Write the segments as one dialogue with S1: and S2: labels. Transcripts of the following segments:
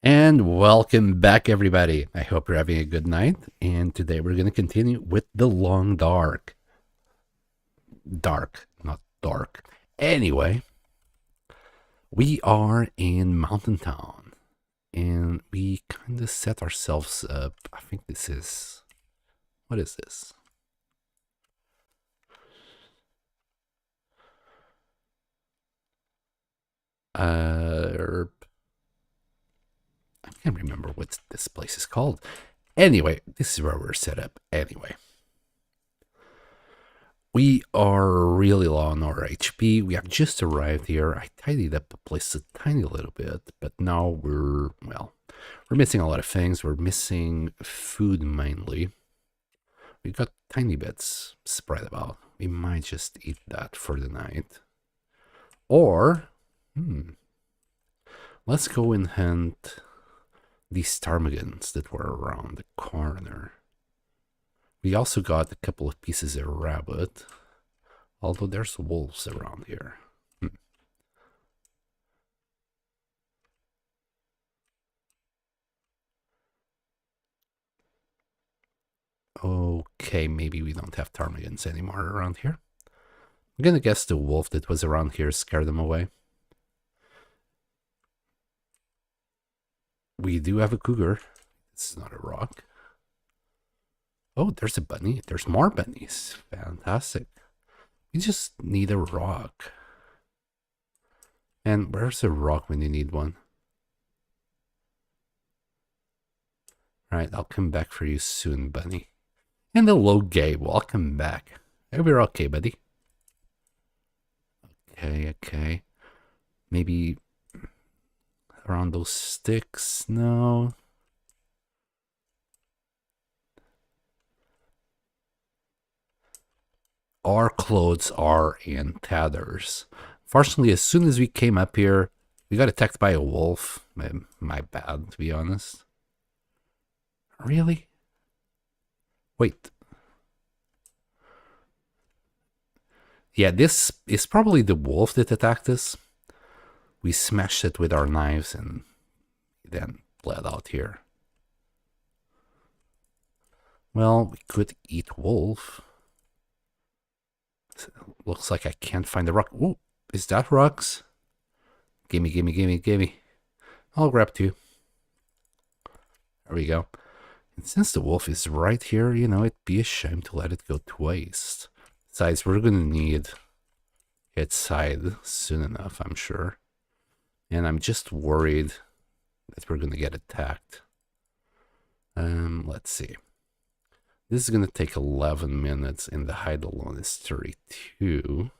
S1: And welcome back, everybody. I hope you're having a good night. And today we're going to continue with The Long Dark. Dark, not dark. Anyway, we are in Mountain Town. And we kind of set ourselves up. I think this is. What is this? I can't remember what this place is called. Anyway, this is where we're set up. Anyway, we are really low on our HP. We have just arrived here. I tidied up the place a tiny little bit, but now we're missing a lot of things. We're missing food mainly. We got tiny bits spread about. We might just eat that for the night. Or, let's go and hunt these ptarmigans that were around the corner. We also got a couple of pieces of rabbit, although there's wolves around here. Okay, maybe we don't have ptarmigans anymore around here. I'm gonna guess the wolf that was around here scared them away. We do have a cougar. This is not a rock. Oh, there's a bunny. There's more bunnies. Fantastic. We just need a rock. And where's a rock when you need one? Alright, I'll come back for you soon, bunny. And hello, Gabe. Welcome back. Hope you're okay, buddy. Okay. Maybe around those sticks? No. Our clothes are in tatters. Fortunately, as soon as we came up here, we got attacked by a wolf. My bad, to be honest. Really? Wait. Yeah, this is probably the wolf that attacked us. We smashed it with our knives and then bled out here. Well, we could eat wolf. Looks like I can't find the rock. Ooh, is that rocks? Gimme. I'll grab two. There we go. And since the wolf is right here, it'd be a shame to let it go to waste. Besides, we're gonna need its hide soon enough, I'm sure. And I'm just worried that we're gonna get attacked. Let's see. This is gonna take 11 minutes, and the hide alone is 32.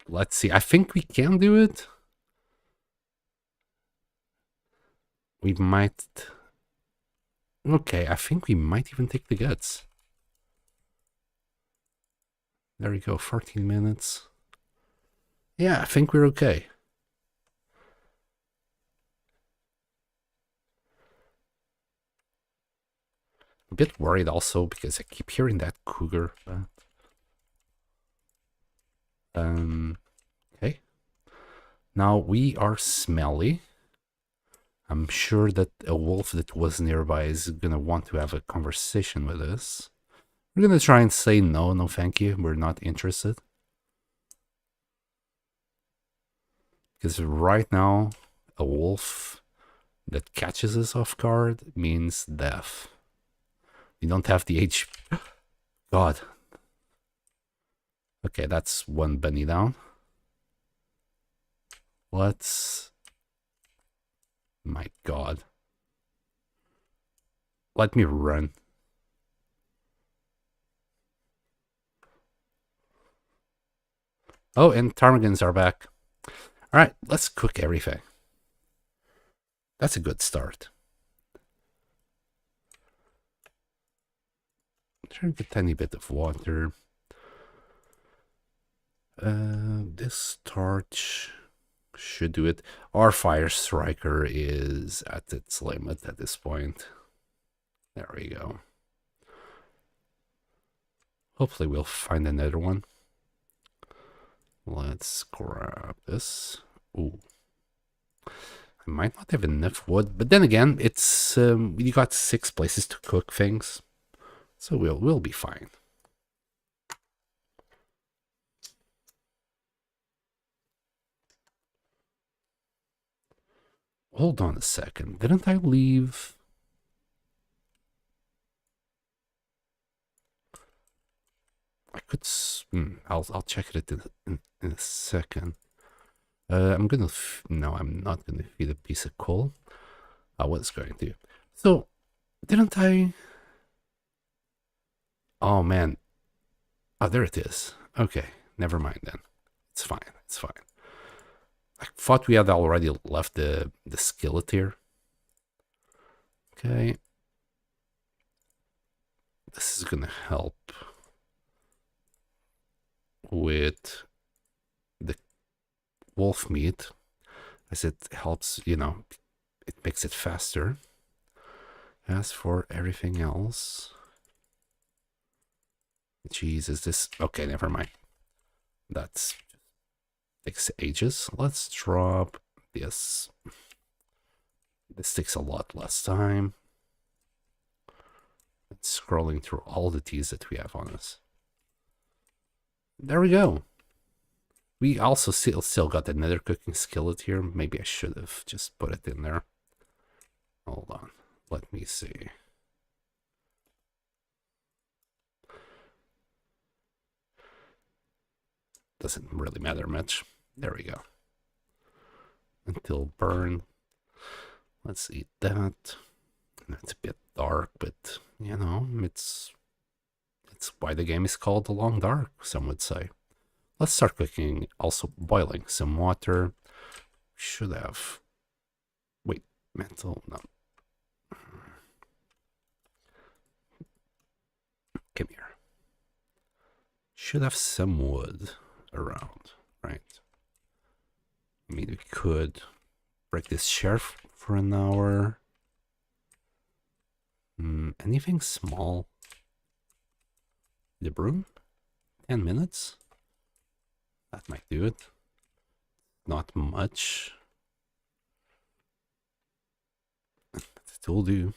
S1: Let's see. I think we can do it. We might. Okay, I think we might even take the guts. There we go, 14 minutes. Yeah, I think we're okay. A bit worried also because I keep hearing that cougar. Okay. Now we are smelly. I'm sure that a wolf that was nearby is gonna want to have a conversation with us. We're gonna try and say no thank you, we're not interested. Because right now, a wolf that catches us off guard means death. We don't have the HP. God. Okay, that's one bunny down. Let's... My God. Let me run. Oh, and ptarmigans are back. Alright, let's cook everything. That's a good start. Drink a tiny bit of water. This torch should do it. Our fire striker is at its limit at this point. There we go. Hopefully we'll find another one. Let's grab this. Ooh. I might not have enough wood, but then again, it's you got 6 places to cook things, so we'll be fine. Hold on a second. Didn't I leave? I could. I'll check it in a second. I'm gonna. No, I'm not gonna feed a piece of coal. I was going to. So, didn't I? Oh man. Oh, there it is. Okay, never mind then. It's fine. It's fine. I thought we had already left the skillet here. Okay. This is gonna help with the wolf meat, as it helps, you know, it makes it faster. As for everything else, jeez, is this okay? Never mind. That's takes ages. Let's drop this. This takes a lot less time. It's scrolling through all the teas that we have on us. There we go. We also still got another cooking skillet here. Maybe I should have just put it in there. Hold on. Let me see. Doesn't really matter much. There we go. Until burn. Let's eat that. It's a bit dark, but you know, it's why the game is called The Long Dark, some would say. Let's start cooking, also boiling some water. Should have. Wait, mental. No. Come here. Should have some wood around, right? I mean, we could break this shelf for an hour. Anything small? The broom? 10 minutes? That might do it. Not much. It'll do.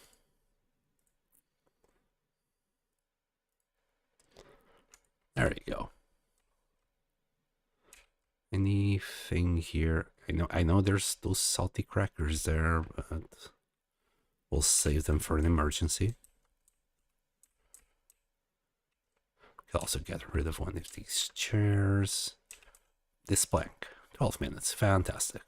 S1: There you go. Anything here? I know there's those salty crackers there, but we'll save them for an emergency. Could also get rid of one of these chairs. This plank, 12 minutes, fantastic.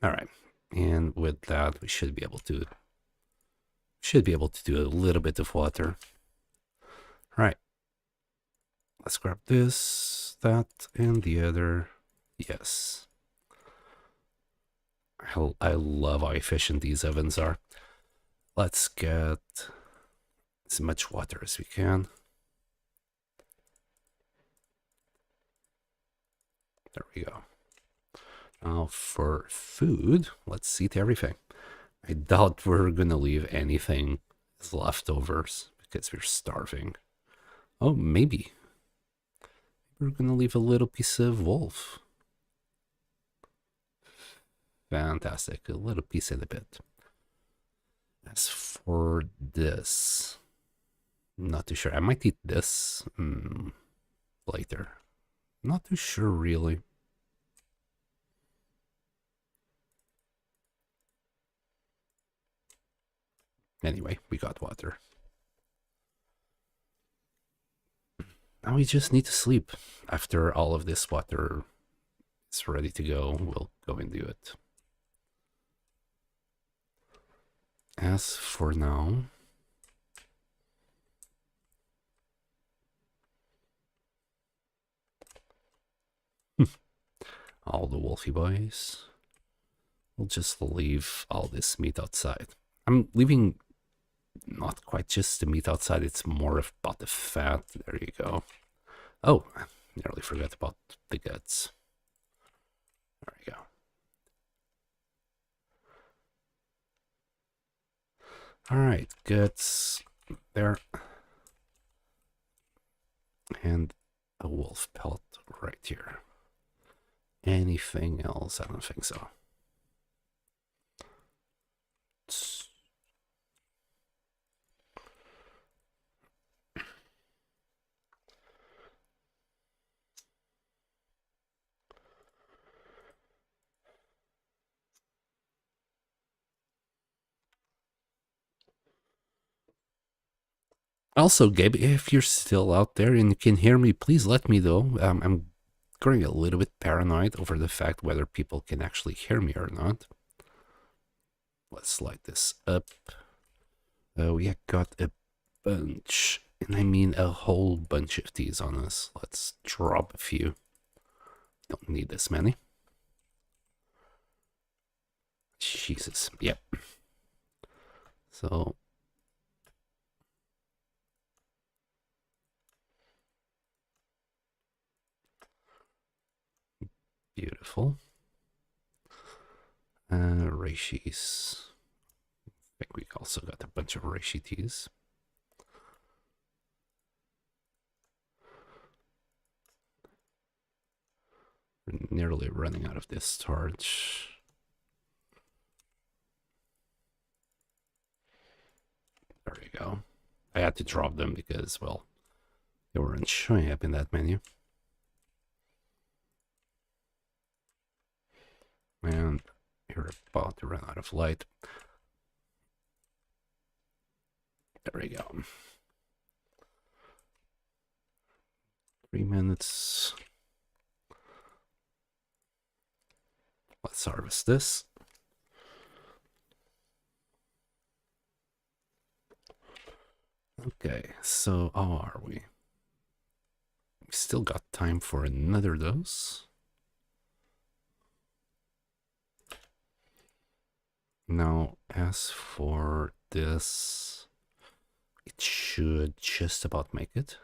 S1: All right, and with that, we should be able to do a little bit of water. All right, let's grab this, that, and the other. Yes. I love how efficient these ovens are. Let's get as much water as we can. There we go. Now for food, let's eat everything. I doubt we're gonna leave anything as leftovers because we're starving. Oh, maybe. We're gonna leave a little piece of wolf. Fantastic. A little piece in a bit. As for this, not too sure. I might eat this later. Not too sure, really. Anyway, we got water. Now we just need to sleep. After all of this water is ready to go, we'll go and do it. As for now, all the wolfy boys, we'll just leave all this meat outside. I'm leaving not quite just the meat outside, it's more about the fat. There you go. Oh, I nearly forgot about the guts. There we go. All right, guts there. And a wolf pelt right here. Anything else? I don't think so. Also, Gabe, if you're still out there and you can hear me, please let me know. I'm growing a little bit paranoid over the fact whether people can actually hear me or not. Let's slide this up. We got a bunch, and I mean a whole bunch of these on us. Let's drop a few. Don't need this many. Jesus, yep. So beautiful. Reishis. I think we also got a bunch of reishi teas. We're nearly running out of this storage. There you go. I had to drop them because, well, they weren't showing up in that menu. And you're about to run out of light. There we go. 3 minutes. Let's harvest this. Okay, so how are we? We still got time for another dose. Now, as for this, it should just about make it.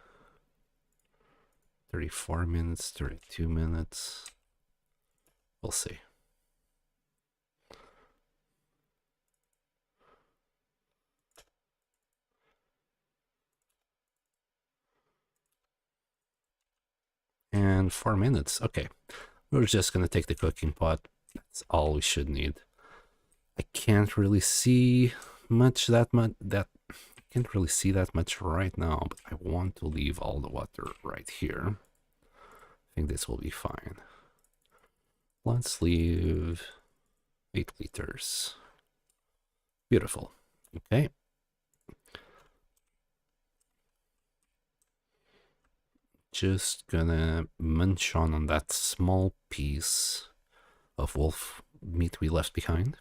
S1: 34 minutes, 32 minutes. We'll see. And 4 minutes. Okay. We're just going to take the cooking pot. That's all we should need. I can't really see much can't really see that much right now, but I want to leave all the water right here. I think this will be fine. Let's leave 8 liters. Beautiful. Okay. Just gonna munch on that small piece of wolf meat we left behind.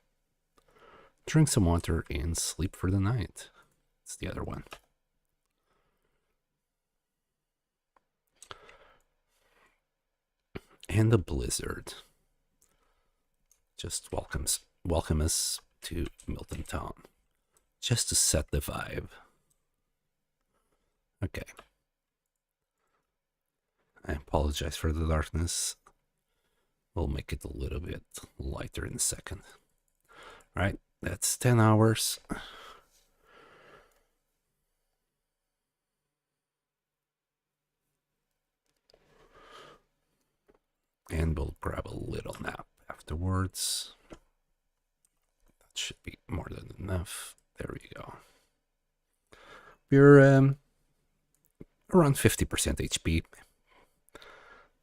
S1: Drink some water and sleep for the night. It's the other one. And the blizzard just welcome us to Milton Town, just to set the vibe. Okay. I apologize for the darkness. We'll make it a little bit lighter in a second. All right, that's 10 hours. And we'll grab a little nap afterwards. That should be more than enough. There we go. We're around 50% HP.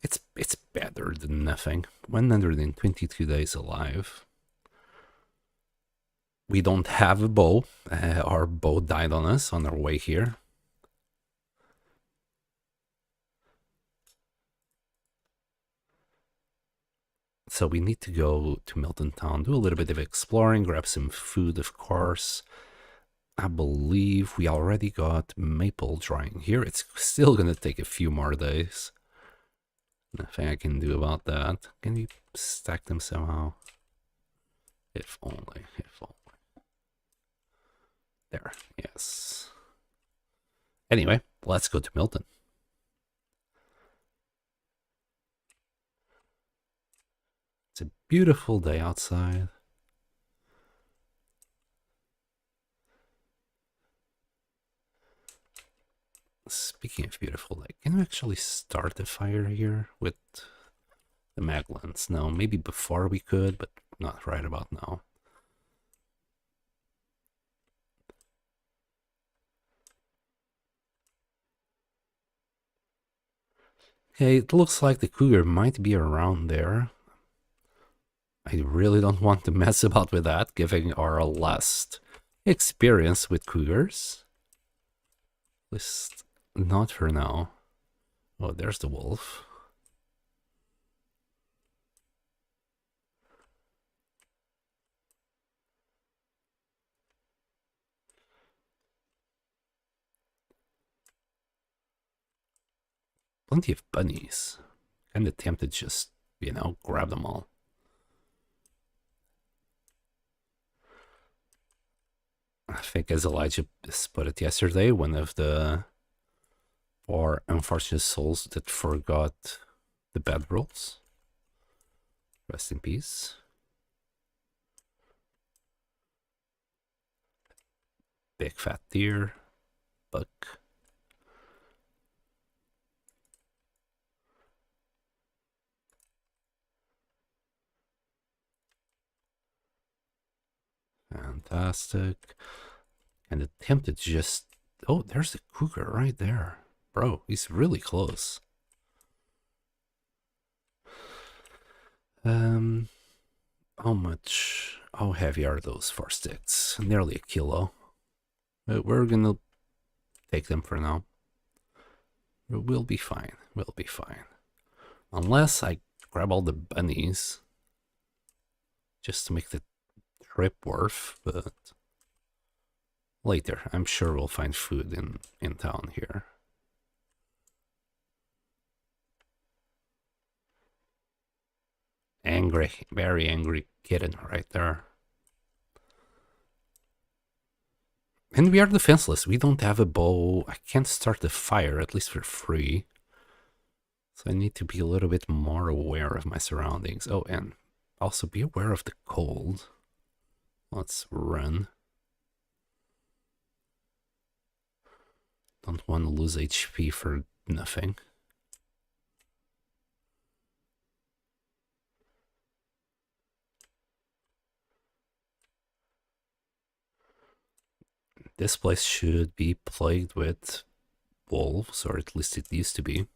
S1: It's better than nothing. 122 days alive. We don't have a bow. Our bow died on us on our way here. So we need to go to Milton Town, do a little bit of exploring, grab some food, of course. I believe we already got maple drying here. It's still going to take a few more days. Nothing I can do about that. Can we stack them somehow? If only, if only. There, yes. Anyway, let's go to Milton. It's a beautiful day outside. Speaking of beautiful, like, can we actually start a fire here with the maglans? No, maybe before we could, but not right about now. Okay, it looks like the cougar might be around there. I really don't want to mess about with that, given our last experience with cougars. At least not for now. Oh, there's the wolf. Plenty of bunnies. Kinda tempted to just, grab them all. I think as Elijah put it yesterday, one of the four unfortunate souls that forgot the bed rules. Rest in peace. Big fat deer. Buck. Fantastic. And attempted to just... Oh, there's the cougar right there. Bro, he's really close. How heavy are those 4 sticks? Nearly a kilo. But we're gonna take them for now. We'll be fine. We'll be fine. Unless I grab all the bunnies. Just to make the trip worth, but... Later, I'm sure we'll find food in town here. Angry, very angry kitten right there. And we are defenseless. We don't have a bow. I can't start the fire, at least for free. So I need to be a little bit more aware of my surroundings. Oh, and also be aware of the cold. Let's run. Don't want to lose HP for nothing. This place should be plagued with wolves, or at least it used to be.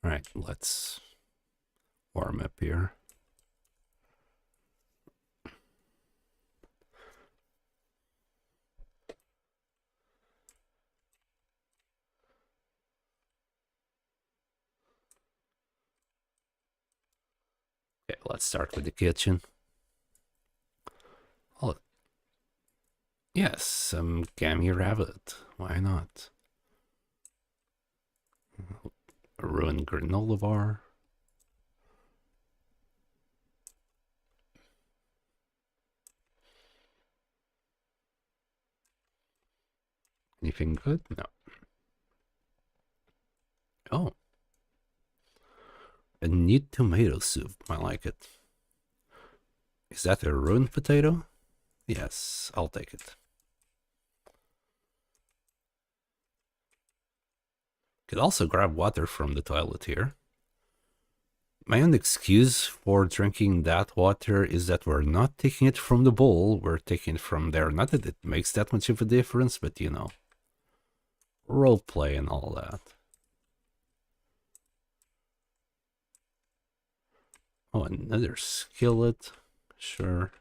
S1: Alright, let's warm up here. Okay, let's start with the kitchen. Oh, yes, some gammy rabbit. Why not? A ruined granola bar. Anything good? No. Oh. A neat tomato soup. I like it. Is that a ruined potato? Yes, I'll take it. Could also grab water from the toilet here. My own excuse for drinking that water is that we're not taking it from the bowl, we're taking it from there. Not that it makes that much of a difference, but you know, roleplay and all that. Oh, another skillet. Sure.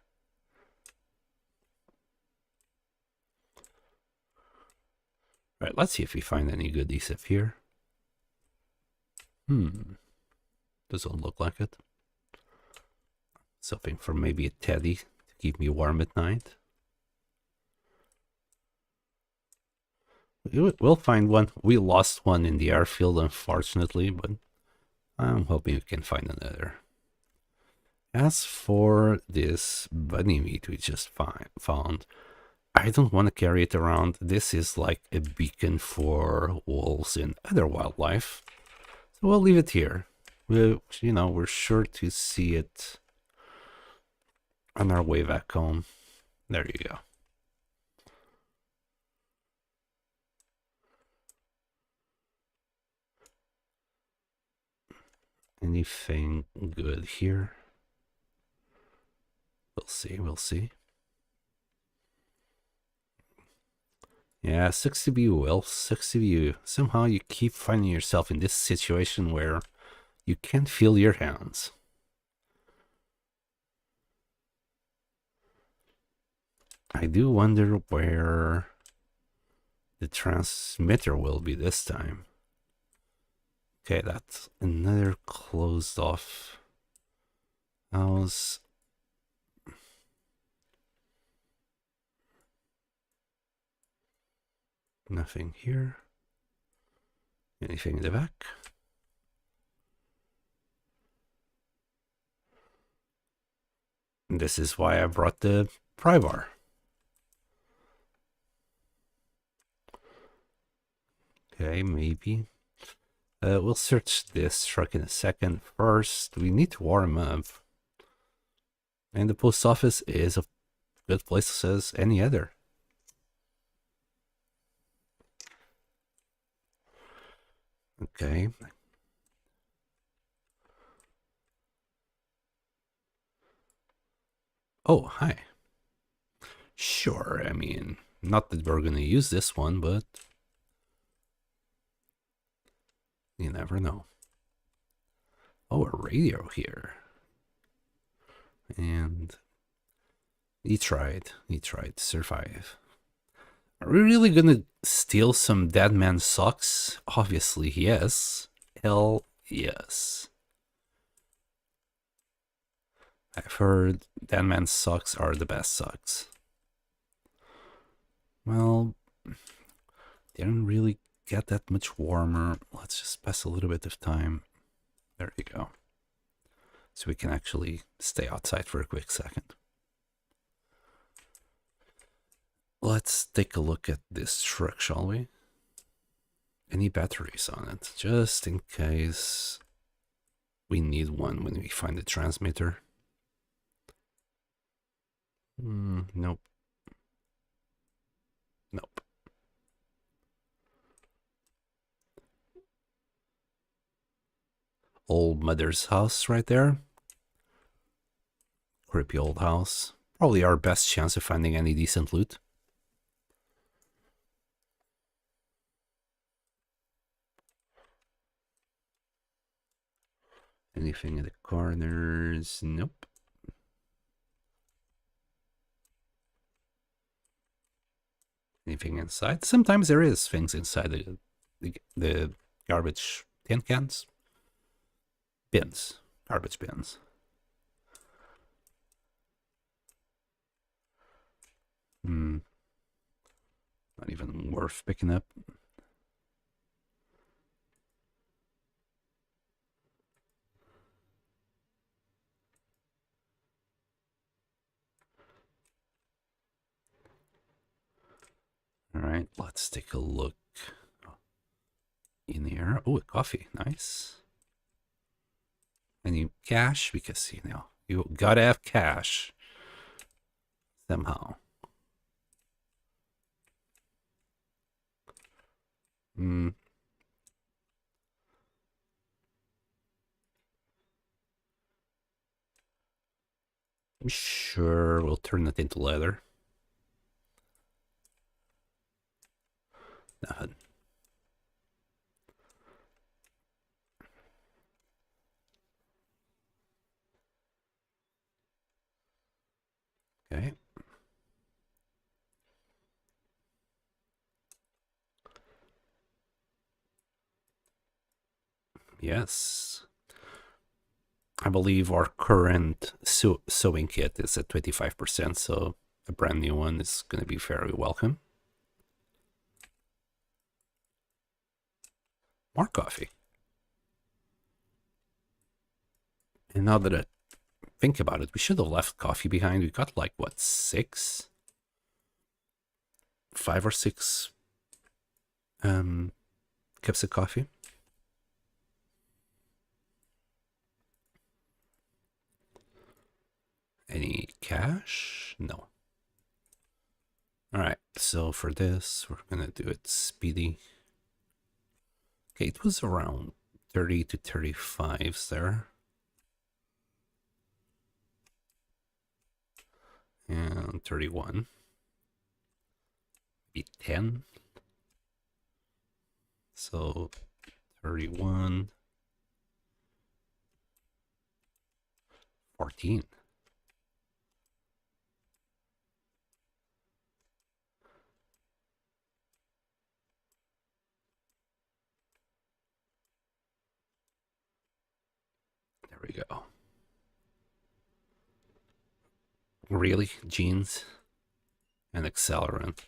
S1: Right, let's see if we find any goodies up here. Doesn't look like it. Something for maybe a teddy to keep me warm at night. We'll find one. We lost one in the airfield, unfortunately, but I'm hoping we can find another. As for this bunny meat we just found, I don't want to carry it around. This is like a beacon for wolves and other wildlife. So we'll leave it here. We're sure to see it on our way back home. There you go. Anything good here? We'll see, we'll see. Yeah, 60 view, well, 60 view. Somehow you keep finding yourself in this situation where you can't feel your hands. I do wonder where the transmitter will be this time. Okay, that's another closed off house. Nothing here. Anything in the back? And this is why I brought the pry bar. Okay, maybe. We'll search this truck in a second. First, we need to warm up. And the post office is a good place as any other. Okay. Oh, hi. Sure, I mean, not that we're gonna use this one, but you never know. Oh, a radio here. And he tried to survive. Are we really gonna steal some dead man socks? Obviously, yes. Hell yes. I've heard dead man socks are the best socks. Well, didn't really get that much warmer. Let's just pass a little bit of time. There you go. So we can actually stay outside for a quick second. Let's take a look at this truck, shall we? Any batteries on it, just in case we need one when we find the transmitter. Nope. Nope. Old mother's house right there. Creepy old house. Probably our best chance of finding any decent loot. Anything in the corners? Nope. Anything inside? Sometimes there is things inside the garbage tin cans. Bins. Garbage bins. Not even worth picking up. All right, let's take a look in here. Oh, a coffee. Nice. Any cash? Because, you know, you gotta have cash somehow. Sure, we'll turn it into leather. Nothing. Okay. Yes. I believe our current sewing kit is at 25%, so a brand new one is going to be very welcome. More coffee. And now that I think about it, we should have left coffee behind. We got like, what, 5 or 6 cups of coffee. Any cash? No. All right, so for this, we're gonna do it speedy. Okay, it was around 30 to 35s there. And 31. Be 10. So 31. 14. There we go. Really? Genes? And accelerant.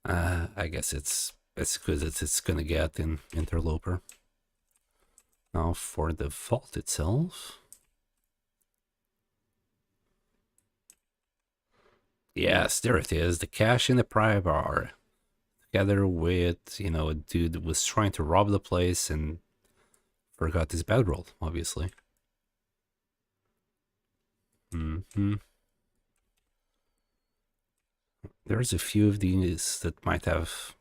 S1: I guess it's as good as it's gonna get in Interloper. Now for the vault itself. Yes, there it is. The cache in the pry bar. Together with, you know, a dude that was trying to rob the place and forgot his bedroll, obviously. There's a few of these that might have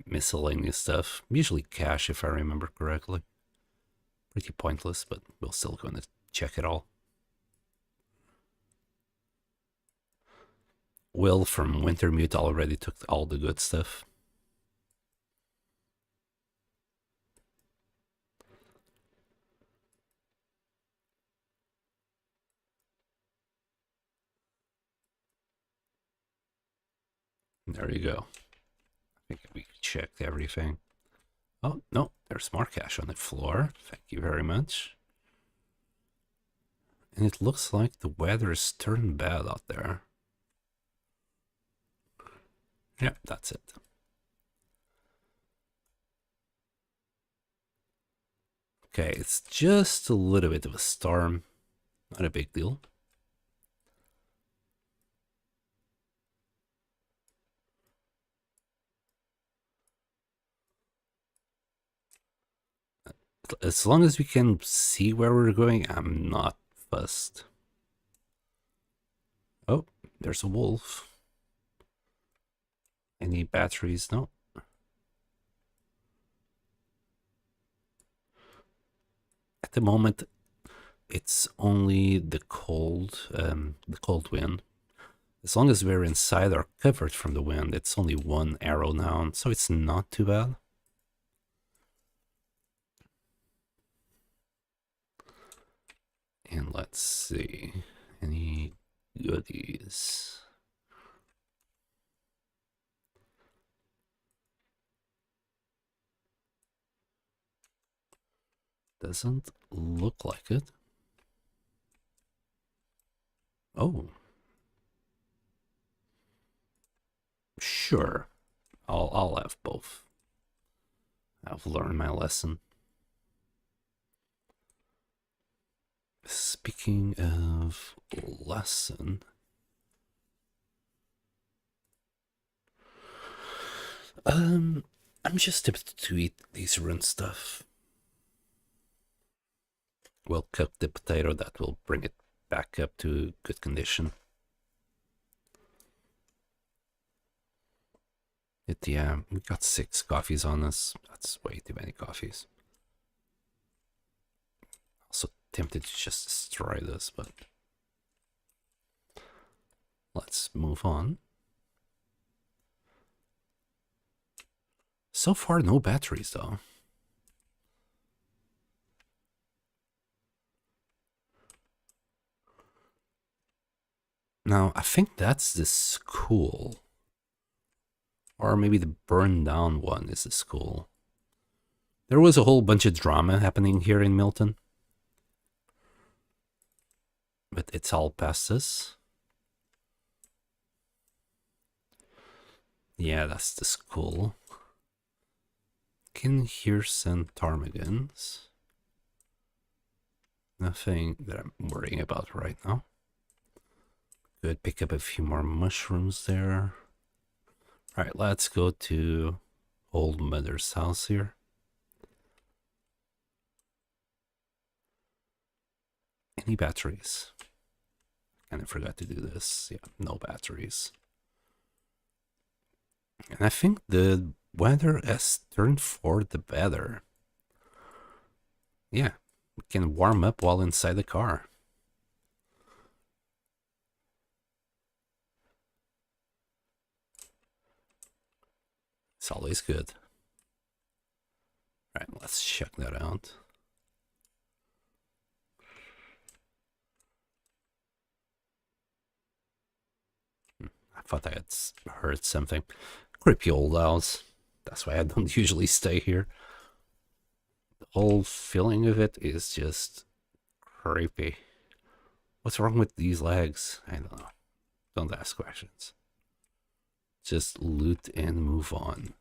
S1: miscellaneous stuff. Usually cache, if I remember correctly. Pretty pointless, but we're still going to check it all. Will from Wintermute already took all the good stuff. There you go. I think we checked everything. Oh, no, there's more cash on the floor. Thank you very much. And it looks like the weather is turning bad out there. Yeah, that's it. Okay, it's just a little bit of a storm. Not a big deal. As long as we can see where we're going, I'm not fussed. Oh, there's a wolf. Any batteries? No. At the moment, it's only the cold wind. As long as we're inside or covered from the wind, it's only one arrow now, so it's not too bad. And let's see, any goodies? Doesn't look like it. Oh. Sure. I'll have both. I've learned my lesson. Speaking of lesson, I'm just tempted to eat these rune stuff. We'll cook the potato, that will bring it back up to good condition. Yeah, we got 6 coffees on us. That's way too many coffees. Also tempted to just destroy this, but let's move on. So far, no batteries though. Now, I think that's the school. Or maybe the burned down one is the school. There was a whole bunch of drama happening here in Milton. But it's all past us. Yeah, that's the school. Can hear some ptarmigans. Nothing that I'm worrying about right now. Good, pick up a few more mushrooms there. Alright, let's go to Old Mother's house here. Any batteries? And I forgot to do this. Yeah, no batteries. And I think the weather has turned for the better. Yeah, we can warm up while inside the car. It's always good. All right, let's check that out. I thought I had heard something. Creepy old house. That's why I don't usually stay here. The whole feeling of it is just creepy. What's wrong with these legs? I don't know. Don't ask questions. Just loot and move on.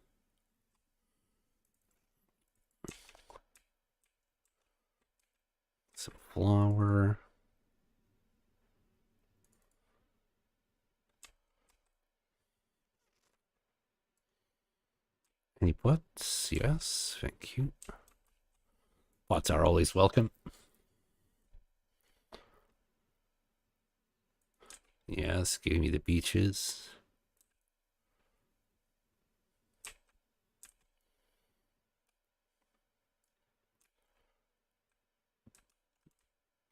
S1: Some flour. Any pots? Yes, thank you. Pots are always welcome. Yes, give me the peaches.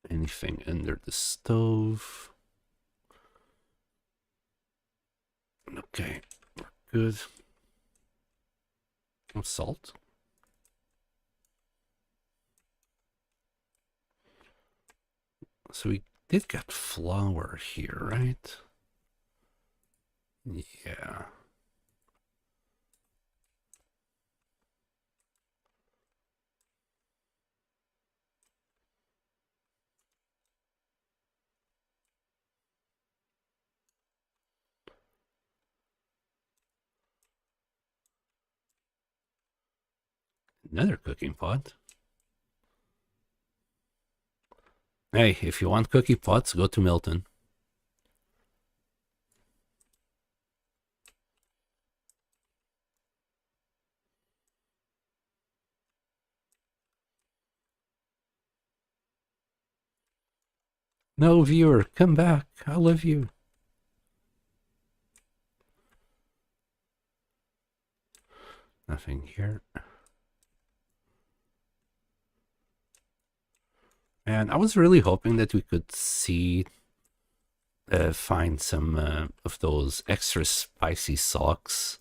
S1: Anything under the stove? Okay, we're good. Salt. So we did get flour here, right? Yeah. Another cooking pot. Hey, if you want cookie pots, go to Milton. No, viewer, come back. I love you. Nothing here. And I was really hoping that we could find some of those extra spicy socks,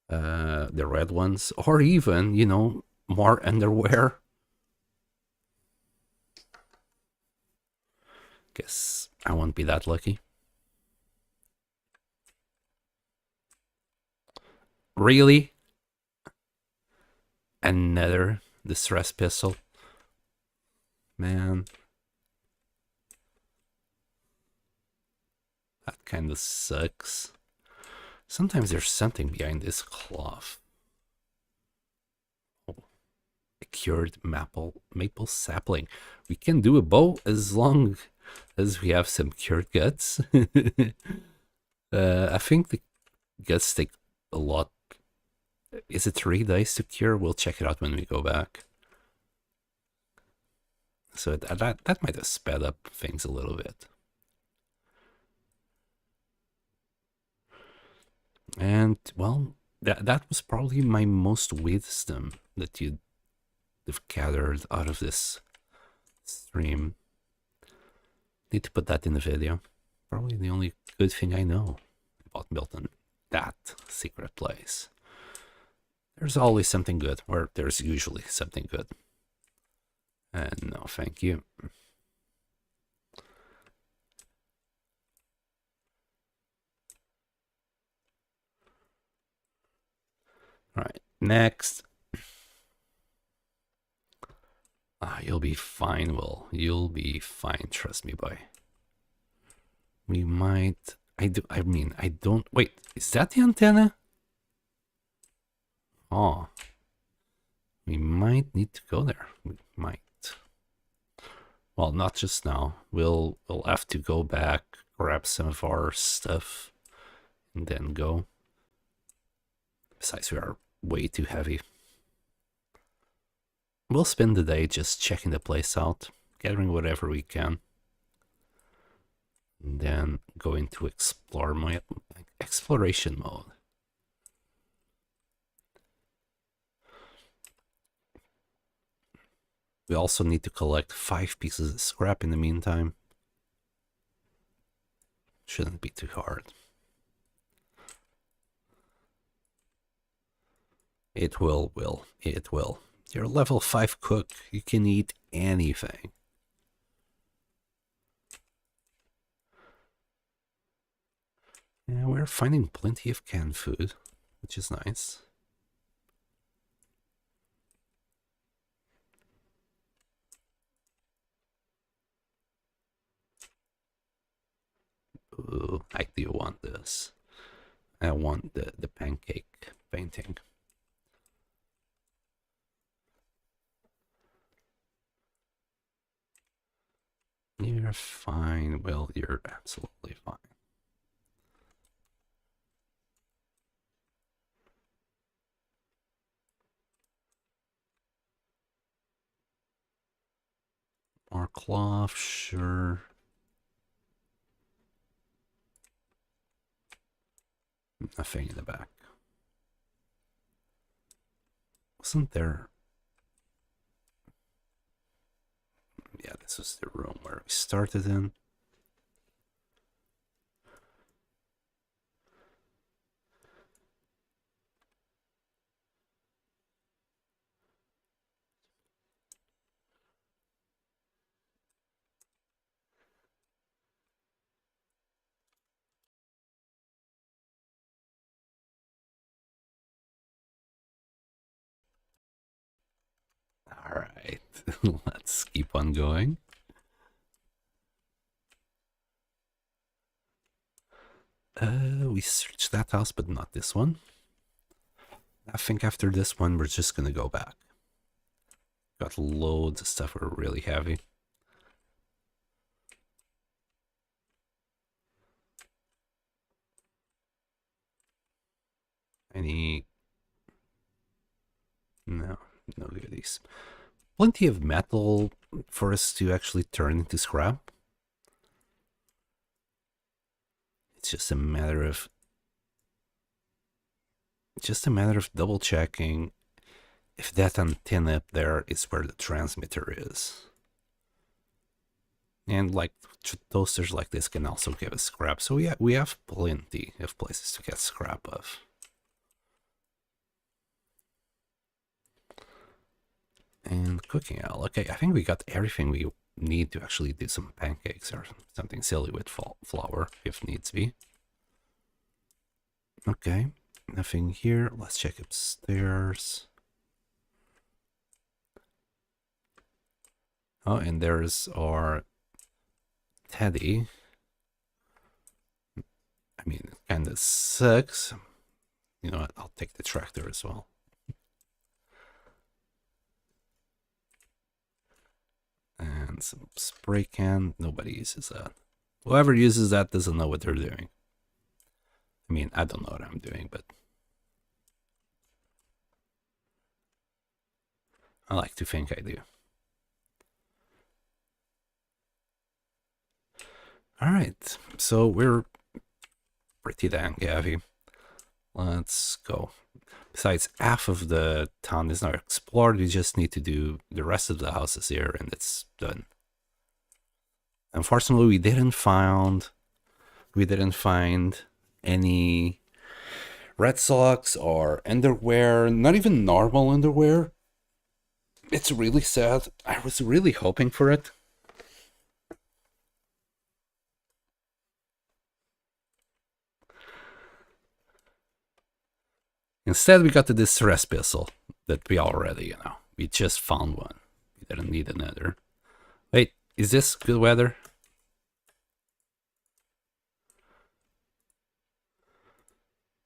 S1: the red ones, or even, more underwear. Guess I won't be that lucky. Really? Another distress pistol? Man. That kind of sucks. Sometimes there's something behind this cloth. Oh, a cured maple sapling. We can do a bow as long as we have some cured guts. I think the guts take a lot. Is it 3 dice to cure? We'll check it out when we go back. So that might have sped up things a little bit. And, well, that was probably my most wisdom that you'd have gathered out of this stream. Need to put that in the video. Probably the only good thing I know about Milton. That secret place. There's always something good, or there's usually something good. And no, thank you. All right, next. You'll be fine, Will. You'll be fine. Trust me, boy. We might. I don't. Wait, is that the antenna? Oh. We might need to go there. We might. Well, not just now. We'll have to go back, grab some of our stuff, and then go. Besides, we are way too heavy. We'll spend the day just checking the place out, gathering whatever we can, and then go into exploration mode. We also need to collect 5 pieces of scrap in the meantime. Shouldn't be too hard. It will. It will. You're a level 5 cook. You can eat anything. Yeah, we're finding plenty of canned food, which is nice. Ooh, I do want this. I want the pancake painting. You're fine. Well, you're absolutely fine. More cloth, sure. Nothing in the back. Wasn't there? Yeah, this was the room where we started in. All right, let's keep on going. We searched that house, but not this one. I think after this one, we're just gonna go back. Got loads of stuff that are really heavy. Any? No, no goodies. Plenty of metal for us to actually turn into scrap. It's just a matter of double checking if that antenna up there is where the transmitter is. And like toasters like this can also give us scrap. So yeah, we have plenty of places to get scrap of. And cooking oil. Okay, I think we got everything we need to actually do some pancakes or something silly with flour if needs be. Okay, nothing here. Let's check upstairs. Oh, and there's our Teddy. I mean, it kind of sucks. You know what? I'll take the tractor as well. And some spray can. Nobody uses that. Whoever uses that doesn't know what they're doing. I mean, I don't know what I'm doing, but I like to think I do. Alright, so we're pretty dang heavy. Let's go. Besides, half of the town is not explored. We just need to do the rest of the houses here, and it's done. Unfortunately, we didn't find any red socks or underwear. Not even normal underwear. It's really sad. I was really hoping for it. Instead, we got the distress pistol that we already, we just found one. We didn't need another. Wait, is this good weather?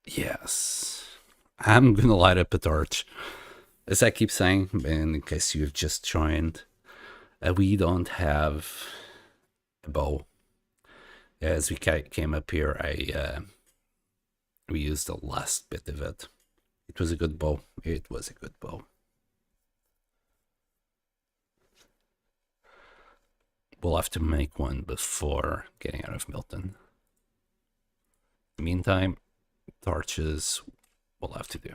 S1: Yes. I'm gonna light up a torch. As I keep saying, and in case you've just joined, we don't have a bow. As we came up here, we used the last bit of it. It was a good bow. It was a good bow. We'll have to make one before getting out of Milton. In the meantime, torches we'll have to do.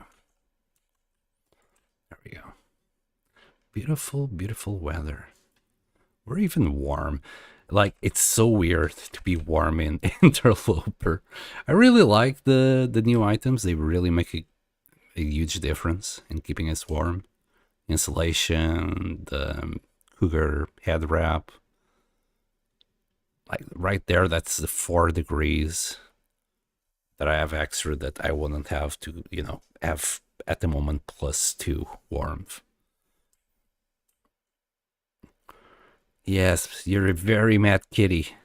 S1: There we go. Beautiful, beautiful weather. We're even warm. Like, it's so weird to be warm in Interloper. I really like the new items. They really make a huge difference in keeping us warm. Insulation, the cougar head wrap. Like right there, that's the 4 degrees that I have extra that I wouldn't have to, have at the moment +2 warmth. Yes, you're a very mad kitty.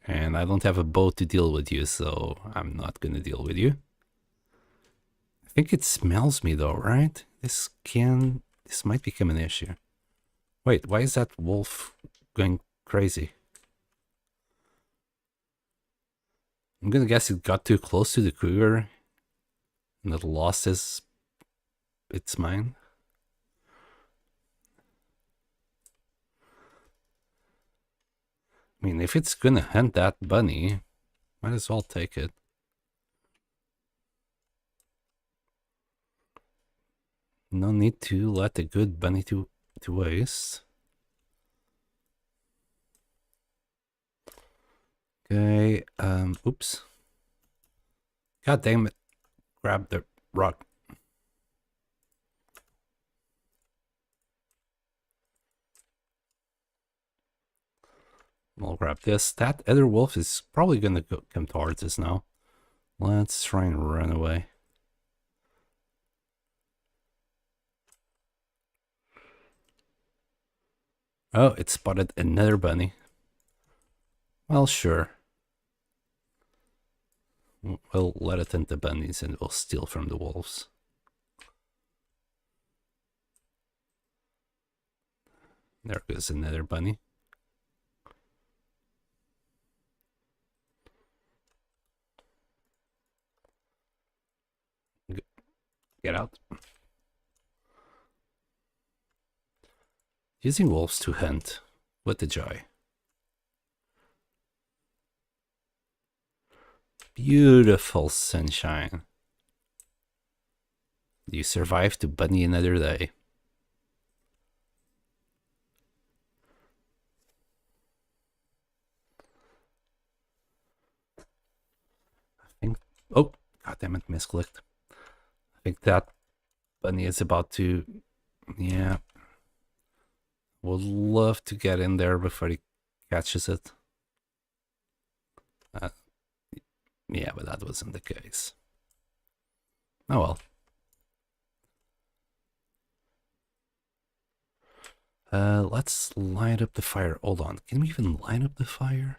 S1: And I don't have a boat to deal with you, so I'm not gonna deal with you. I think it smells me though, right? This might become an issue. Wait, why is that wolf going crazy? I'm gonna guess it got too close to the cougar and it lost its mind. I mean, if it's gonna hunt that bunny, might as well take it. No need to let a good bunny to waste. Okay, oops. God damn it. Grab the rock. I'll grab this. That other wolf is probably gonna come towards us now. Let's try and run away. Oh, it spotted another bunny. Well, sure. We'll let it into bunnies and we'll steal from the wolves. There goes another bunny. Get out. Using wolves to hunt. What a joy. Beautiful sunshine. You survived to bunny another day. I think... Oh, goddammit, misclicked. I think that bunny is about to... Yeah. Would love to get in there before he catches it. Yeah, but that wasn't the case. Oh well. Let's light up the fire. Hold on. Can we even light up the fire?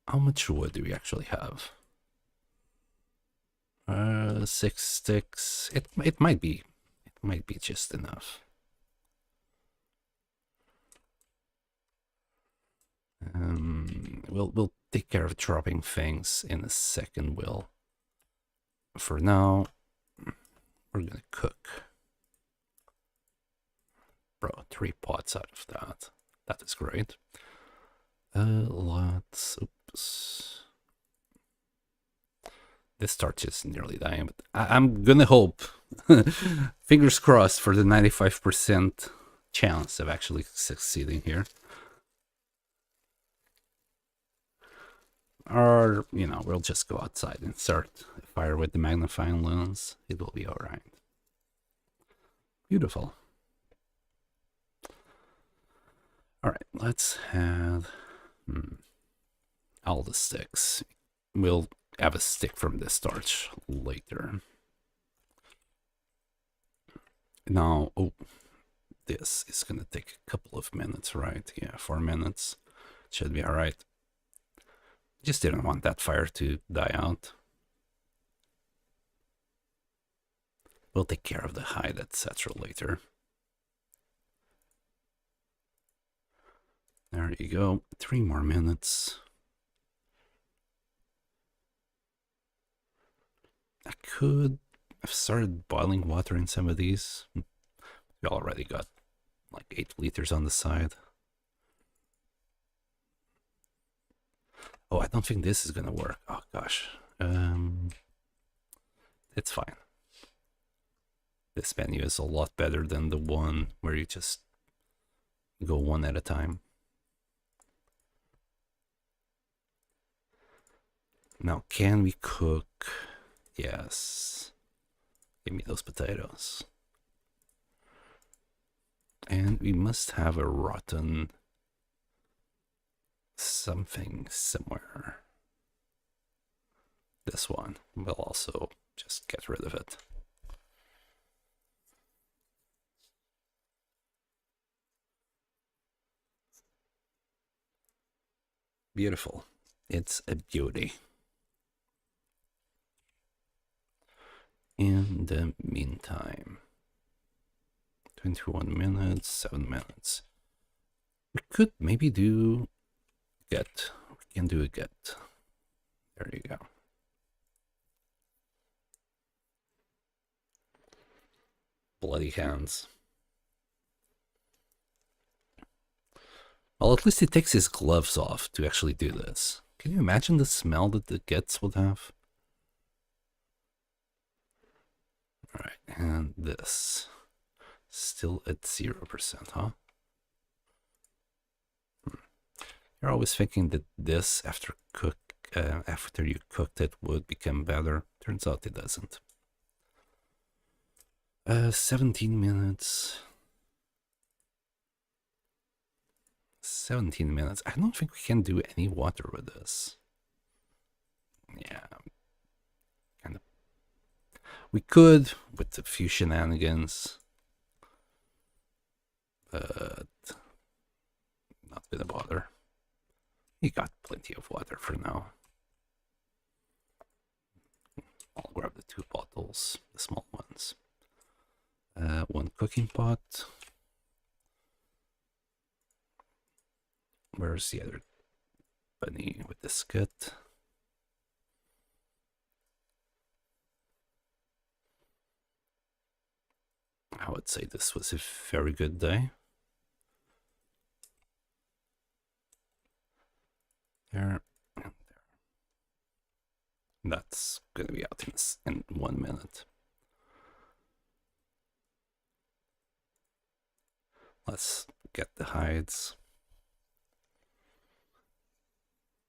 S1: How much wood do we actually have? 6 sticks. It might be. It might be just enough. We'll take care of dropping things in a second, Will. For now, we're gonna cook. Bro, 3 pots out of that. That is great. Oops. This torch is nearly dying, but I'm gonna hope. Fingers crossed for the 95% chance of actually succeeding here. Or, we'll just go outside and start a fire with the magnifying lens. It will be alright. Beautiful. Alright, let's have all the sticks. We'll have a stick from this torch later. Now, this is gonna take a couple of minutes, right? Yeah, 4 minutes. Should be alright. Just didn't want that fire to die out. We'll take care of the hide, etc. later. There you go. 3 more minutes. I could have started boiling water in some of these. We already got like 8 liters on the side. Oh, I don't think this is gonna work. Oh gosh. It's fine. This menu is a lot better than the one where you just go one at a time. Now, can we cook? Yes. Give me those potatoes. And we must have a rotten something somewhere. This one. We'll also just get rid of it. Beautiful. It's a beauty. In the meantime, 21 minutes, 7 minutes. We could maybe do get. We can do a get. There you go. Bloody hands. Well, at least he takes his gloves off to actually do this. Can you imagine the smell that the gets would have? Alright, and this. Still at 0%, huh? You're always thinking that this, after you cooked it, would become better. Turns out it doesn't. 17 minutes. 17 minutes. I don't think we can do any water with this. Yeah. Kind of. We could with a few shenanigans. But not gonna bother. You got plenty of water for now. I'll grab the 2 bottles, the small ones. 1 cooking pot. Where's the other bunny with the skit? I would say this was a very good day. There and there. That's gonna be out in 1 minute. Let's get the hides.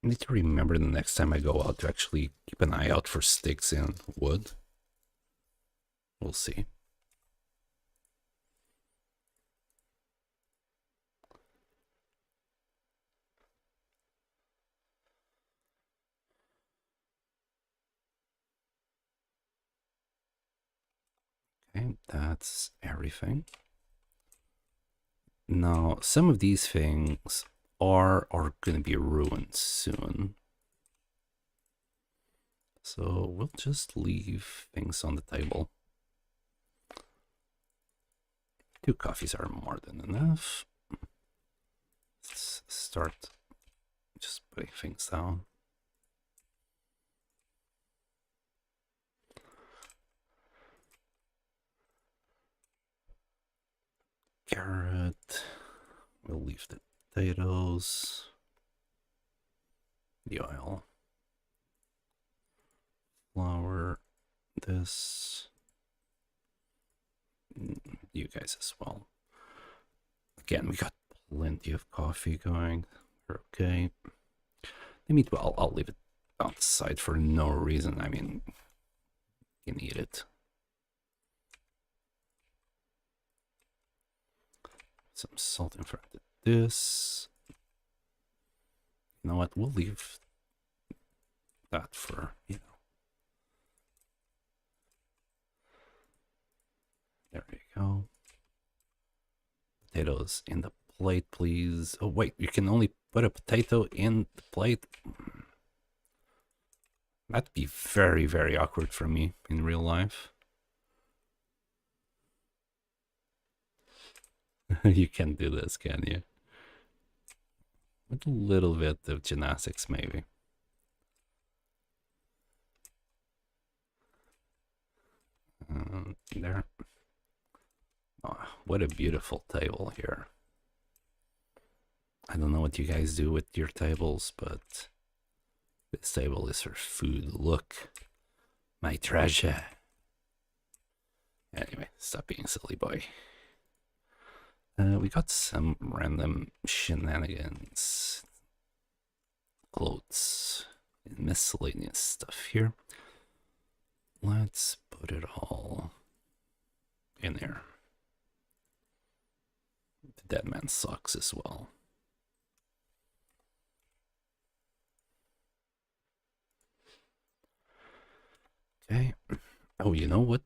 S1: I need to remember the next time I go out to actually keep an eye out for sticks and wood. We'll see. Okay, that's everything. Now, some of these things are going to be ruined soon. So we'll just leave things on the table. 2 coffees are more than enough. Let's start just putting things down. Carrot. We'll leave the potatoes. The oil. Flour. This. You guys as well. Again, we got plenty of coffee going. We're okay. The meat, well, I'll leave it outside for no reason. I mean, you can eat it. Some salt in front of this. You know what? We'll leave that for, you know. There you go. Potatoes in the plate, please. Oh, wait, you can only put a potato in the plate. That'd be very, very awkward for me in real life. You can do this, can you? With a little bit of gymnastics, maybe. There. Oh, what a beautiful table here. I don't know what you guys do with your tables, but this table is for food. Look, my treasure. Anyway, stop being silly, boy. We got some random shenanigans, clothes, and miscellaneous stuff here. Let's put it all in there. The dead man sucks as well. Okay. Oh, you know what?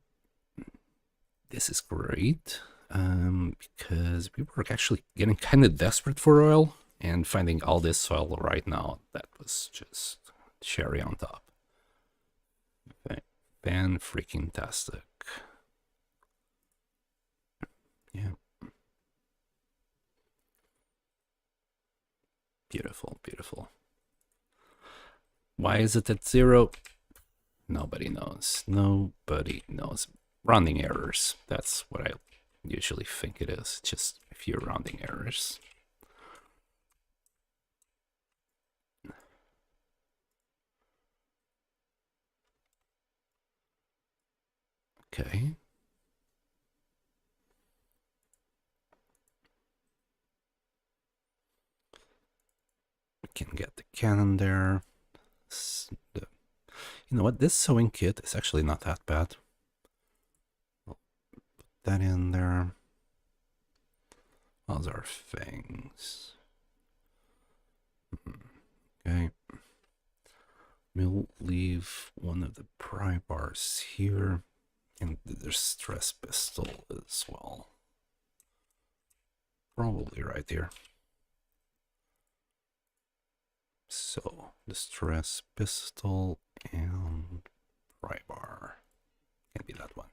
S1: This is great. Because we were actually getting kind of desperate for oil, and finding all this oil right now, that was just cherry on top. Fan freaking tastic. Yeah. Beautiful, beautiful. Why is it at 0? Nobody knows. Nobody knows. Rounding errors. That's what I usually think it is. Just a few rounding errors. Okay. We can get the cannon there. You know what? This sewing kit is actually not that bad. I'll put that in there. Those are things. Okay. We'll leave one of the pry bars here. And there's stress pistol as well. Probably right here. So, the stress pistol and pry bar. Can be that one.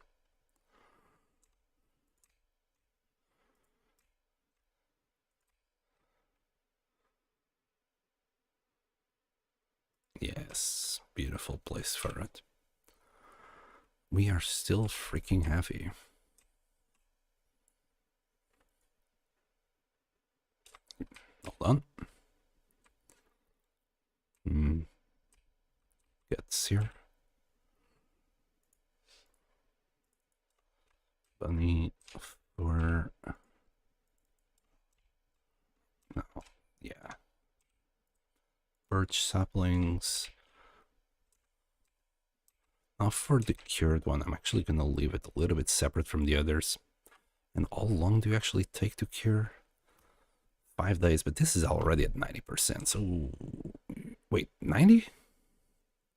S1: Yes, beautiful place for it. We are still freaking heavy. Hold on. Gets here. Bunny for... No, yeah. Birch saplings. Now for the cured one, I'm actually going to leave it a little bit separate from the others. And how long do you actually take to cure? 5 days, but this is already at 90%. So, wait, 90?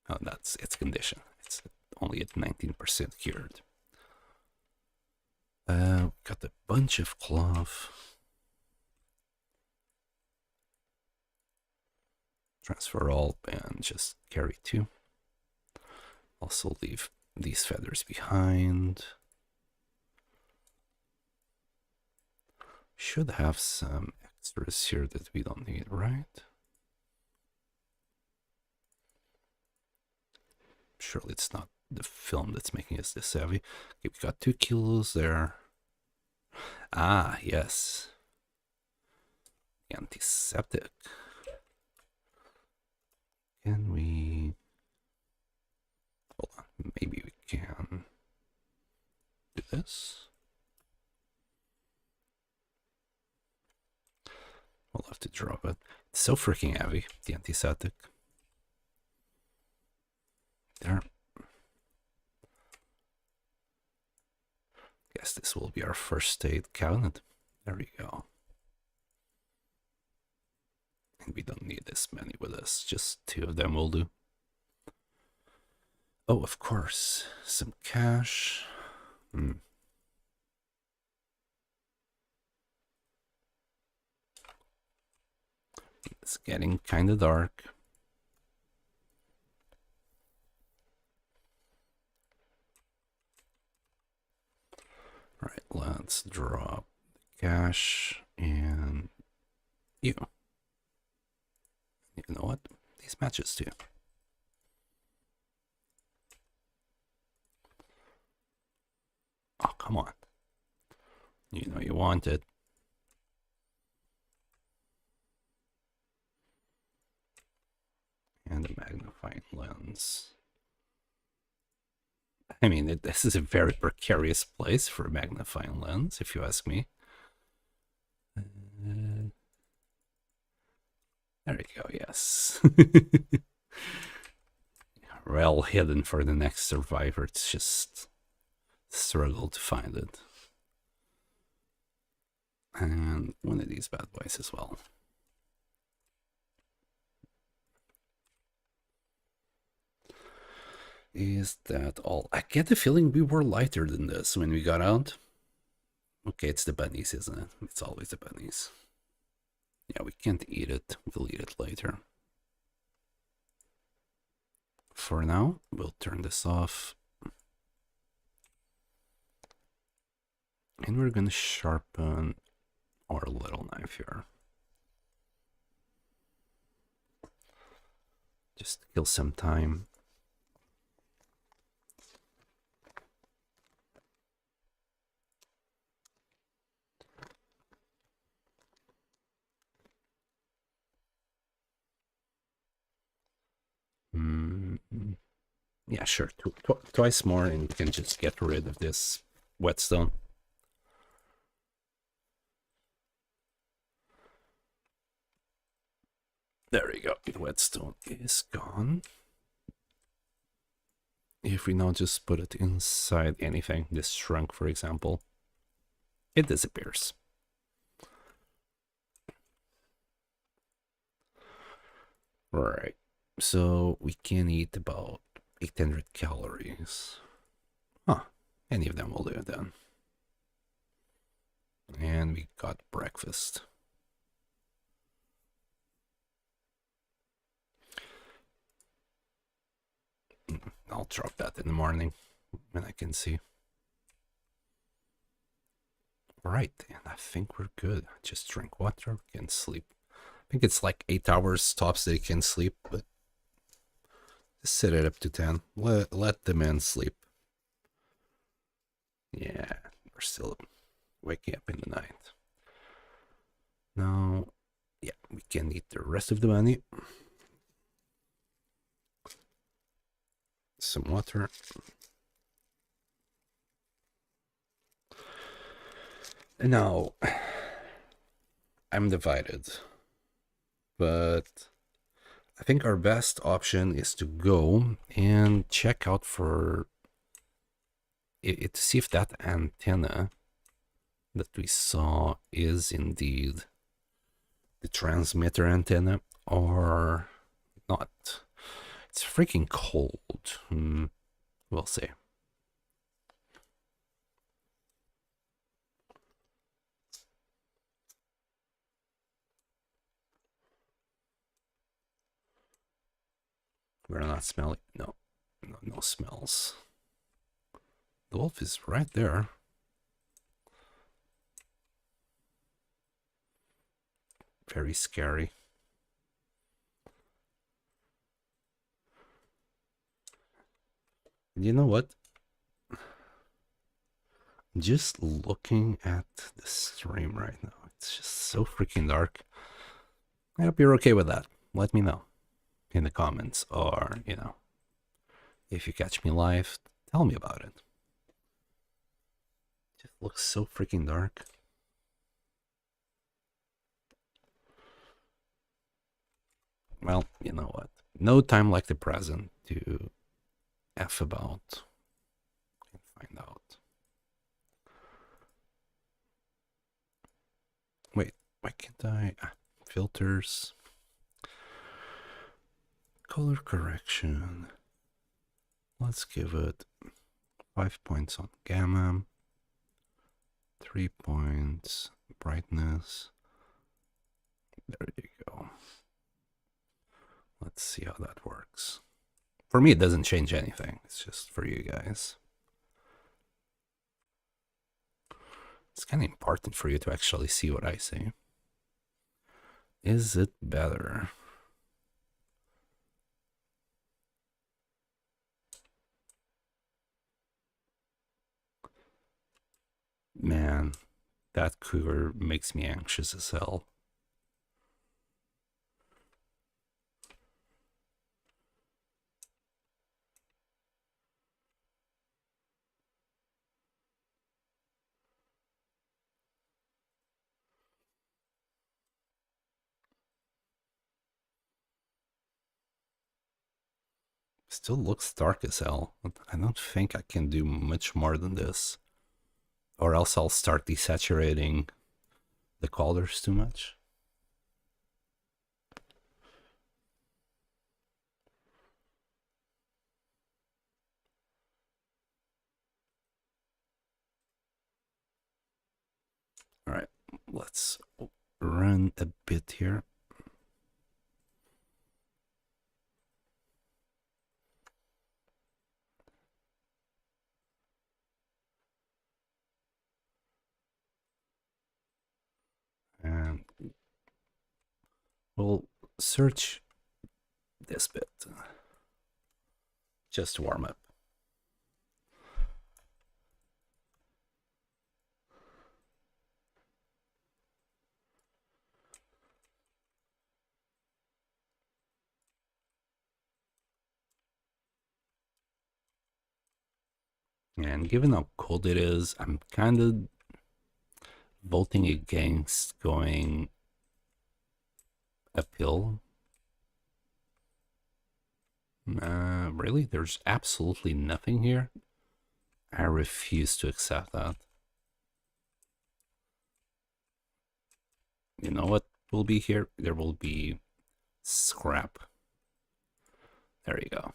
S1: Oh, that's its condition. It's only at 19% cured. Got a bunch of cloth. Transfer all and just carry 2. Also leave these feathers behind. Should have some extras here that we don't need, right? Surely it's not the film that's making us this heavy. Okay, we got 2 kilos there. Ah, yes. Antiseptic. Can we... Hold on, maybe we can do this. We'll have to drop it. It's so freaking heavy, the antiseptic. There. Guess this will be our first aid cabinet. There we go. And we don't need this many with us, just 2 of them will do. Oh, of course, some cash. It's getting kind of dark. All right, let's drop the cash and you. You know what? These matches too. Oh, come on. You know you want it. And a magnifying lens. I mean, this is a very precarious place for a magnifying lens, if you ask me. There you go, yes. Well hidden for the next survivor. It's just struggle to find it. And one of these bad boys as well. Is that all? I get the feeling we were lighter than this when we got out. Okay, it's the bunnies, isn't it? It's always the bunnies. Yeah, we can't eat it. We'll eat it later. For now, we'll turn this off. And we're gonna sharpen our little knife here. Just to kill some time. Yeah, sure. Twice more and you can just get rid of this whetstone. There we go. The whetstone is gone. If we now just put it inside anything, this shrunk, for example, it disappears. Right. So we can eat about 800 calories. Huh. Any of them will do then. And we got breakfast. I'll drop that in the morning when I can see. Right, and I think we're good. Just drink water, we can sleep. I think it's like 8 hours tops they can sleep, but just set it up to 10. Let the man sleep. Yeah, we're still waking up in the night. Now, yeah, we can eat the rest of the money. Some water. And now, I'm divided, but I think our best option is to go and check out for it to see if that antenna that we saw is indeed the transmitter antenna or not. It's freaking cold. We'll see. We're not smelling. No smells. The wolf is right there. Very scary. You know what? Just looking at the stream right now, it's just so freaking dark. I hope you're okay with that. Let me know in the comments, or, you know, if you catch me live, tell me about it. It just looks so freaking dark. Well, you know what? No time like the present to F about and find out. Wait, why can't I? Filters. Color correction. Let's give it 5 points on gamma, 3 points brightness. There you go. Let's see how that works. For me, it doesn't change anything. It's just for you guys. It's kind of important for you to actually see what I say. Is it better? Man, that cougar makes me anxious as hell. Still looks dark as hell. I don't think I can do much more than this. Or else I'll start desaturating the colors too much. All right, let's run a bit here. And we'll search this bit just to warm up. And given how cold it is, I'm kind of voting against going uphill. Really? There's absolutely nothing here? I refuse to accept that. You know what will be here? There will be scrap. There you go.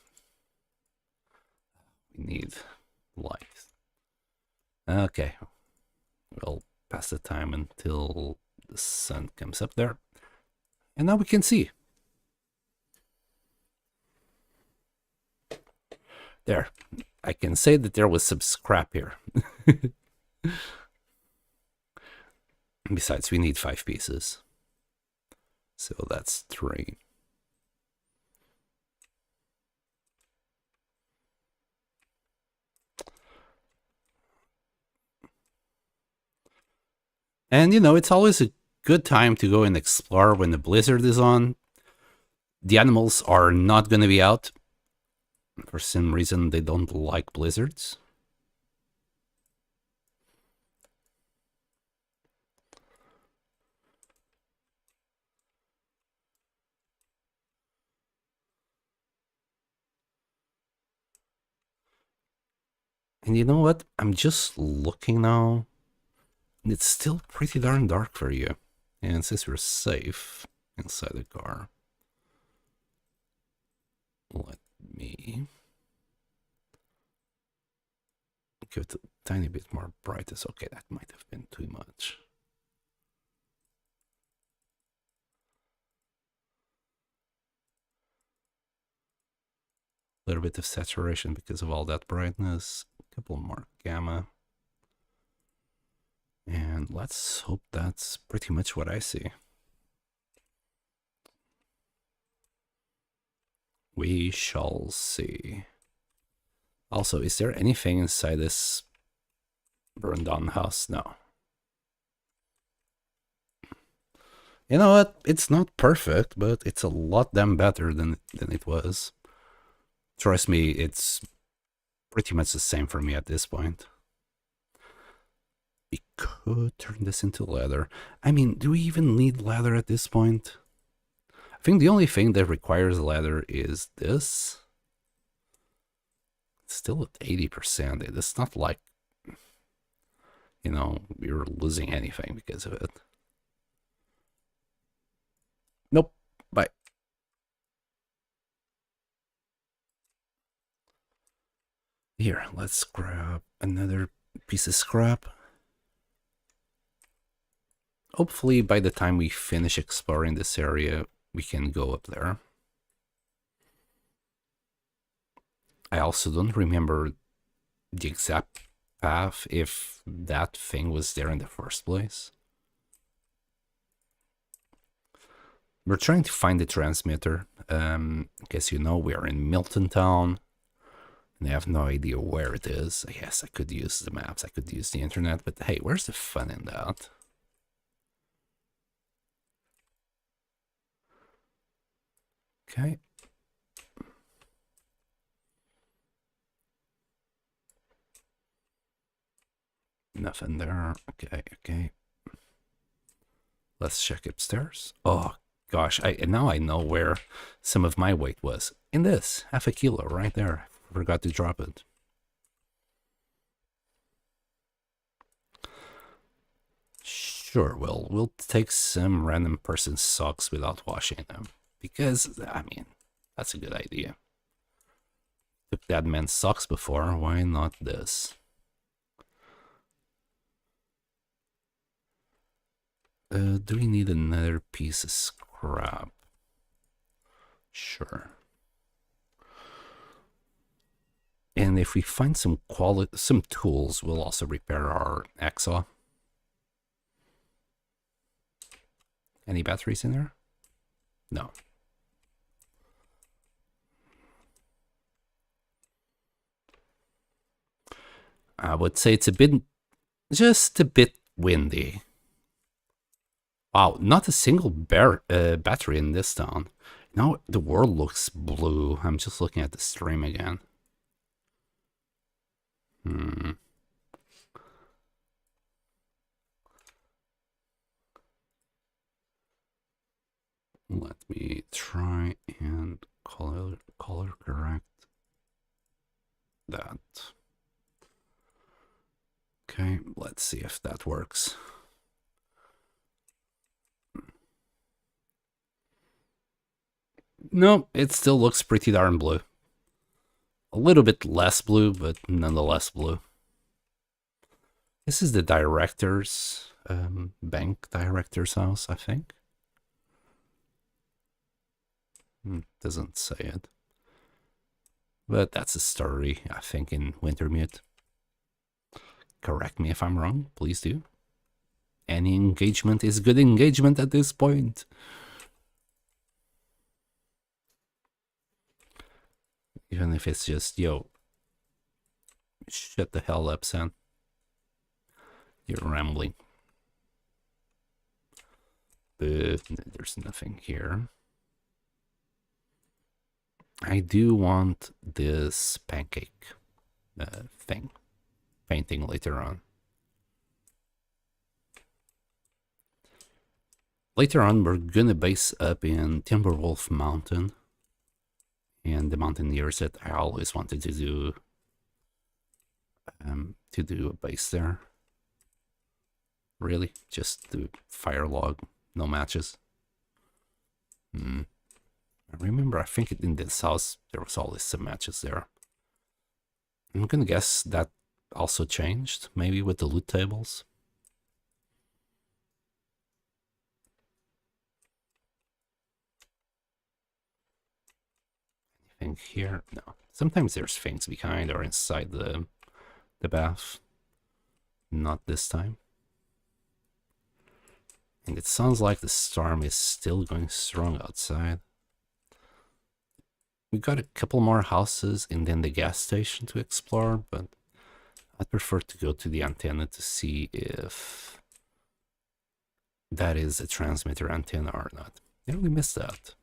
S1: We need light. Okay. We'll pass the time until the sun comes up there. And now we can see. There. I can say that there was some scrap here. Besides, we need 5 pieces. So that's 3. And, you know, it's always a good time to go and explore when the blizzard is on. The animals are not going to be out. For some reason, they don't like blizzards. And you know what? I'm just looking now. It's still pretty darn dark for you. And since we're safe inside the car, let me give it a tiny bit more brightness. Okay, that might have been too much. A little bit of saturation because of all that brightness. A couple more gamma. And let's hope that's pretty much what I see. We shall see. Also, is there anything inside this burned down house? No. You know what? It's not perfect, but it's a lot damn better than it was. Trust me, it's pretty much the same for me at this point. We could turn this into leather. I mean, do we even need leather at this point? I think the only thing that requires leather is this. It's still at 80%. It's not like, you know, we're losing anything because of it. Nope. Bye. Here, let's grab another piece of scrap. Hopefully, by the time we finish exploring this area, we can go up there. I also don't remember the exact path if that thing was there in the first place. We're trying to find the transmitter. As you know, we are in Milton town. And I have no idea where it is. Yes, I could use the maps. I could use the internet. But hey, where's the fun in that? Okay. Nothing there. Okay. Let's check upstairs. Oh gosh, now I know where some of my weight was. in this, half a kilo right there. Forgot to drop it. Sure, we'll take some random person's socks without washing them. Because, I mean, that's a good idea. Took that man's socks before, why not this? Do we need another piece of scrap? Sure. And if we find some tools, we'll also repair our hacksaw. Any batteries in there? No. I would say it's just a bit windy. Wow, not a single battery in this town. Now the world looks blue. I'm just looking at the stream again. Let me try and color correct that. Okay, let's see if that works. No, it still looks pretty darn blue. A little bit less blue, but nonetheless blue. This is the director's, bank director's house, I think. Doesn't say it. But that's a story, I think, in Wintermute. Correct me if I'm wrong, please do. Any engagement is good engagement at this point. Even if it's just, yo, shut the hell up, son. You're rambling. But there's nothing here. I do want this pancake thing. Painting later on. Later on, we're gonna base up in Timberwolf Mountain. And the mountaineers that I always wanted to do a base there. Really, just the fire log, no matches. I remember, I think in this house there was always some matches there. I'm gonna guess that also changed, maybe with the loot tables. Anything here? No. Sometimes there's things behind or inside the bath. Not this time. And it sounds like the storm is still going strong outside. We got a couple more houses and then the gas station to explore, but I'd prefer to go to the antenna to see if that is a transmitter antenna or not. Yeah, we missed that.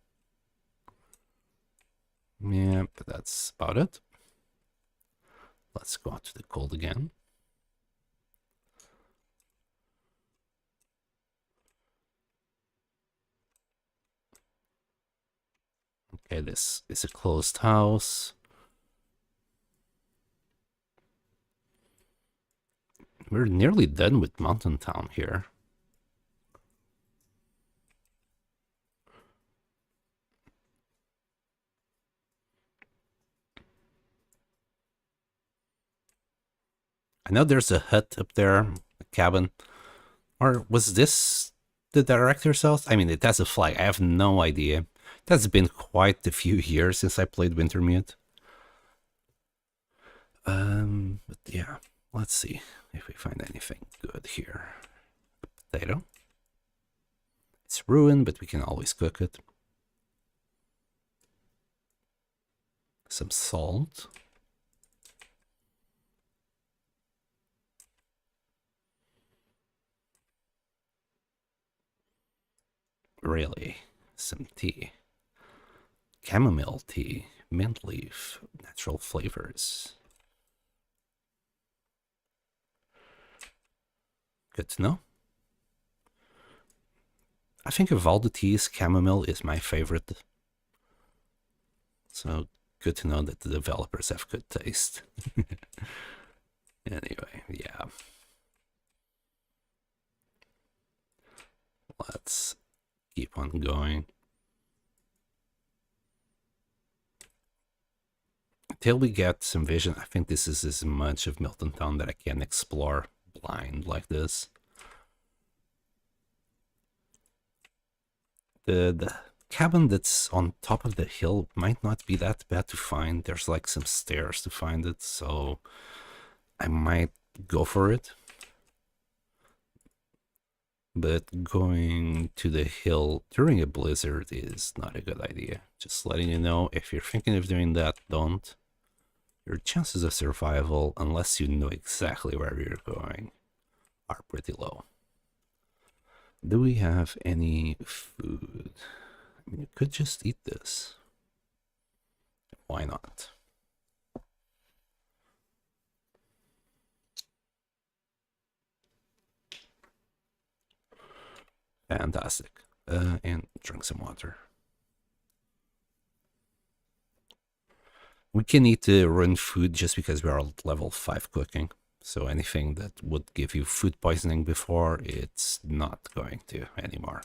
S1: Yeah, but that's about it. Let's go out to the cold again. Okay, this is a closed house. We're nearly done with Mountain Town here. I know there's a hut up there, a cabin. Or was this the director's house? I mean, it has a flag. I have no idea. It has been quite a few years since I played Wintermute. But yeah, let's see if we find anything good here. A potato. It's ruined, but we can always cook it. Some salt. Really, some tea. Chamomile tea, mint leaf, natural flavors. Good to know. I think of all the teas, chamomile is my favorite. So good to know that the developers have good taste. Anyway, yeah. Let's keep on going. Until we get some vision, I think this is as much of Milton Town that I can explore blind like this. The cabin that's on top of the hill might not be that bad to find. There's like some stairs to find it, so I might go for it. But going to the hill during a blizzard is not a good idea. Just letting you know, if you're thinking of doing that, don't. Your chances of survival, unless you know exactly where you're going, are pretty low. Do we have any food? I mean, you could just eat this. Why not? Fantastic. And drink some water. We can eat the ruined food just because we are at level 5 cooking. So anything that would give you food poisoning before, it's not going to anymore.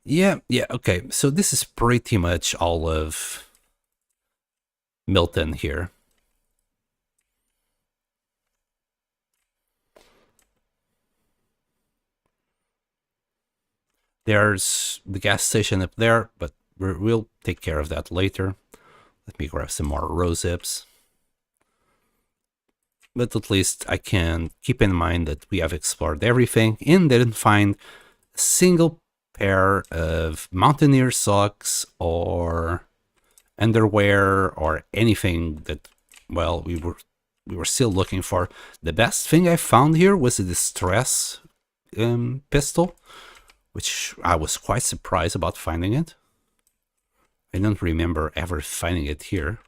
S1: Yeah, okay. So this is pretty much all of Milton here. There's the gas station up there, but we'll take care of that later. Let me grab some more rosehips. But at least I can keep in mind that we have explored everything and didn't find a single pair of mountaineer socks or underwear or anything that, well, we were still looking for. The best thing I found here was a distress pistol, which I was quite surprised about finding it. I don't remember ever finding it here,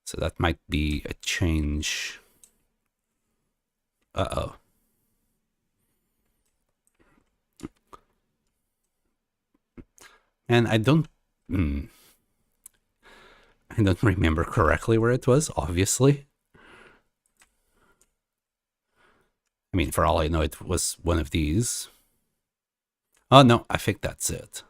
S1: so that might be a change. Uh-oh. And I don't remember correctly where it was, obviously. I mean, for all I know, it was one of these. Oh, no, I think that's it.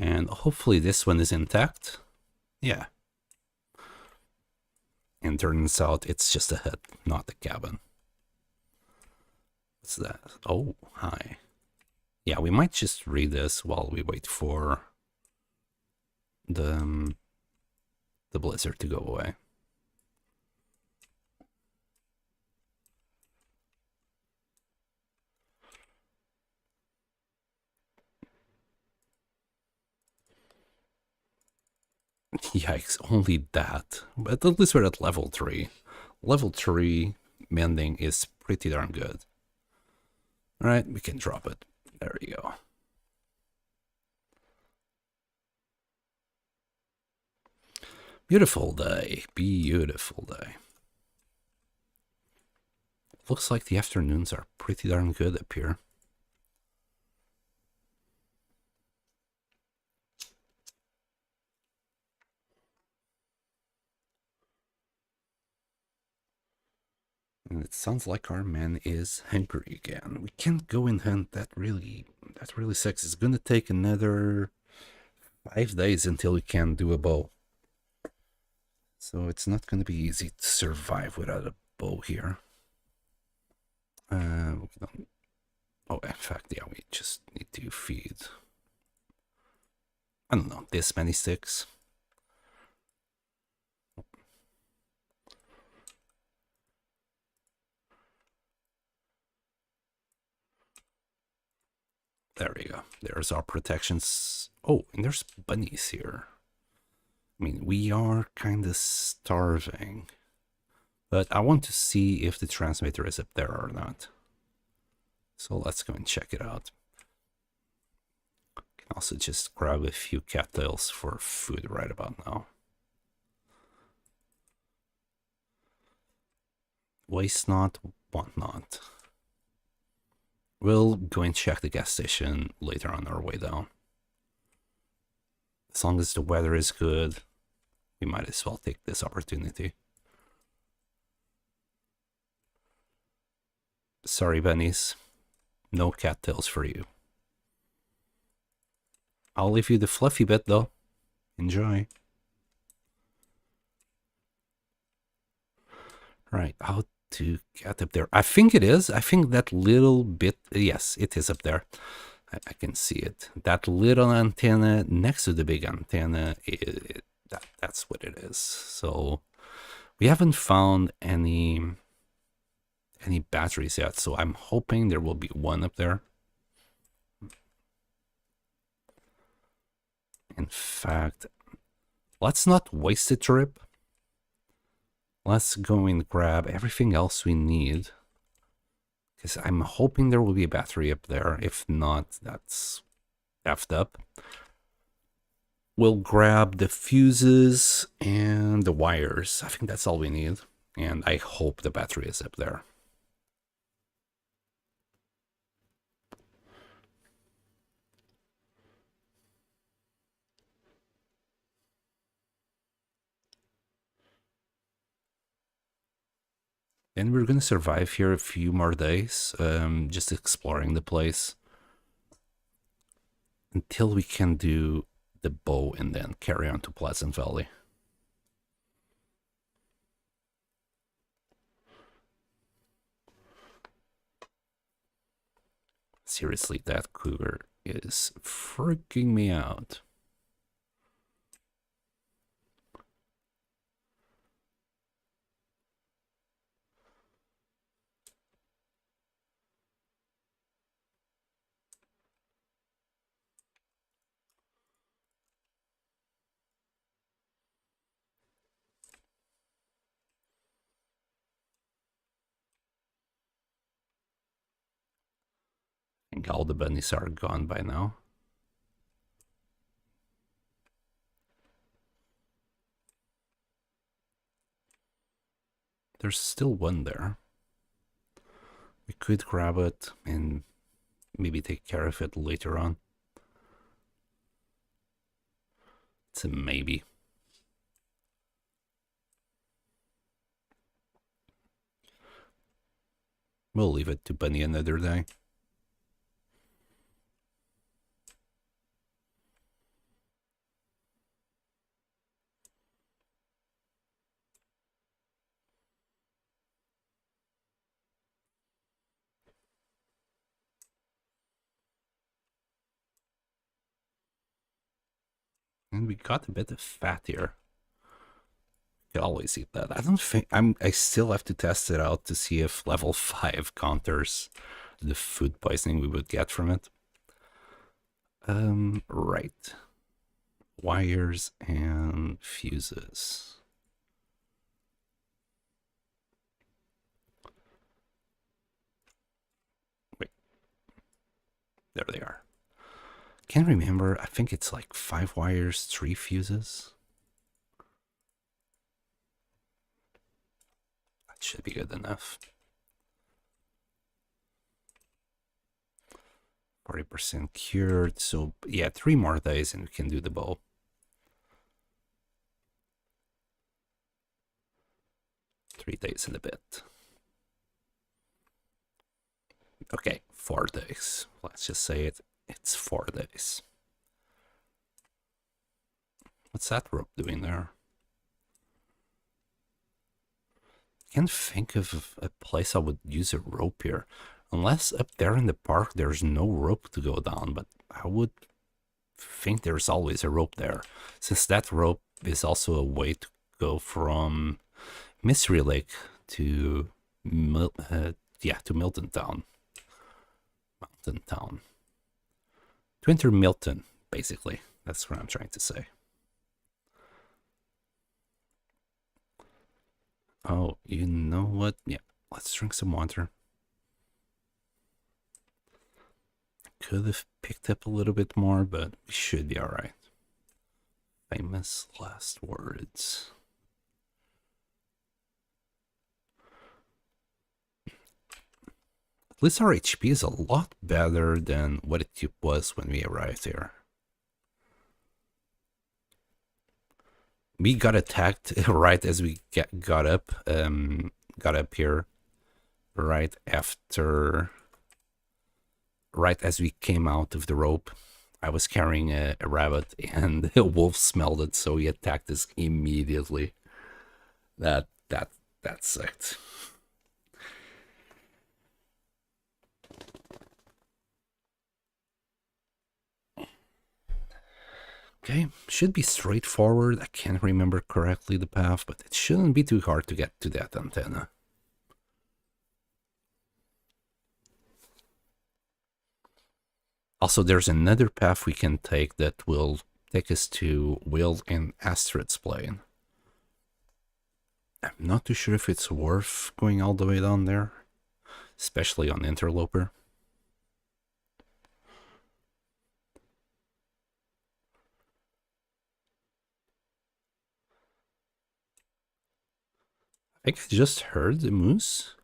S1: And hopefully this one is intact. Yeah. And turns out it's just a hut, not a cabin. What's that? Oh, hi. Yeah, we might just read this while we wait for the blizzard to go away. Yikes, only that. But at least we're at level 3. Level 3 mending is pretty darn good. Alright, we can drop it. There we go. Beautiful day. Beautiful day. Looks like the afternoons are pretty darn good up here. And it sounds like our man is hungry again. We can't go and hunt. That really sucks. It's gonna take another 5 days until we can do a bow. So it's not gonna be easy to survive without a bow here. Oh, in fact, yeah, we just need to feed, I don't know, this many sticks. There we go. There's our protections. Oh, and there's bunnies here. I mean, we are kind of starving. But I want to see if the transmitter is up there or not. So let's go and check it out. Can also just grab a few cattails for food right about now. Waste not, want not. We'll go and check the gas station later on our way down. As long as the weather is good, we might as well take this opportunity. Sorry, bunnies. No cattails for you. I'll leave you the fluffy bit, though. Enjoy. Right, how to get up there? I think it is. I think that little bit... Yes, it is up there. I can see it. That little antenna next to the big antenna, that's what it is. So we haven't found any batteries yet, so I'm hoping there will be one up there. In fact, let's not waste a trip. Let's go and grab everything else we need, because I'm hoping there will be a battery up there. If not, that's effed up. We'll grab the fuses and the wires. I think that's all we need, and I hope the battery is up there. And we're gonna survive here a few more days, just exploring the place until we can do the bow and then carry on to Pleasant Valley. Seriously, that cougar is freaking me out. I think all the bunnies are gone by now. There's still one there. We could grab it and maybe take care of it later on. It's a maybe. We'll leave it to Bunny another day. And we got a bit of fat here. You always eat that. I don't think I still have to test it out to see if level 5 counters the food poisoning we would get from it. Right. Wires and fuses. Wait. There they are. Can't remember. I think it's like 5 wires, 3 fuses. That should be good enough. 40% cured. So yeah, 3 more days and we can do the bow. Three days and a bit. Okay, 4 days. Let's just say it. It's 4 days. What's that rope doing there? Can't think of a place I would use a rope here. Unless up there in the park there's no rope to go down, but I would think there's always a rope there, since that rope is also a way to go from Mystery Lake to Milton Town. Mountain Town. To enter Milton, basically. That's what I'm trying to say. Oh, you know what? Yeah, let's drink some water. Could have picked up a little bit more, but we should be alright. Famous last words. At least our HP is a lot better than what it was when we arrived here. We got attacked right as we got up here, right as we came out of the rope. I was carrying a rabbit, and a wolf smelled it, so he attacked us immediately. That sucked. Okay, should be straightforward. I can't remember correctly the path, but it shouldn't be too hard to get to that antenna. Also, there's another path we can take that will take us to Will and Astrid's plane. I'm not too sure if it's worth going all the way down there, especially on Interloper. I think I just heard the moose.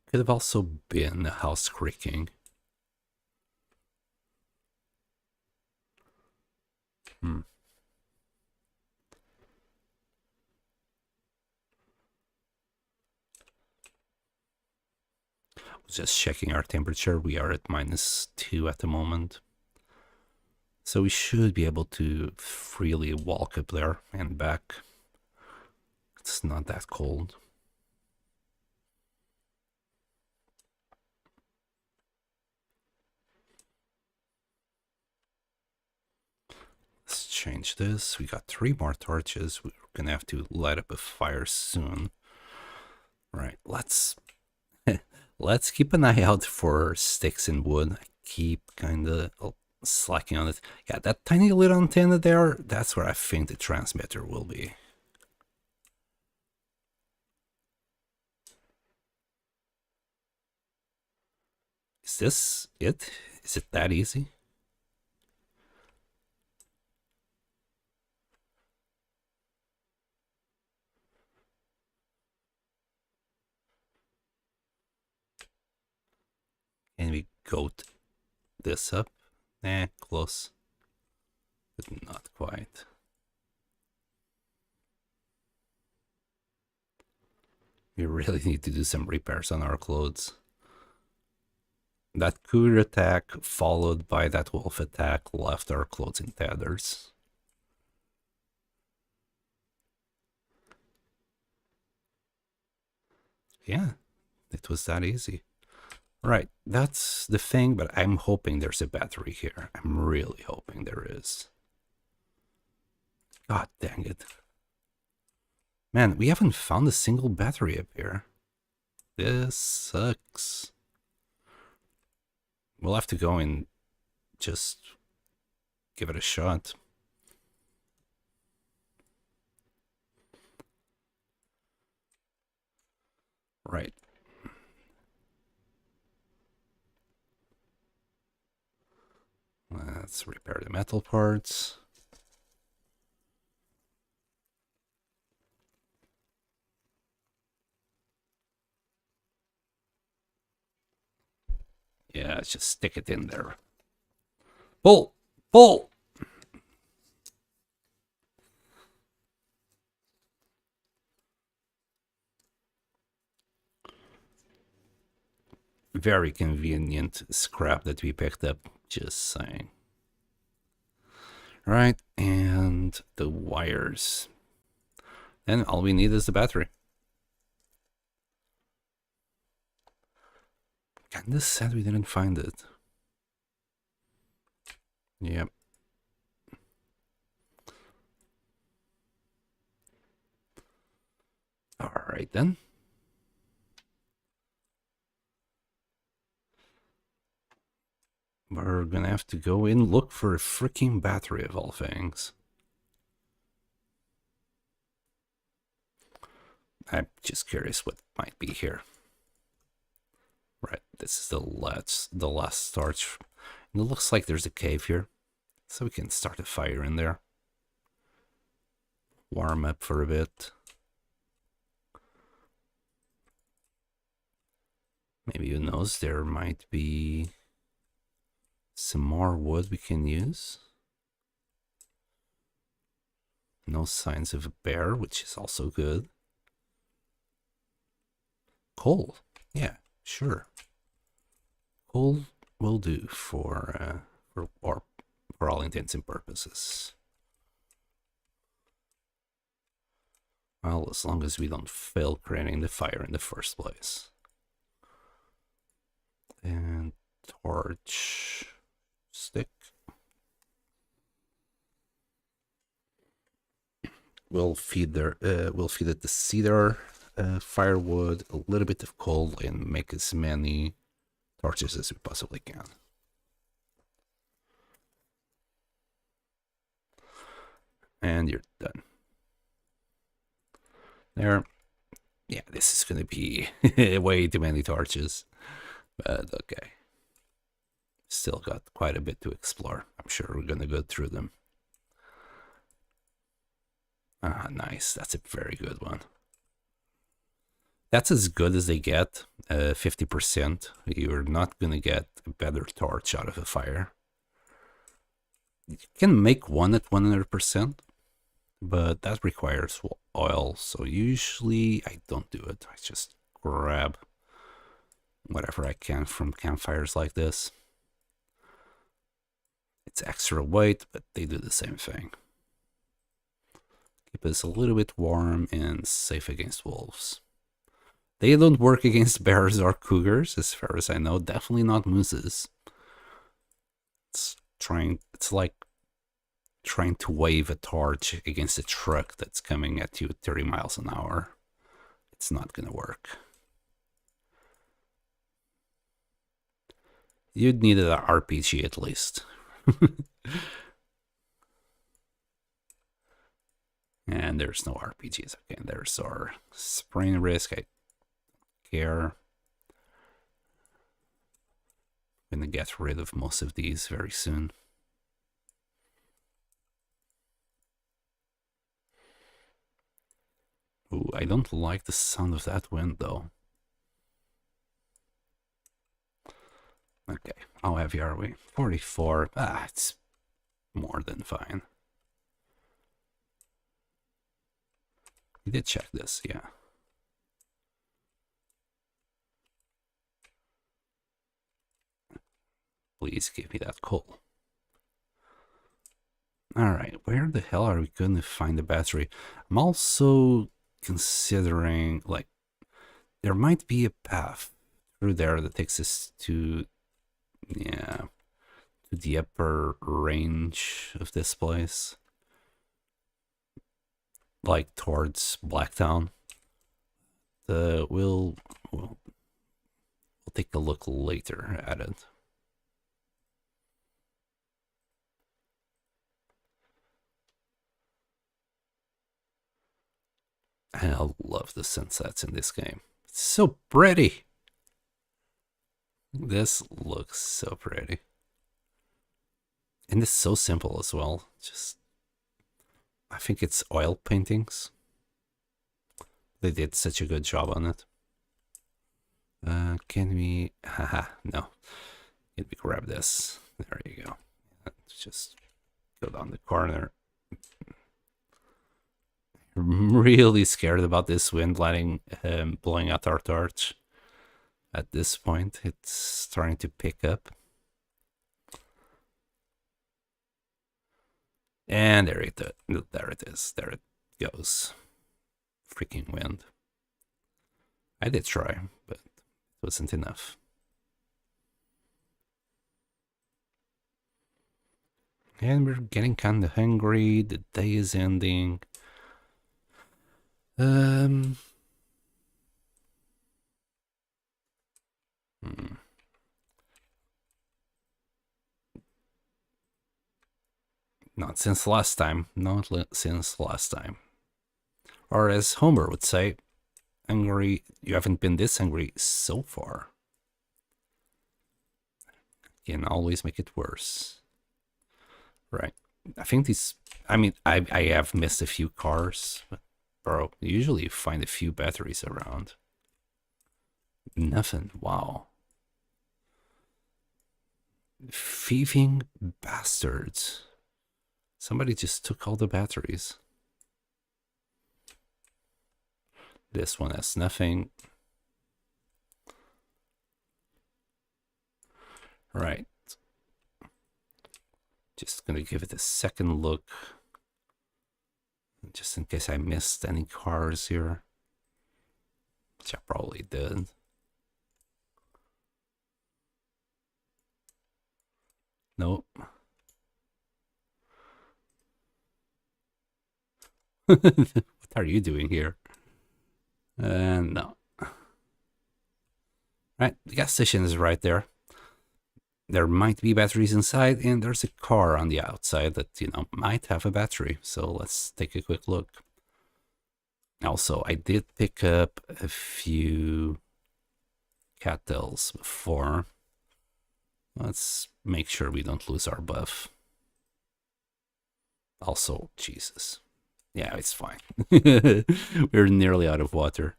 S1: Could have also been a house creaking. Just checking our temperature. We are at -2 at the moment. So we should be able to freely walk up there and back. It's not that cold. Let's change this. We got 3 more torches. We're gonna have to light up a fire soon. Right, let's keep an eye out for sticks and wood. I keep kind of slacking on it. Yeah, that tiny little antenna there, that's where I think the transmitter will be. Is this it? Is it that easy? Can we goat this up? Close. But not quite. We really need to do some repairs on our clothes. That cougar attack followed by that wolf attack left our clothes in tatters. Yeah, it was that easy. Right, that's the thing, but I'm hoping there's a battery here. I'm really hoping there is. God dang it. Man, we haven't found a single battery up here. This sucks. We'll have to go and just give it a shot. Right. Let's repair the metal parts. Yeah, let's just stick it in there. Pull! Pull! Very convenient scrap that we picked up, just saying. Right, and the wires. And all we need is the battery. Candace said we didn't find it. Yep. Alright then. We're gonna have to go in look for a freaking battery of all things. I'm just curious what might be here. Right, this is the last torch. And it looks like there's a cave here, so we can start a fire in there. Warm up for a bit. Maybe who knows, there might be some more wood we can use. No signs of a bear, which is also good. Coal. Yeah, sure. Coal will do for all intents and purposes. Well, as long as we don't fail creating the fire in the first place. And torch stick. We'll feed it the cedar, firewood, a little bit of coal, and make as many torches as we possibly can. And you're done. There. Yeah, this is gonna be way too many torches, but okay. Still got quite a bit to explore. I'm sure we're gonna go through them. Ah, nice. That's a very good one. That's as good as they get. 50%. You're not gonna get a better torch out of a fire. You can make one at 100%, but that requires oil. So usually I don't do it. I just grab whatever I can from campfires like this. It's extra weight, but they do the same thing. Keep us a little bit warm and safe against wolves. They don't work against bears or cougars, as far as I know. Definitely not mooses. It's like trying to wave a torch against a truck that's coming at you at 30 miles an hour. It's not gonna work. You'd need an RPG at least. And there's no RPGs. Okay, there's our sprain risk. I care. I'm gonna get rid of most of these very soon. Ooh, I don't like the sound of that wind though. Okay, how heavy are we? 44. Ah, it's more than fine. We did check this, yeah. Please give me that coal. Alright, where the hell are we going to find the battery? I'm also considering, like, there might be a path through there that takes us to, yeah, to the upper range of this place. Like towards Blacktown. We'll take a look later at it. I love the sunsets in this game. It's so pretty. This looks so pretty. And it's so simple as well. Just, I think it's oil paintings. They did such a good job on it. Can we, haha, no. Can we grab this? There you go. Just go down the corner. I'm really scared about this wind blowing out our torch. At this point, it's starting to pick up. And there it is. There it goes. Freaking wind. I did try, but it wasn't enough. And we're getting kind of hungry. The day is ending. Not since last time. Not since last time. Or as Homer would say, hungry. You haven't been this hungry so far. Can always make it worse. Right. I think these, I mean, I have missed a few cars, but bro, usually you find a few batteries around. Nothing. Wow. Thieving bastards. Somebody just took all the batteries. This one has nothing. Right. Just gonna give it a second look. Just in case I missed any cars here. Which I probably did. Nope. What are you doing here? No. Right, the gas station is right there. There might be batteries inside, and there's a car on the outside that, might have a battery. So let's take a quick look. Also, I did pick up a few cattails before. Let's make sure we don't lose our buff. Also, Jesus. Yeah, it's fine. We're nearly out of water.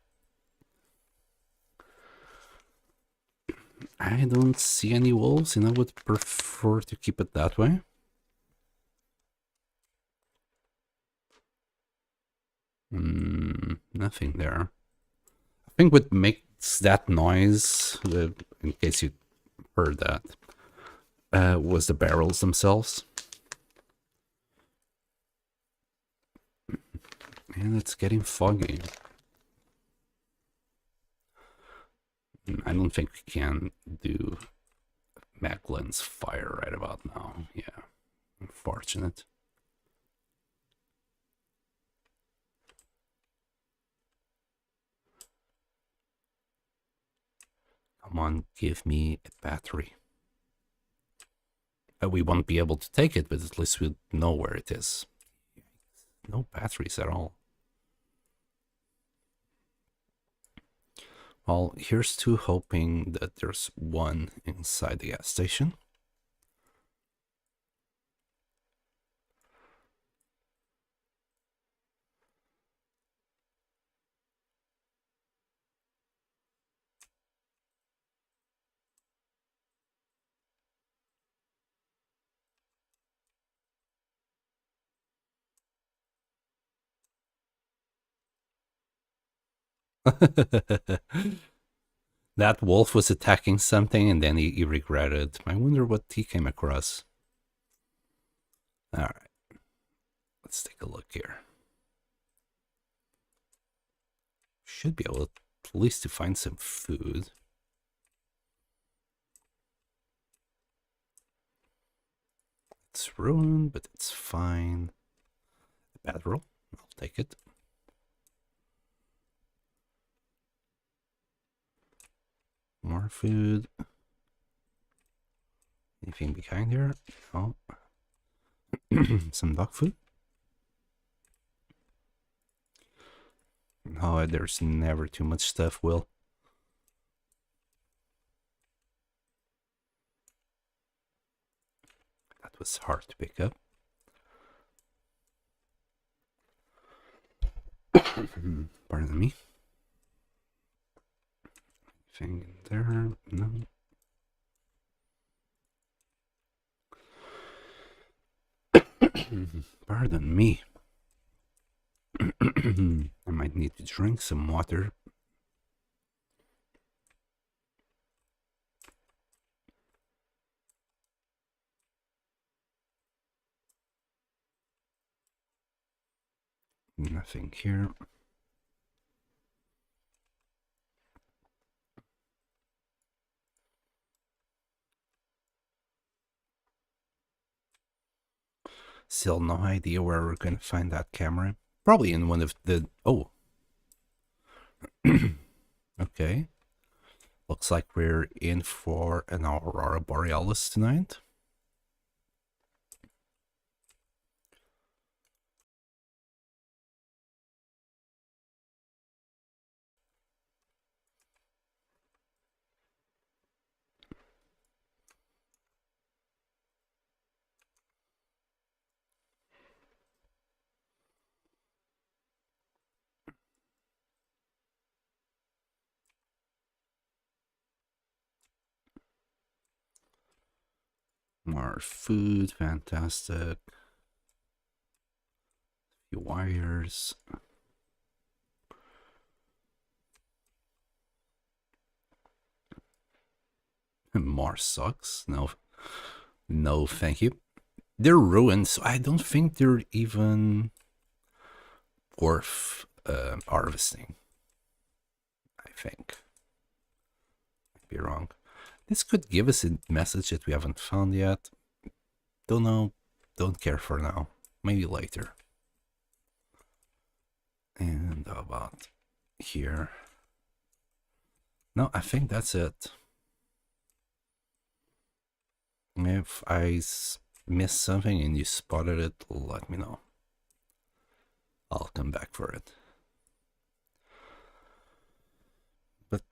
S1: I don't see any wolves, and I would prefer to keep it that way. Nothing there. I think what makes that noise, in case you heard that, was the barrels themselves. And it's getting foggy. I don't think we can do Macklin's fire right about now. Yeah, unfortunate. Come on, give me a battery. We won't be able to take it, but at least we'll know where it is. No batteries at all. Well, here's to hoping that there's one inside the gas station. That wolf was attacking something and then he regretted. I wonder what he came across. All right. Let's take a look here. Should be able at least to find some food. It's ruined, but it's fine. Bedroll, I'll take it. More food. Anything behind here? Oh. Some dog food. Oh, there's never too much stuff, Will. That was hard to pick up. Pardon me. Anything in there? No. Pardon me. I might need to drink some water. Nothing here. Still no idea where we're going to find that camera. Probably in one of the... Oh. Okay. Looks like we're in for an Aurora Borealis tonight. More food, fantastic. Few wires. More socks. No, no, thank you. They're ruined, so I don't think they're even worth harvesting. I think. Might be wrong. This could give us a message that we haven't found yet. Don't know. Don't care for now. Maybe later. And how about here? No, I think that's it. If I missed something and you spotted it, let me know. I'll come back for it. But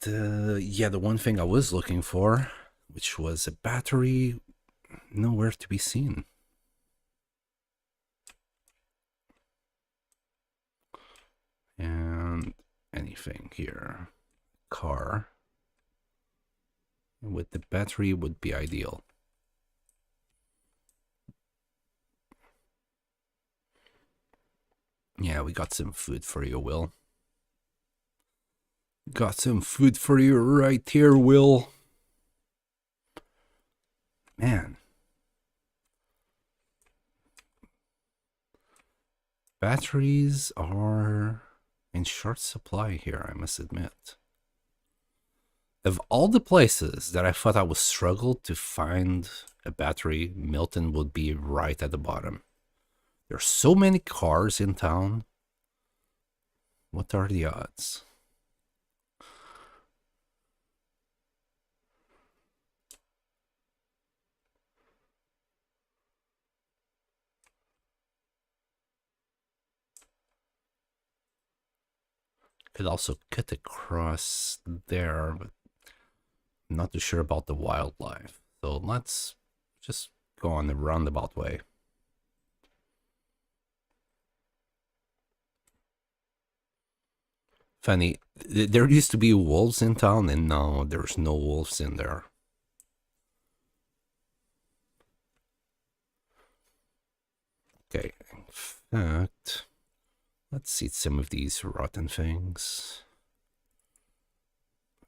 S1: yeah, the one thing I was looking for, which was a battery, nowhere to be seen. And anything here. Car with the battery would be ideal. Yeah, we got some food for you, Will. Got some food for you right here, Will. Man. Batteries are in short supply here, I must admit. Of all the places that I thought I would struggle to find a battery, Milton would be right at the bottom. There's so many cars in town. What are the odds? Could also cut across there, but I'm not too sure about the wildlife. So let's just go on the roundabout way. Funny, there used to be wolves in town, and now there's no wolves in there. Okay, in fact, let's eat some of these rotten things.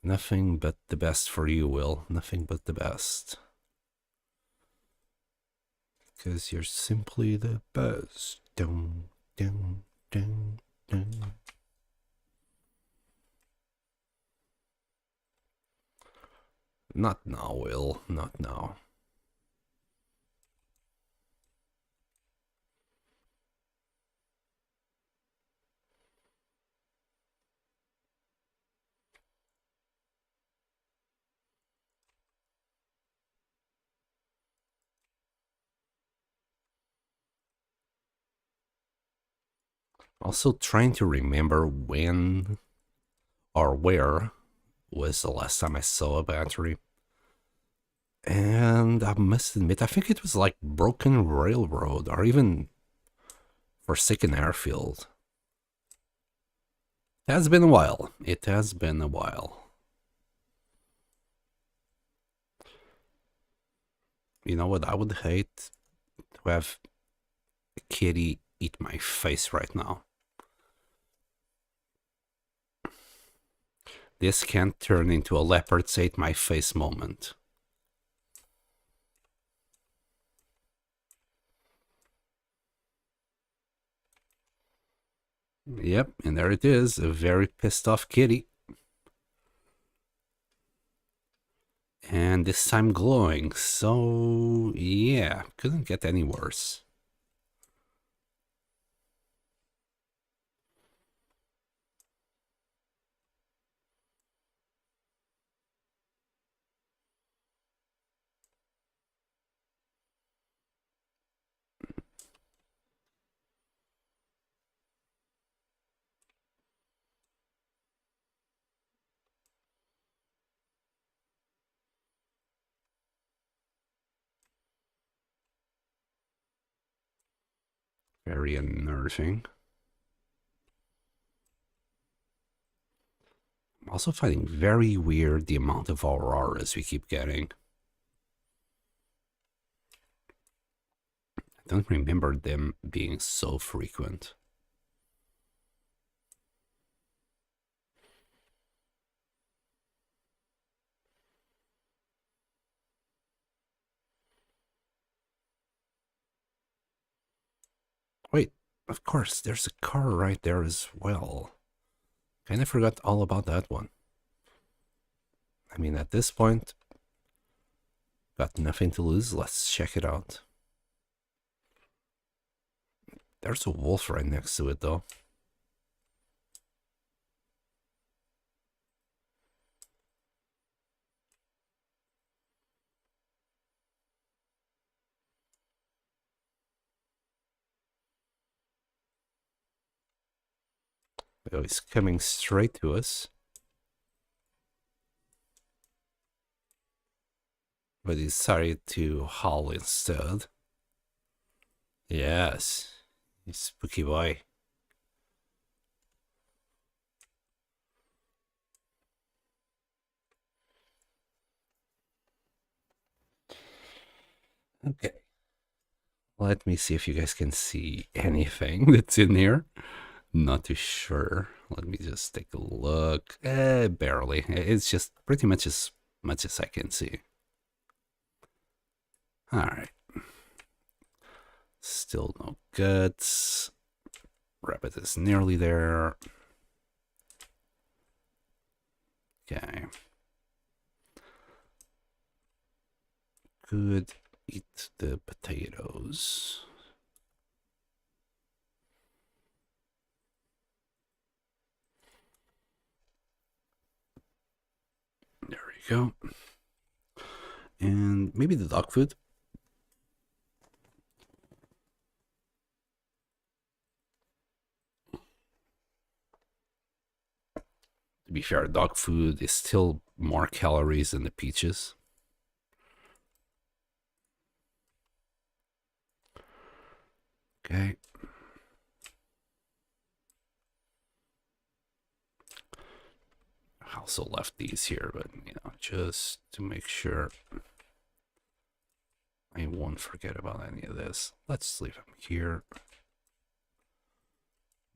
S1: Nothing but the best for you, Will. Nothing but the best. Because you're simply the best. Dun, dun, dun, dun. Not now, Will. Not now. Also trying to remember when or where was the last time I saw a battery. And I must admit, I think it was like Broken Railroad or even Forsaken Airfield. It has been a while. It has been a while. You know what I would hate? To have a kitty eat my face right now. This can't turn into a leopard's ate my face moment. Yep, and there it is, a very pissed off kitty. And this time glowing, so yeah, couldn't get any worse. Very unnerving. I'm also finding very weird the amount of auroras we keep getting. I don't remember them being so frequent. Wait, of course, there's a car right there as well. Kind of forgot all about that one. I mean, at this point, got nothing to lose. Let's check it out. There's a wolf right next to it, though. Oh, he's coming straight to us. But he decided to howl instead. Yes, he's spooky boy. Okay. Let me see if you guys can see anything that's in here. Not too sure. Let me just take a look. Barely. It's just pretty much as I can see. Alright. Still no guts. Rabbit is nearly there. Okay. Could eat the potatoes. There we go. And maybe the dog food. To be fair, dog food is still more calories than the peaches. Okay. I also left these here, but just to make sure I won't forget about any of this. Let's leave them here.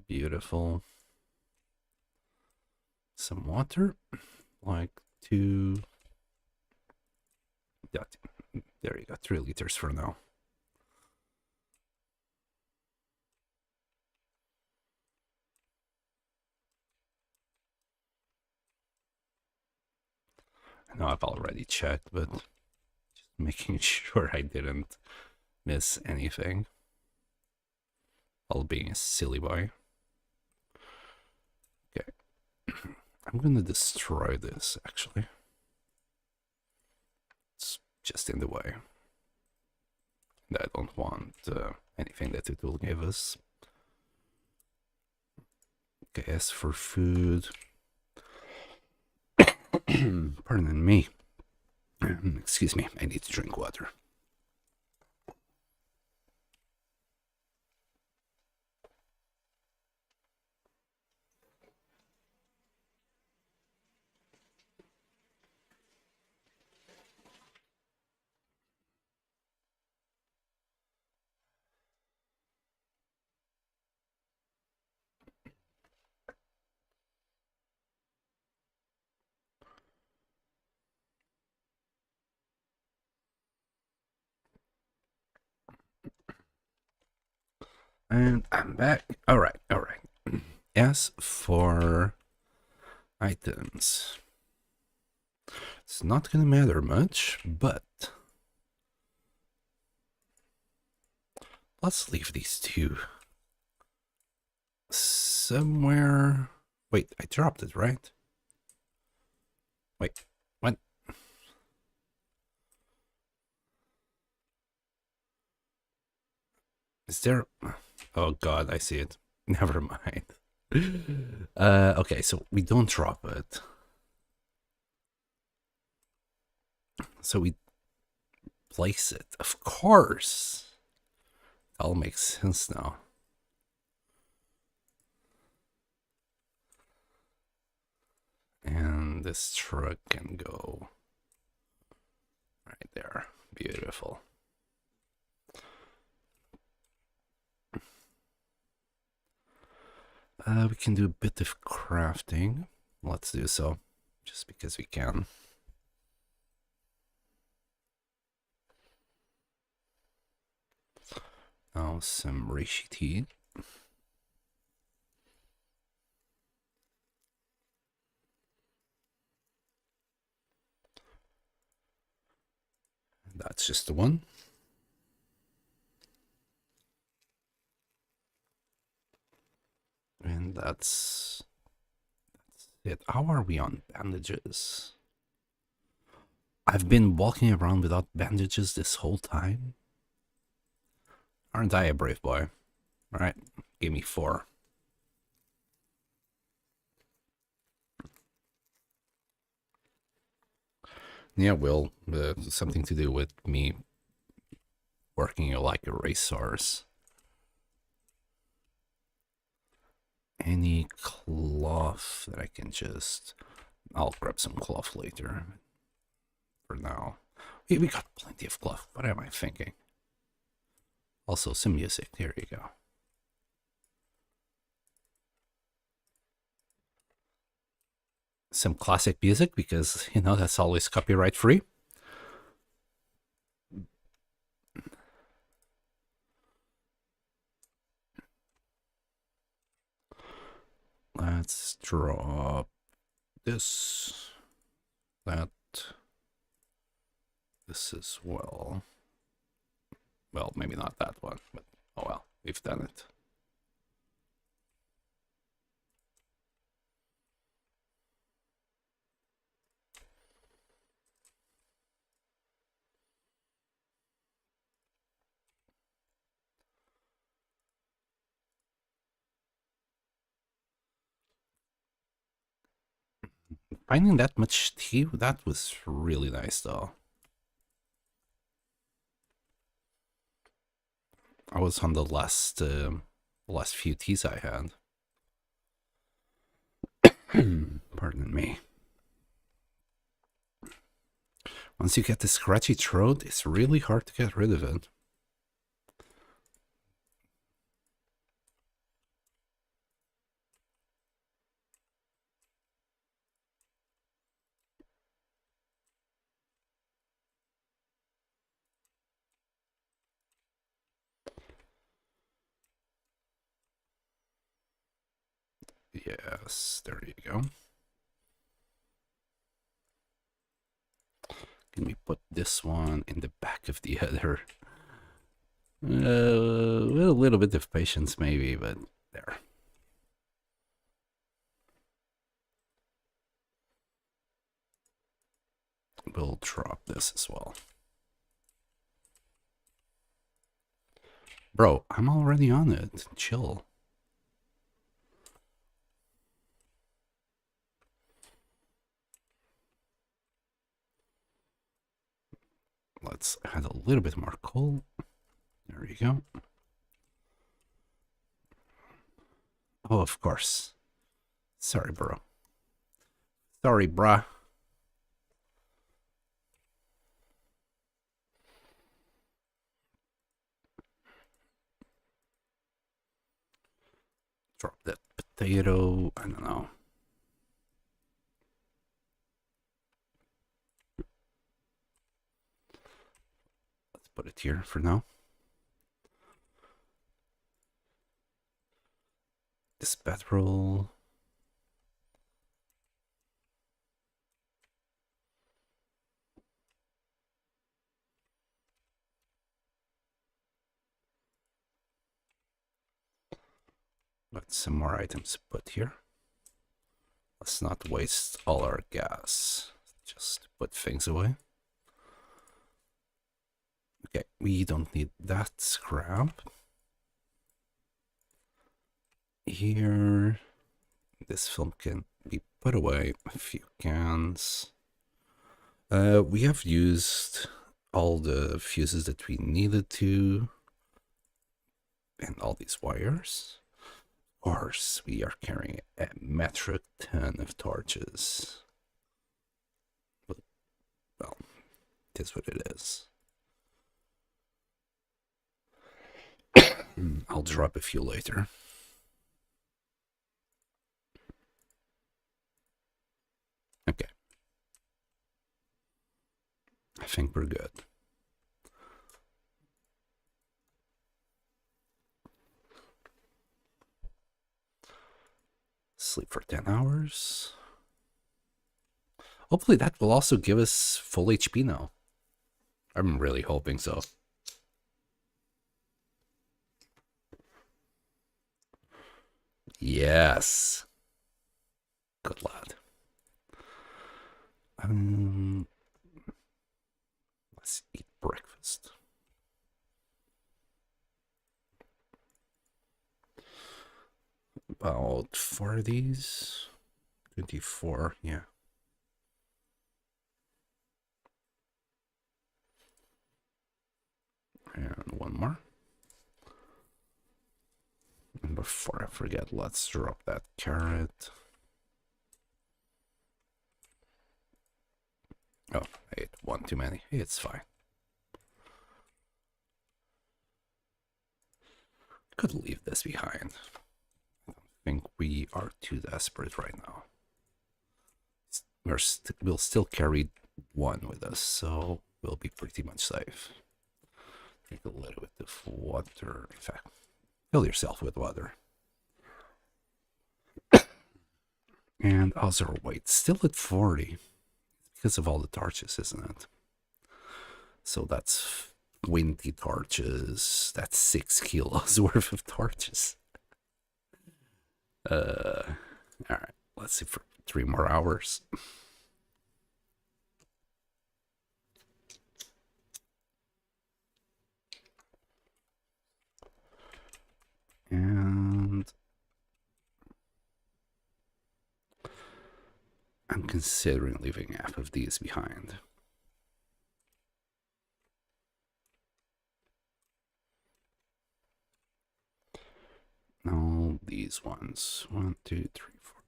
S1: Beautiful. Some water, like two. There you go, 3 liters for now. I know I've already checked, but just making sure I didn't miss anything. All being a silly boy. Okay. I'm gonna destroy this, actually. It's just in the way. I don't want anything that it will give us. Okay, as for food... Pardon me. Excuse me, I need to drink water. And I'm back. All right. As for items, it's not gonna matter much, but let's leave these two somewhere. Wait, I dropped it, right? Wait, what? Is there... Oh god, I see it. Never mind. Okay, so we don't drop it. So we place it. Of course. All makes sense now. And this truck can go right there. Beautiful. We can do a bit of crafting. Let's do so, just because we can. Now some reishi tea. That's just the one. And that's it. How are we on bandages? I've been walking around without bandages this whole time. Aren't I a brave boy? All right, give me 4. Yeah, well, something to do with me working like a racehorse. Any cloth that I can just... I'll grab some cloth later. For now. We got plenty of cloth. What am I thinking? Also, some music. Here you go. Some classic music, because, you know, that's always copyright free. Let's drop this, that, this as well. Well, maybe not that one, but oh well, we've done it. Finding that much tea, that was really nice though. I was on the last few teas I had. Pardon me. Once you get the scratchy throat, it's really hard to get rid of it. Yes, there you go. Can we put this one in the back of the other? With a little bit of patience maybe, but there. We'll drop this as well. Bro, I'm already on it. Chill. Let's add a little bit more coal. There you go. Oh, of course. Sorry, bro. Sorry, bruh. Drop that potato. I don't know. Let's put it here for now. This bedroll. Got some more items to put here. Let's not waste all our gas. Just put things away. Okay, we don't need that scrap. Here, this film can be put away. A few cans. We have used all the fuses that we needed to. And all these wires. Of course, we are carrying a metric ton of torches. Well, it is what it is. I'll drop a few later. think we're good. Sleep for 10 hours. Hopefully that will also give us full HP now. I'm really hoping so. Yes. Good lad. Let's eat breakfast. About 4 of these. 24, yeah. And one more. And before I forget, let's drop that carrot. Oh, I ate one too many. It's fine. Could leave this behind. I don't think we are too desperate right now. We'll still carry one with us, so we'll be pretty much safe. Take a little bit of water. In fact, fill yourself with water. And how's our weight? Still at 40. Because of all the torches, isn't it? So that's 20 torches. That's 6 kilos worth of torches. Alright, let's see for 3 more hours. And I'm considering leaving half of these behind. No, these ones. 1, 2, 3, 4.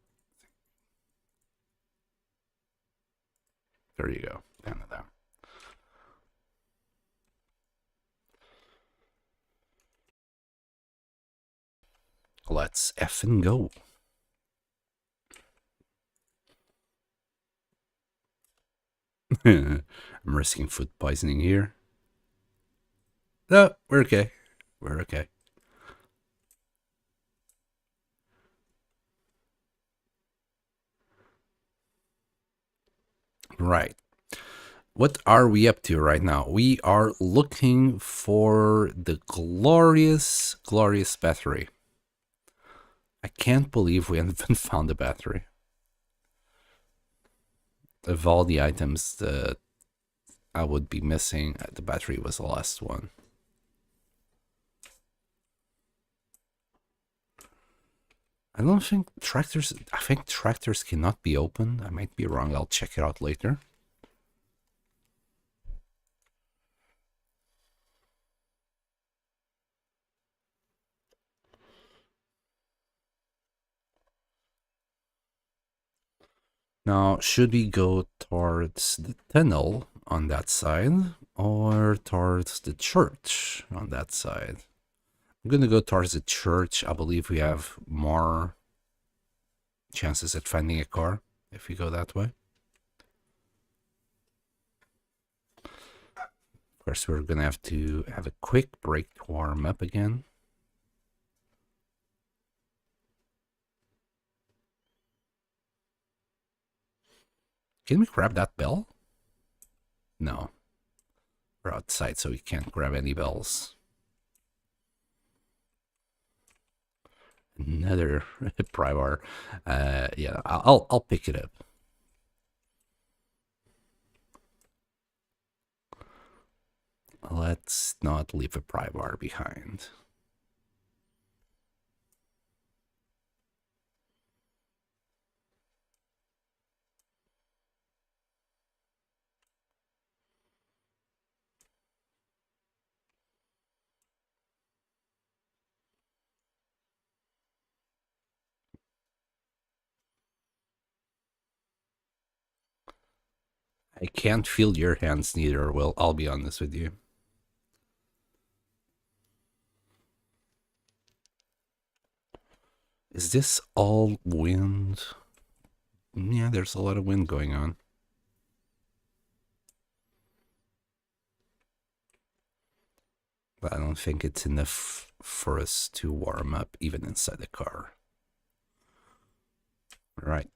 S1: There you go. 10 of them. Let's effing go. I'm risking food poisoning here. No, we're okay. We're okay. Right. What are we up to right now? We are looking for the glorious, glorious battery. I can't believe we haven't found the battery. Of all the items that I would be missing, the battery was the last one. I don't think tractors... I think tractors cannot be opened. I might be wrong. I'll check it out later. Now, should we go towards the tunnel on that side or towards the church on that side? I'm going to go towards the church. I believe we have more chances at finding a car if we go that way. Of course, we're going to have a quick break to warm up again. Can we grab that bell? No. We're outside, so we can't grab any bells. Another Privar. Yeah, I'll pick it up. Let's not leave a Privar behind. I can't feel your hands neither, Will. I'll be honest with you. Is this all wind? Yeah, there's a lot of wind going on. But I don't think it's enough for us to warm up even inside the car. All right.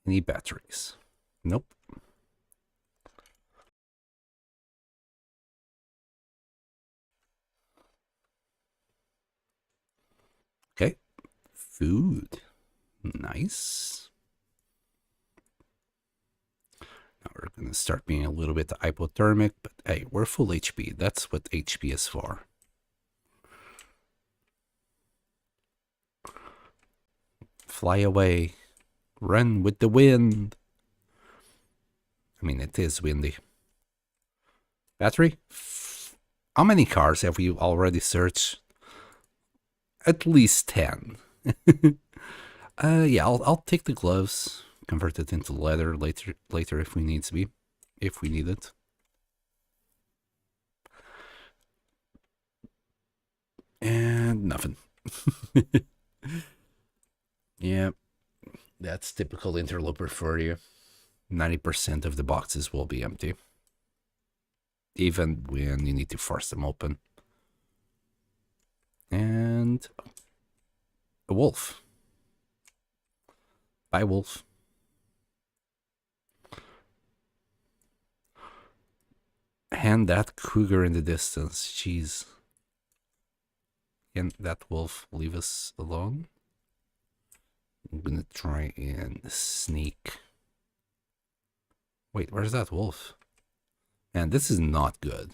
S1: Any batteries? Nope. Okay. Food. Nice. Now we're going to start being a little bit hypothermic, but hey, we're full HP. That's what HP is for. Fly away. Run with the wind. I mean, it is windy. Battery? How many cars have we already searched? At least 10. Yeah, I'll take the gloves, convert it into leather later if we need to be, if we need it. And nothing. Yeah, that's typical Interloper for you. 90% of the boxes will be empty, even when you need to force them open. And a wolf. Bye, wolf. And that cougar in the distance. Jeez. Can that wolf leave us alone? I'm gonna try and sneak. Wait, where's that wolf? Man, this is not good.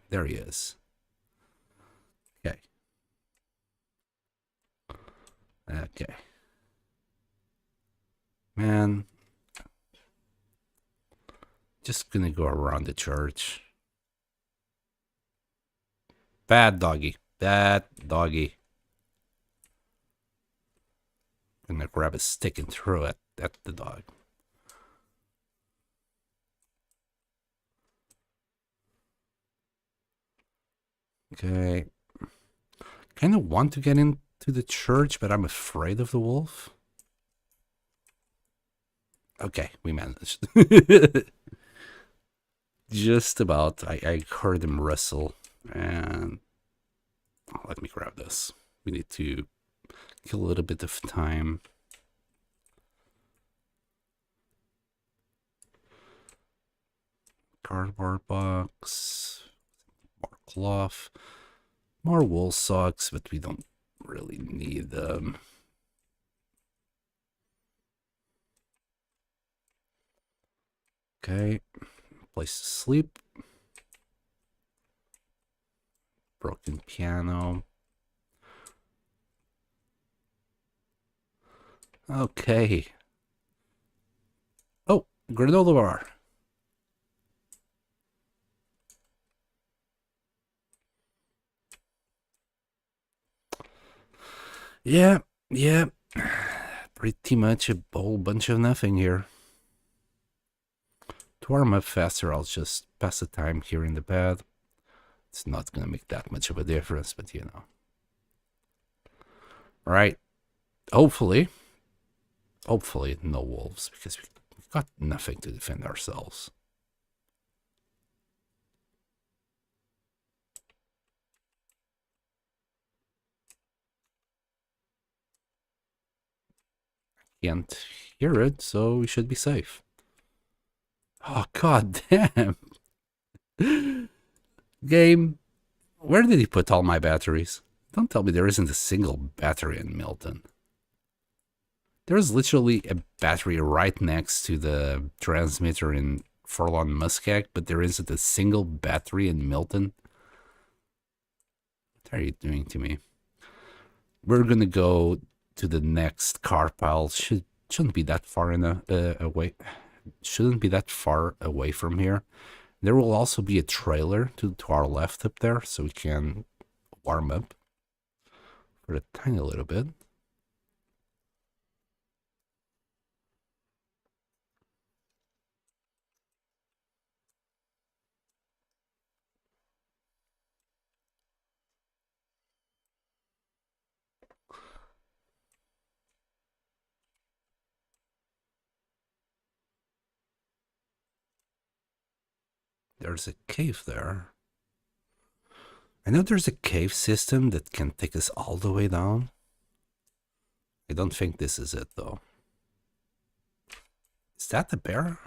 S1: There he is. Okay. Okay. Man. Just gonna go around the church. Bad doggy. Bad doggy. Gonna grab a stick and throw it at the dog. Okay. Kind of want to get into the church, but I'm afraid of the wolf. Okay, we managed. Just about. I heard him wrestle. And let me grab this. We need to kill a little bit of time. Cardboard box. More cloth. More wool socks, but we don't really need them. Okay. Place to sleep. Broken piano. Okay. Oh, granola bar. Yeah. Pretty much a whole bunch of nothing here. To warm up faster, I'll just pass the time here in the bed. It's not going to make that much of a difference, but you know. All right. Hopefully no wolves, because we've got nothing to defend ourselves. Can't hear it, so we should be safe. Oh, god damn. Game, where did he put all my batteries? Don't tell me there isn't a single battery in Milton. There's literally a battery right next to the transmitter in Forlorn Muskeg, but there isn't a single battery in Milton. What are you doing to me? We're gonna go to the next car pile. Shouldn't be that far away. Shouldn't be that far away from here. There will also be a trailer to our left up there, so we can warm up for a tiny little bit. There's a cave there. I know there's a cave system that can take us all the way down. I don't think this is it, though. Is that the bear?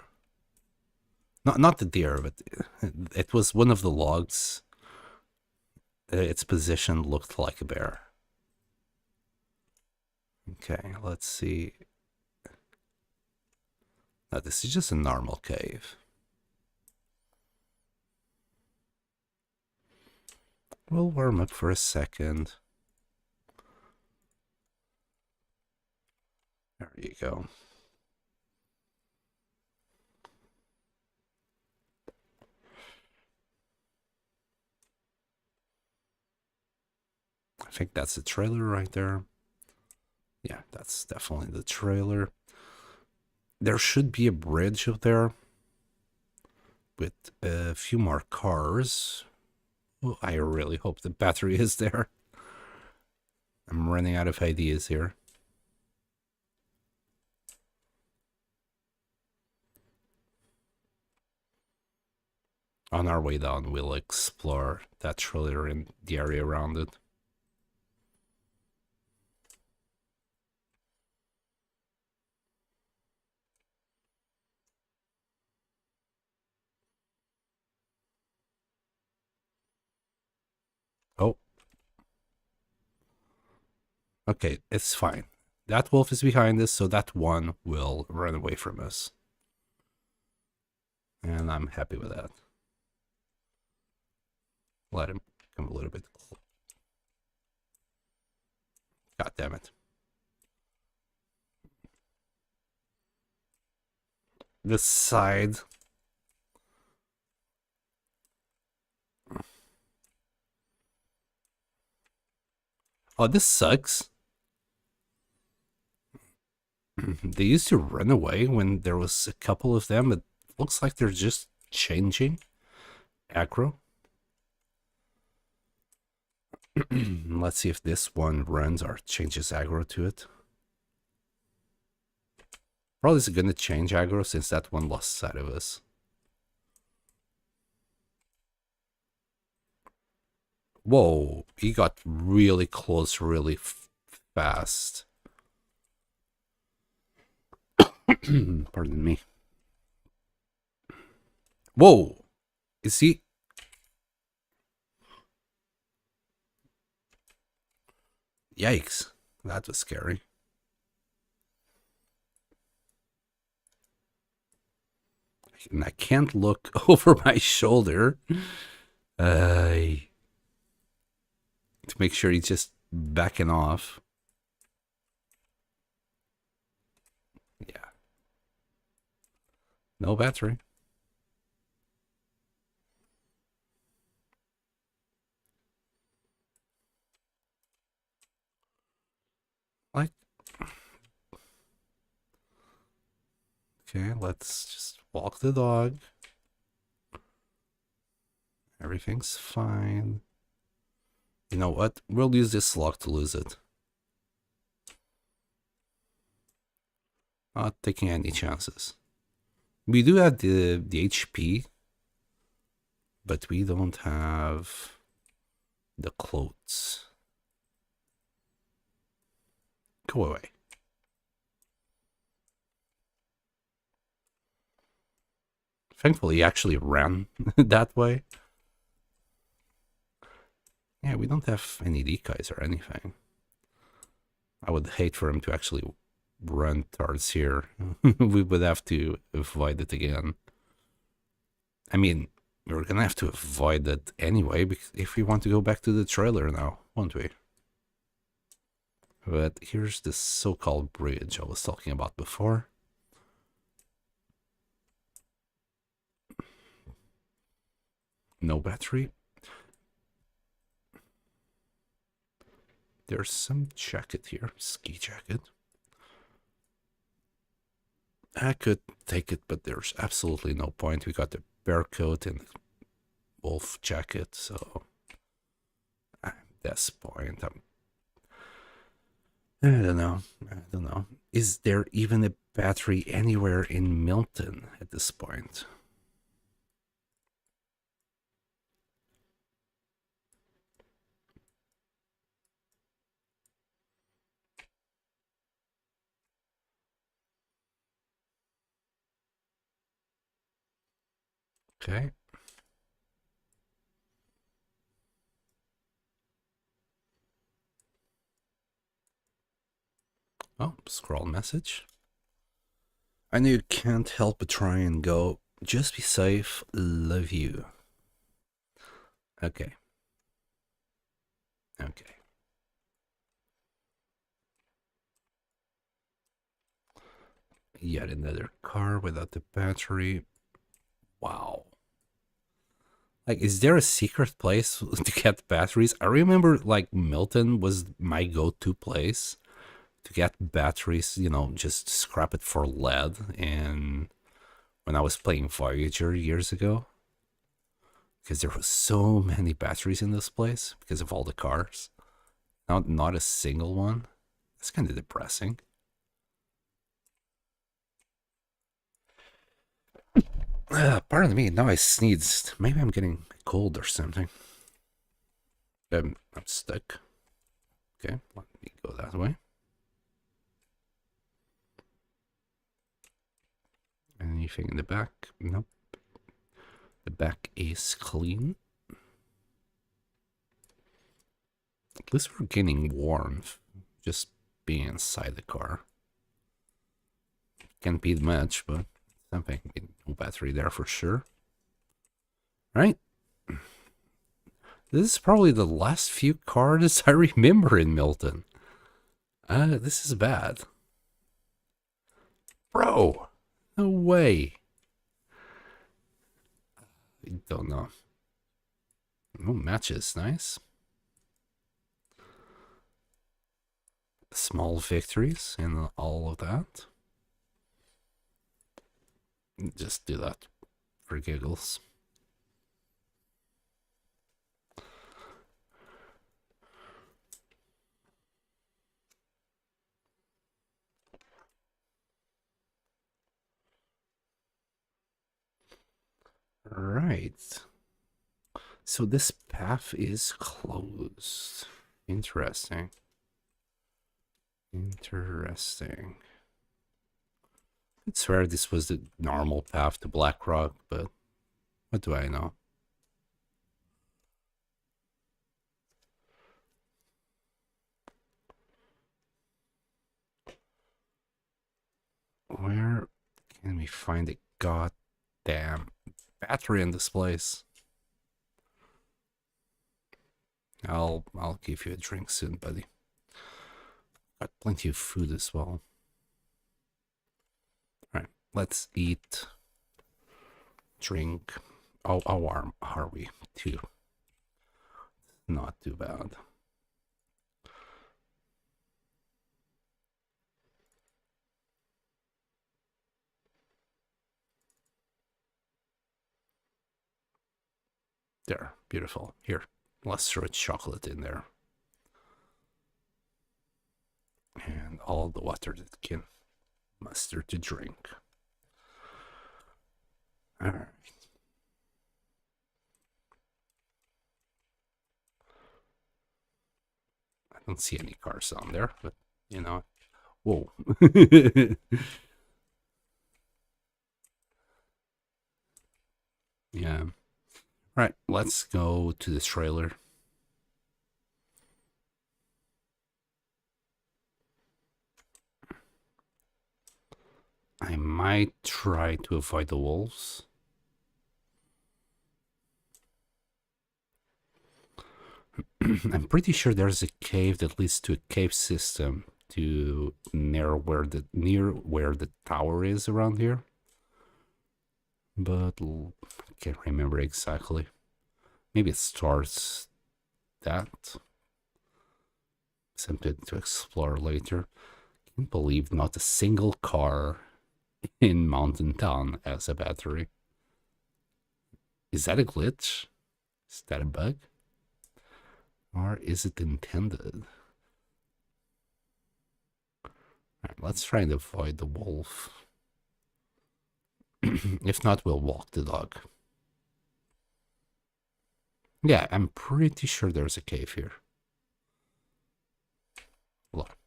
S1: Not the deer, but it was one of the logs. Its position looked like a bear. Okay, let's see. No, this is just a normal cave. We'll warm up for a second. There you go. I think that's the trailer right there. Yeah, that's definitely the trailer. There should be a bridge up there with a few more cars. Well, I really hope the battery is there. I'm running out of ideas here. On our way down, we'll explore that trailer and the area around it. Oh. Okay, it's fine. That wolf is behind us, so that one will run away from us. And I'm happy with that. Let him come a little bit. God damn it. This side. Oh, this sucks. They used to run away when there was a couple of them. It looks like they're just changing aggro. Let's see if this one runs or changes aggro to it. Probably is going to change aggro since that one lost sight of us. Whoa, he got really close really fast. Pardon me. Whoa, is he? Yikes, that was scary. And I can't look over my shoulder to make sure he's just backing off. Yeah. No battery. Like, okay, let's just walk the dog. Everything's fine. You know what? We'll use this lock to lose it. Not taking any chances. We do have the HP, but we don't have the clothes. Go away. Thankfully, he actually ran that way. Yeah, we don't have any decoys or anything. I would hate for him to actually run towards here. We would have to avoid it again. I mean, we're gonna have to avoid it anyway, because if we want to go back to the trailer now, won't we? But here's the so-called bridge I was talking about before. No battery. There's some jacket here, ski jacket. I could take it, but there's absolutely no point. We got the bear coat and the wolf jacket, so at this point, I don't know. Is there even a battery anywhere in Milton at this point? Okay. Oh, scroll message. I know you can't help but try and go. Just be safe. Love you. Okay. Okay. Yet another car without the battery. Wow. Like, is there a secret place to get batteries? I remember, like, Milton was my go-to place to get batteries, you know, just scrap it for lead. And when I was playing Voyager years ago, because there was so many batteries in this place because of all the cars. Not a single one. That's kind of depressing. Pardon me, now I sneezed. Maybe I'm getting a cold or something. I'm stuck. Okay, let me go that way. Anything in the back? Nope. The back is clean. At least we're getting warmth just being inside the car. Can't beat much, but something. No battery there for sure. Right? This is probably the last few cars I remember in Milton. This is bad. Bro, no way. I don't know. Oh, matches, nice. Small victories and all of that. Just do that for giggles. Right. So this path is closed. Interesting. Interesting. I swear this was the normal path to Blackrock, but what do I know? Where can we find a goddamn battery in this place? I'll give you a drink soon, buddy. Got plenty of food as well. Alright, let's eat, drink. How warm are we? Too. Not too bad. There, beautiful. Here, let's throw chocolate in there. And all the water that can muster to drink. Alright. I don't see any cars on there, but you know. Whoa. Yeah. Right, let's go to the trailer. I might try to avoid the wolves. I'm pretty sure there's a cave that leads to a cave system to near where the tower is around here. But I can't remember exactly. Maybe it starts that. Something to explore later. Can't believe not a single car in Mountain Town has a battery. Is that a glitch? Is that a bug? Or is it intended? Alright, let's try and avoid the wolf. If not, we'll walk the dog. Yeah, I'm pretty sure there's a cave here. Look.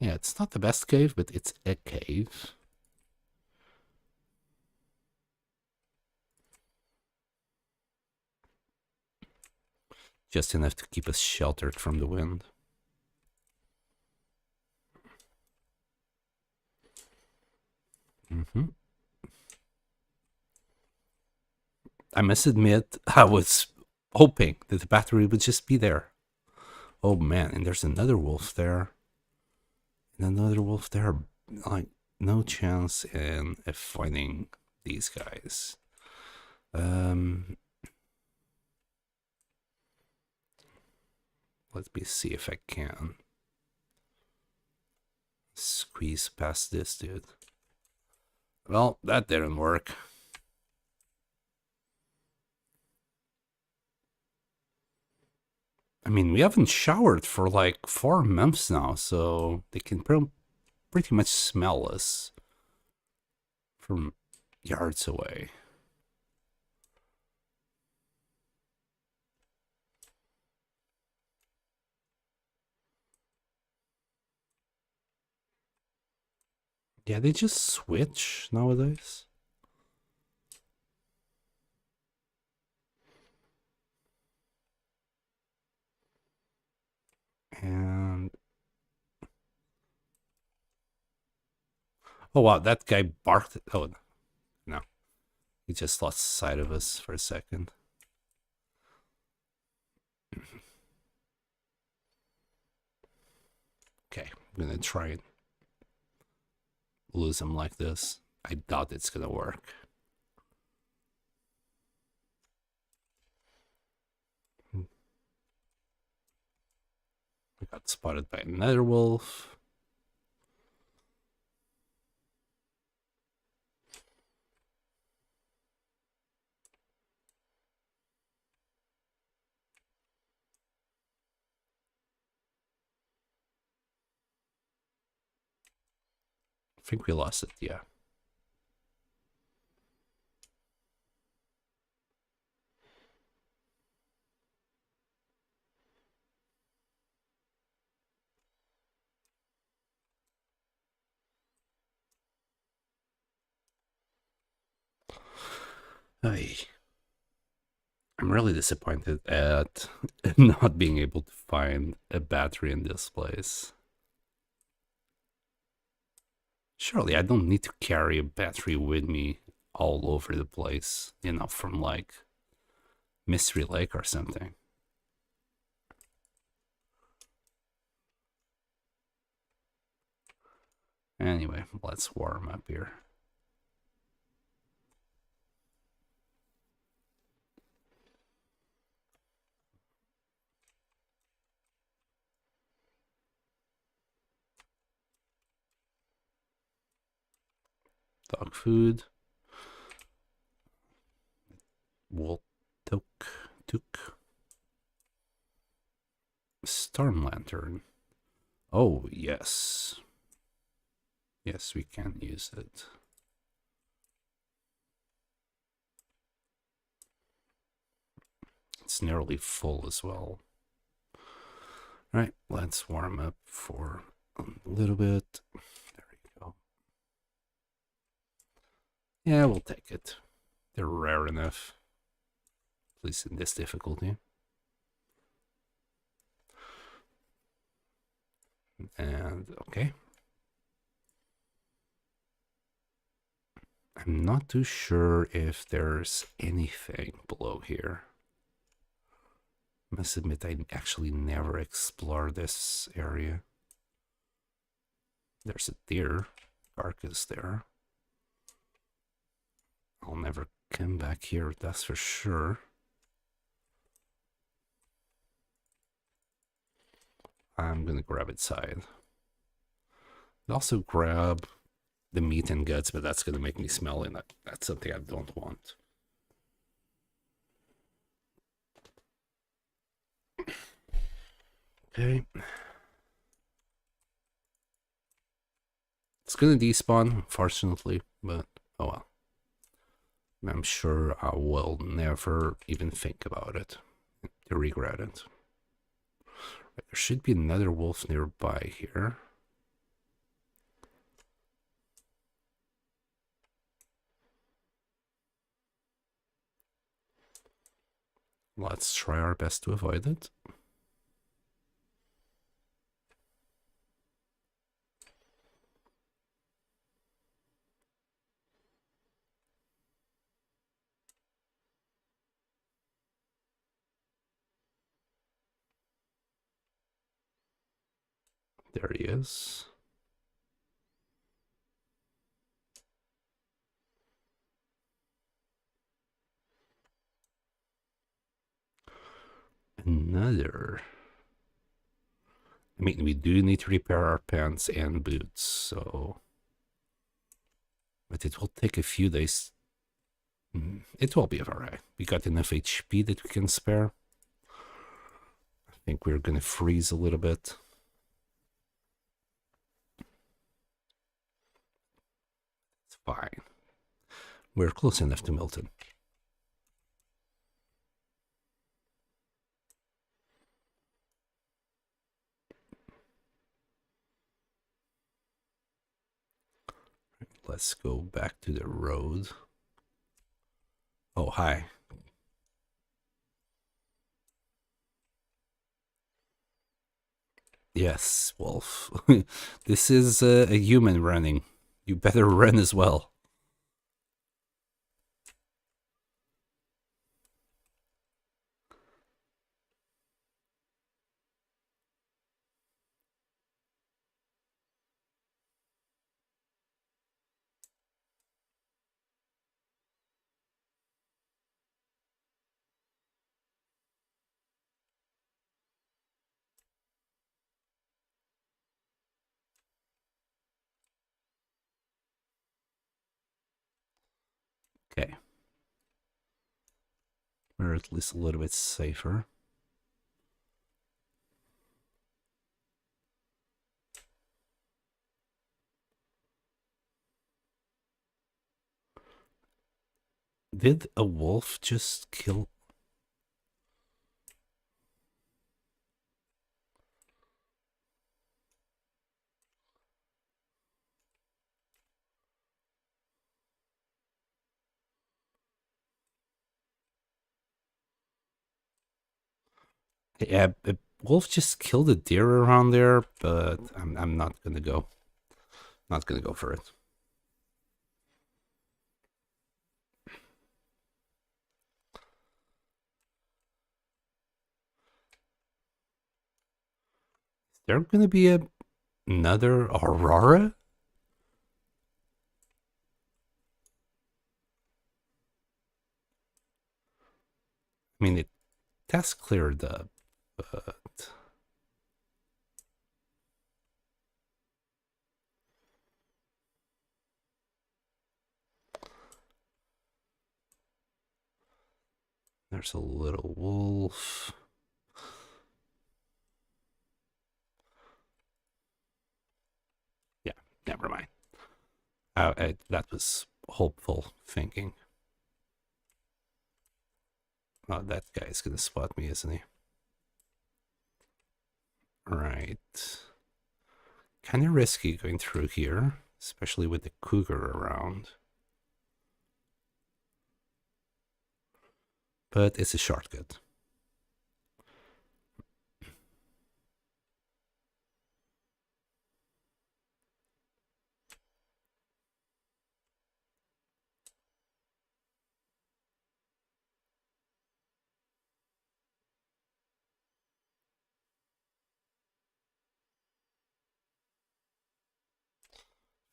S1: Yeah, it's not the best cave, but it's a cave. Just enough to keep us sheltered from the wind. I must admit, I was hoping that the battery would just be there. Oh man, and there's another wolf there. And another wolf there. Like, no chance in finding these guys. Let me see if I can squeeze past this dude. Well, that didn't work. I mean, we haven't showered for like 4 months now, so they can pretty much smell us from yards away. Yeah, they just switch nowadays. And oh wow, that guy barked. Oh no, he just lost sight of us for a second. Okay, I'm gonna try and lose him like this. I doubt it's gonna work. I got spotted by another wolf. I think we lost it, yeah. I'm really disappointed at not being able to find a battery in this place. Surely I don't need to carry a battery with me all over the place, you know, from like Mystery Lake or something. Anyway, let's warm up here. Dog food. Wool took. Storm lantern. Oh, yes. Yes, we can use it. It's nearly full as well. All right, let's warm up for a little bit. There we go. Yeah, we'll take it. They're rare enough, at least in this difficulty. And okay. I'm not too sure if there's anything below here. I must admit, I actually never explored this area. There's a deer carcass there. I'll never come back here, that's for sure. I'm gonna grab its side. I'll also grab the meat and guts, but that's gonna make me smell, and that's something I don't want. Okay. It's gonna despawn, unfortunately, but oh well. I'm sure I will never even think about it to regret it. Right, there should be another wolf nearby here. Let's try our best to avoid it. There he is. Another. I mean, we do need to repair our pants and boots, so. But it will take a few days. It will be alright. We got enough HP that we can spare. I think we're gonna freeze a little bit. It's fine. We're close enough to Milton. Let's go back to the road. Oh, hi. Yes, Wolf. This is a human running. You better run as well. Okay. We're at least a little bit safer. Did a wolf just kill? Yeah, a wolf just killed a deer around there, but I'm not gonna go. Not gonna go for it. Is there gonna be another Aurora? I mean, that's cleared up, but there's a little wolf. Yeah, never mind. That was hopeful thinking. Oh, that guy's gonna spot me, isn't he? Right. Kind of risky going through here, especially with the cougar around. But it's a shortcut.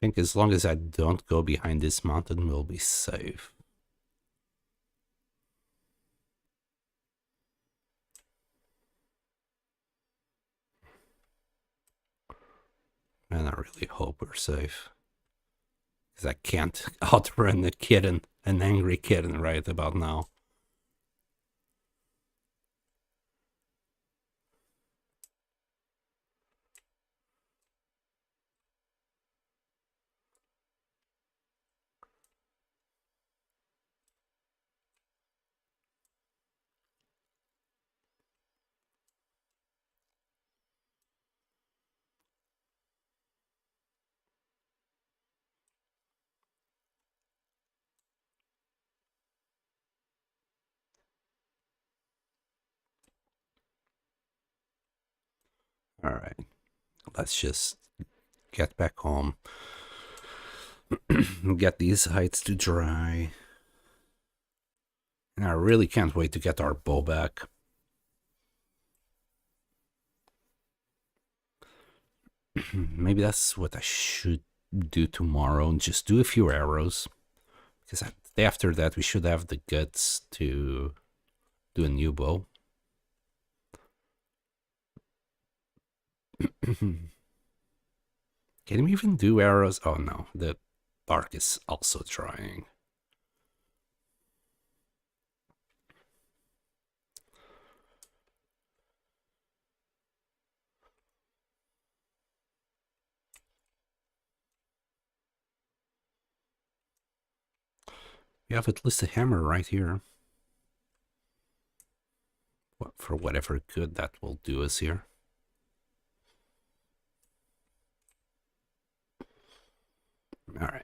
S1: I think as long as I don't go behind this mountain, we'll be safe. And I really hope we're safe. Because I can't outrun a kitten, an angry kitten right about now. All right, let's just get back home, get these heights to dry. And I really can't wait to get our bow back. Maybe that's what I should do tomorrow and just do a few arrows. Because after that, we should have the guts to do a new bow. Can we even do arrows? Oh no, the bark is also drying. We have at least a hammer right here. For whatever good that will do us here. Alright.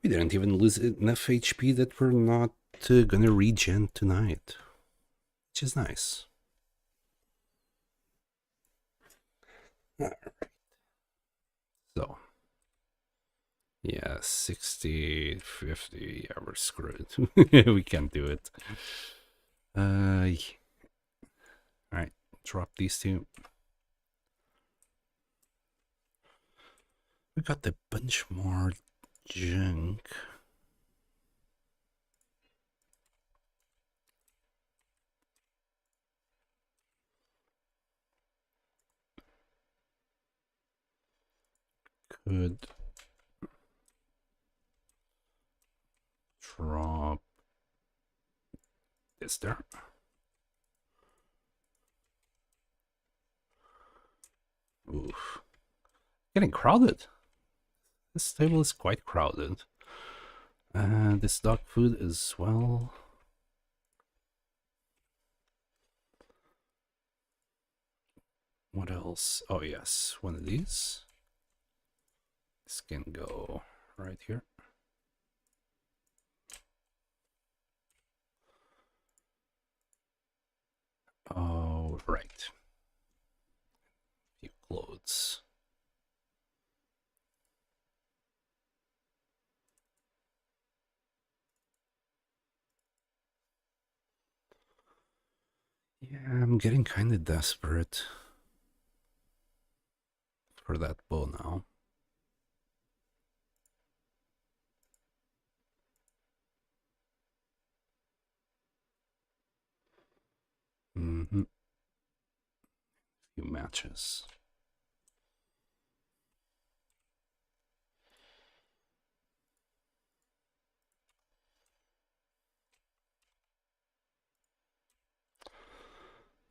S1: We didn't even lose enough HP that we're not gonna regen tonight. Which is nice. Alright. So. Yeah, 60, 50. Yeah, we're screwed. We can't do it. Alright. Drop these two. We got a bunch more junk. Could drop this there. Oof. Getting crowded. This table is quite crowded. This dog food as well. What else? Oh yes, one of these. This can go right here. Oh, right. Few clothes. Yeah, I'm getting kind of desperate for that bow now. Mm-hmm. Few matches.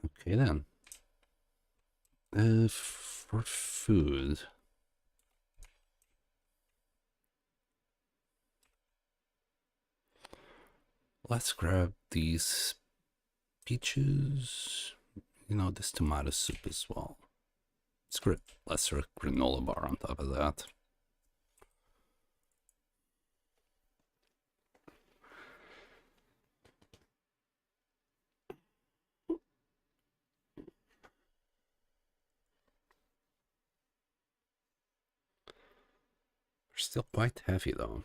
S1: Okay then. For food. Let's grab these peaches. You know, this tomato soup as well. Let's throw a granola bar on top of that. They're still quite heavy though.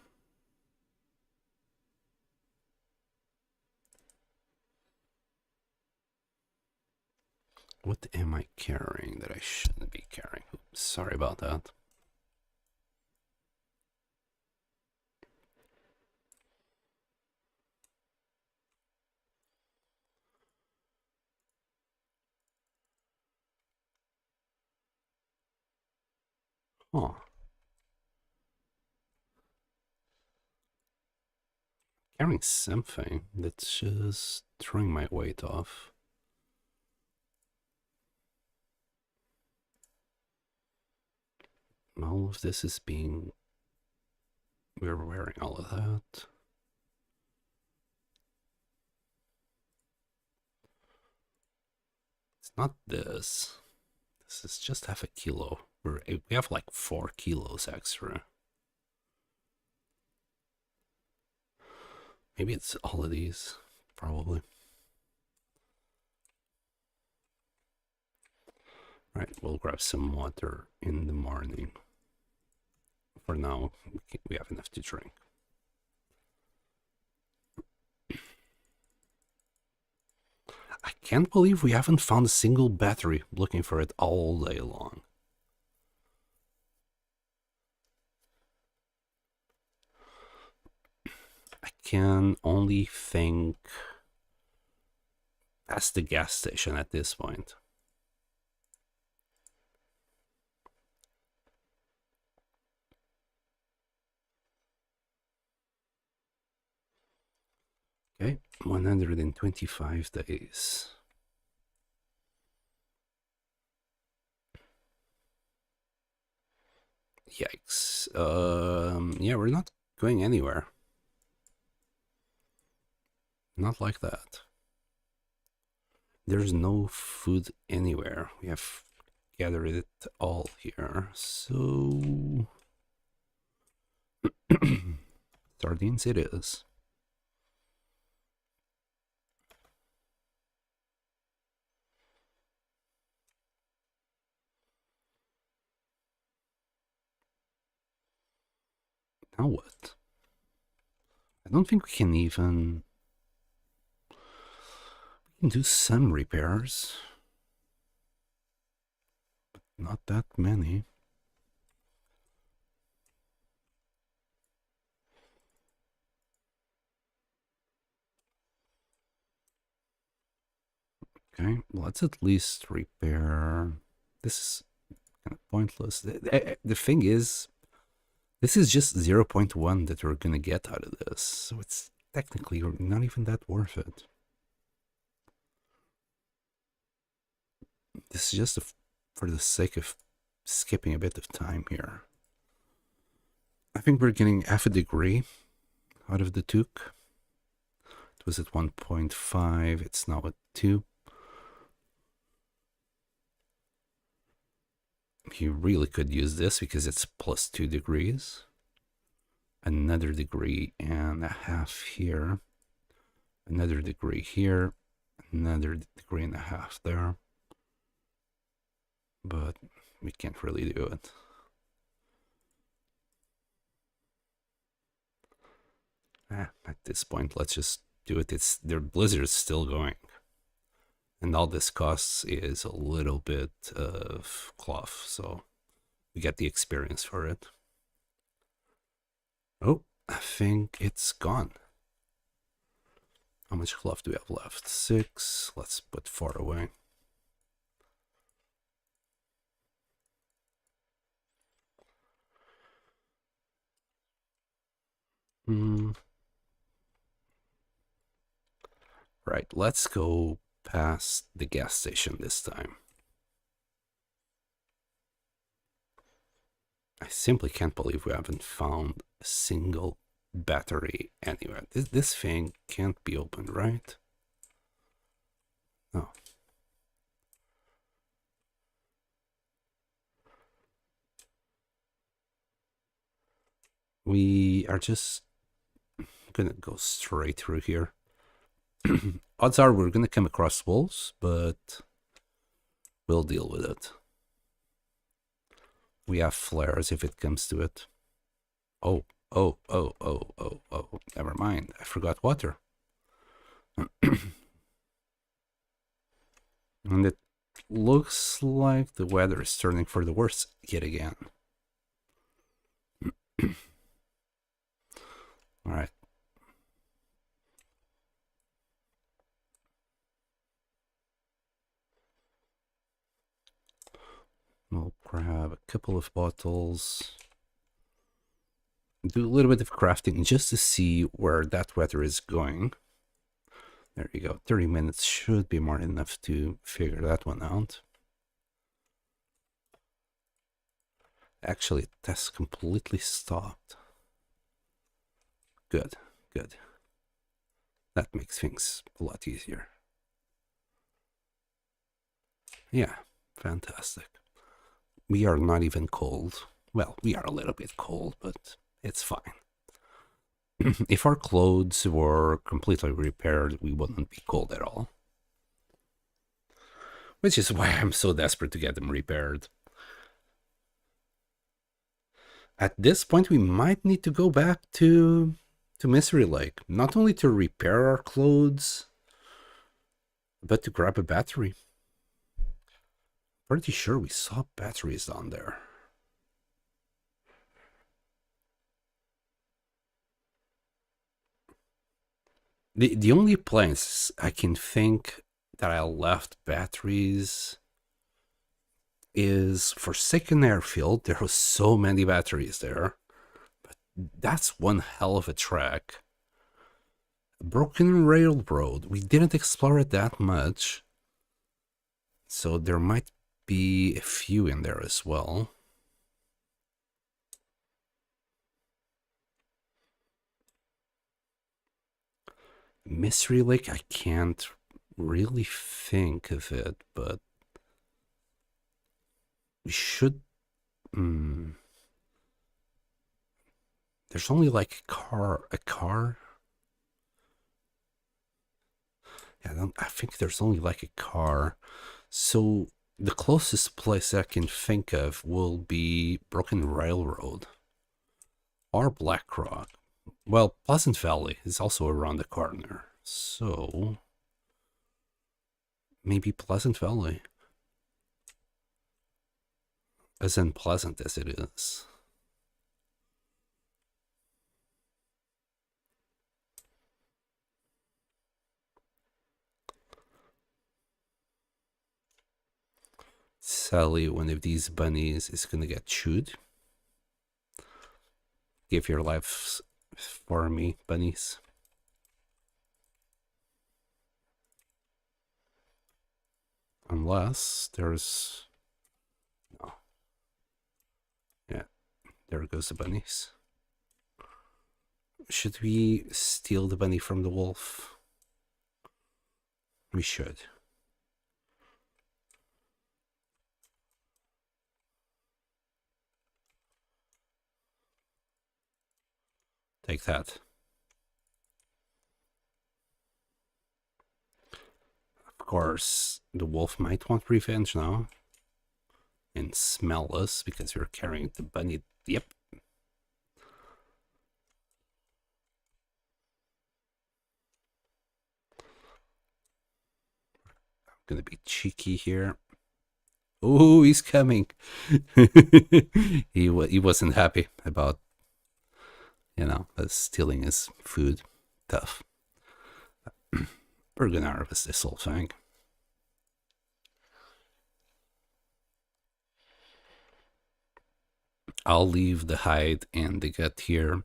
S1: What am I carrying that I shouldn't be carrying? Oops, sorry about that. Huh. Carrying something that's just throwing my weight off. All of this is being... We're wearing all of that. It's not this. This is just half a kilo. We have like 4 kilos extra. Maybe it's all of these. Probably. Right, we'll grab some water in the morning. For now, we have enough to drink. I can't believe we haven't found a single battery. Looking for it all day long. I can only think past the gas station at this point. Okay, 125 days. Yikes. Yeah, we're not going anywhere. Not like that. There's no food anywhere. We have gathered it all here. So sardines it is. Now what? I don't think we can even... We can do some repairs. But not that many. Okay, let's at least repair... This is kind of pointless. The thing is, this is just 0.1 that we're gonna get out of this. So it's technically not even that worth it. This is just for the sake of skipping a bit of time here. I think we're getting half a degree out of the toque. It was at 1.5, it's now at 2. You really could use this because it's plus 2 degrees. Another degree and a half here. Another degree here. Another degree and a half there. But we can't really do it. At this point, let's just do it. Their blizzard is still going. And all this costs is a little bit of cloth, so we get the experience for it. Oh, I think it's gone. How much cloth do we have left? 6. Let's put 4 away. Right, let's go past the gas station this time. I simply can't believe we haven't found a single battery anywhere. This thing can't be opened, right? No. We are just gonna go straight through here. Odds are we're gonna come across wolves, but we'll deal with it. We have flares if it comes to it. Oh, never mind. I forgot water. And it looks like the weather is turning for the worse yet again. All right. We'll grab a couple of bottles. Do a little bit of crafting just to see where that weather is going. There you go. 30 minutes should be more than enough to figure that one out. Actually, it has completely stopped. Good, good. That makes things a lot easier. Yeah, fantastic. We are not even cold. Well, we are a little bit cold, but it's fine. If our clothes were completely repaired, we wouldn't be cold at all. Which is why I'm so desperate to get them repaired. At this point, we might need to go back to Mystery Lake, not only to repair our clothes, but to grab a battery. Pretty sure we saw batteries down there. The only place I can think that I left batteries is Forsaken Airfield. There were so many batteries there. But that's one hell of a track. Broken Railroad. We didn't explore it that much. So there might be a few in there as well. Mystery Lake, I can't really think of it, but we should. There's only like a car. Yeah, I think there's only like a car. So the closest place I can think of will be Broken Railroad or Black Rock. Well, Pleasant Valley is also around the corner, so maybe Pleasant Valley. As unpleasant as it is. Sadly, one of these bunnies is gonna get chewed. Give your lives for me, bunnies. Unless there's... No. Yeah, there goes the bunnies. Should we steal the bunny from the wolf? We should. Take that. Of course, the wolf might want revenge now. And smell us because we're carrying the bunny. Yep. I'm gonna be cheeky here. Oh, he's coming. He wasn't happy about, stealing his food. Tough. We're gonna harvest this whole thing. I'll leave the hide and the gut here,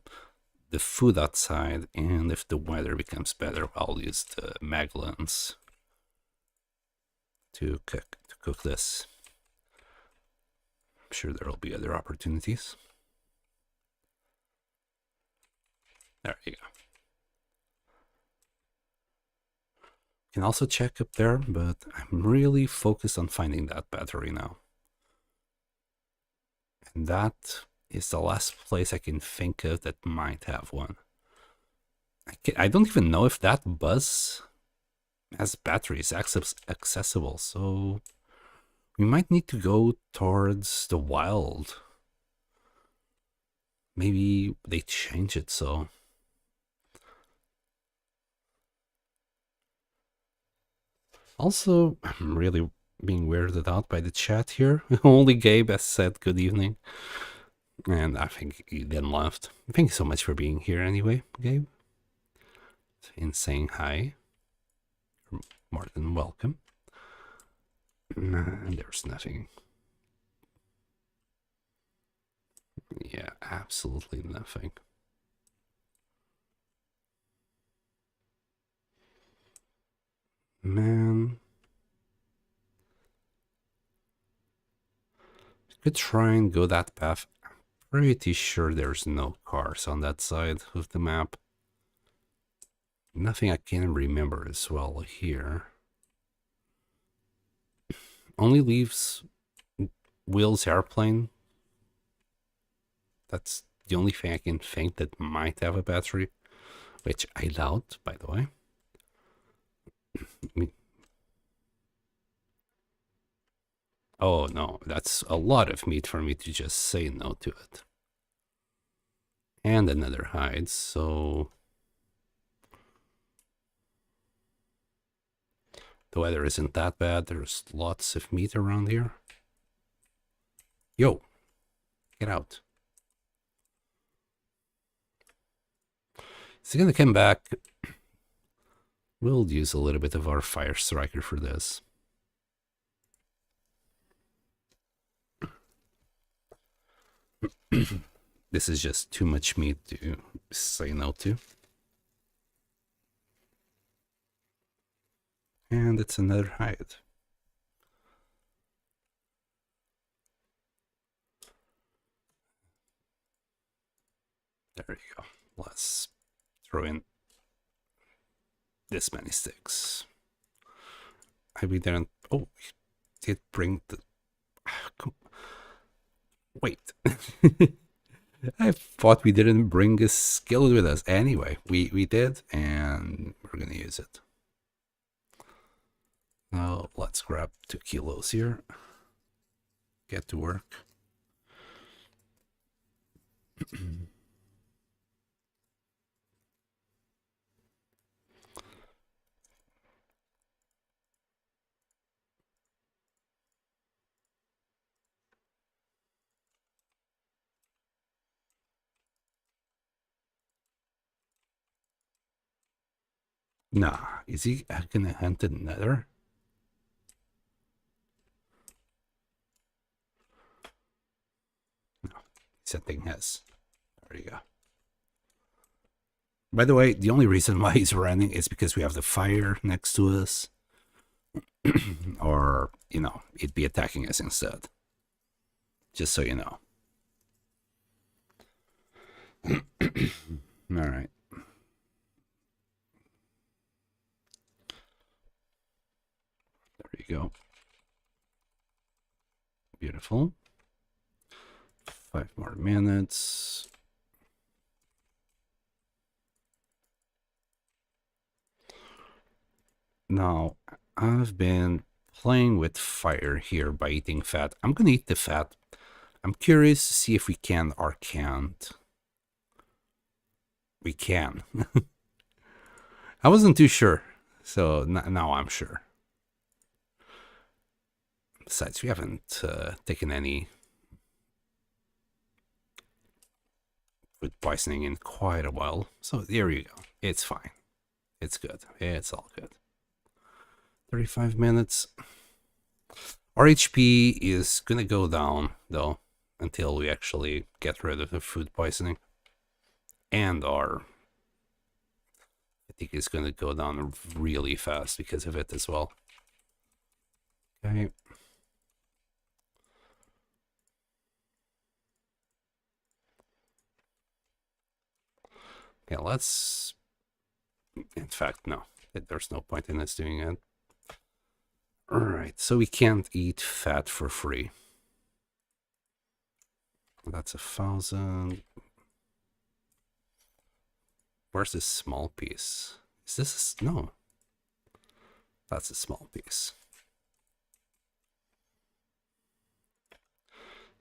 S1: the food outside, and if the weather becomes better, I'll use the maglans to cook this. I'm sure there will be other opportunities. There you go. You can also check up there, but I'm really focused on finding that battery now. And that is the last place I can think of that might have one. I don't even know if that bus has batteries accessible, so we might need to go towards the wild. Maybe they change it so. Also, I'm really being weirded out by the chat here. Only Gabe has said good evening. And I think he then left. Thank you so much for being here anyway, Gabe. And saying hi. You're more than welcome. There's nothing. Yeah, absolutely nothing. Man. Could try and go that path. I'm pretty sure there's no cars on that side of the map. Nothing I can remember as well here. Only leaves Will's airplane. That's the only thing I can think that might have a battery, which I doubt, by the way. Oh no, that's a lot of meat for me to just say no to it. And another hide, so the weather isn't that bad. There's lots of meat around here. Yo, get out. Is he gonna come back? We'll use a little bit of our fire striker for this. This is just too much meat to say no to. And it's another hide. There you go. Let's throw in this many sticks. We didn't. Oh, we did bring the. Wait. I thought we didn't bring a skillet with us. Anyway, we did, and we're gonna use it. Now let's grab 2 kilos here. Get to work. Nah, is he gonna hunt the nether? No, setting his. There you go. By the way, the only reason why he's running is because we have the fire next to us. Or, you know, it'd be attacking us instead. Just so you know. Alright. There you go. Beautiful. 5 more minutes. Now, I've been playing with fire here by eating fat. I'm gonna eat the fat. I'm curious to see if we can or can't. We can. I wasn't too sure, so now I'm sure. Besides, we haven't taken any food poisoning in quite a while, so there you go. It's fine. It's good. It's all good. 35 minutes. Our HP is gonna go down, though, until we actually get rid of the food poisoning. And our fatigue is gonna go down really fast because of it as well. Okay. Okay, let's... In fact, no. There's no point in us doing it. Alright, so we can't eat fat for free. That's 1,000. Where's this small piece? Is this a... No. That's a small piece.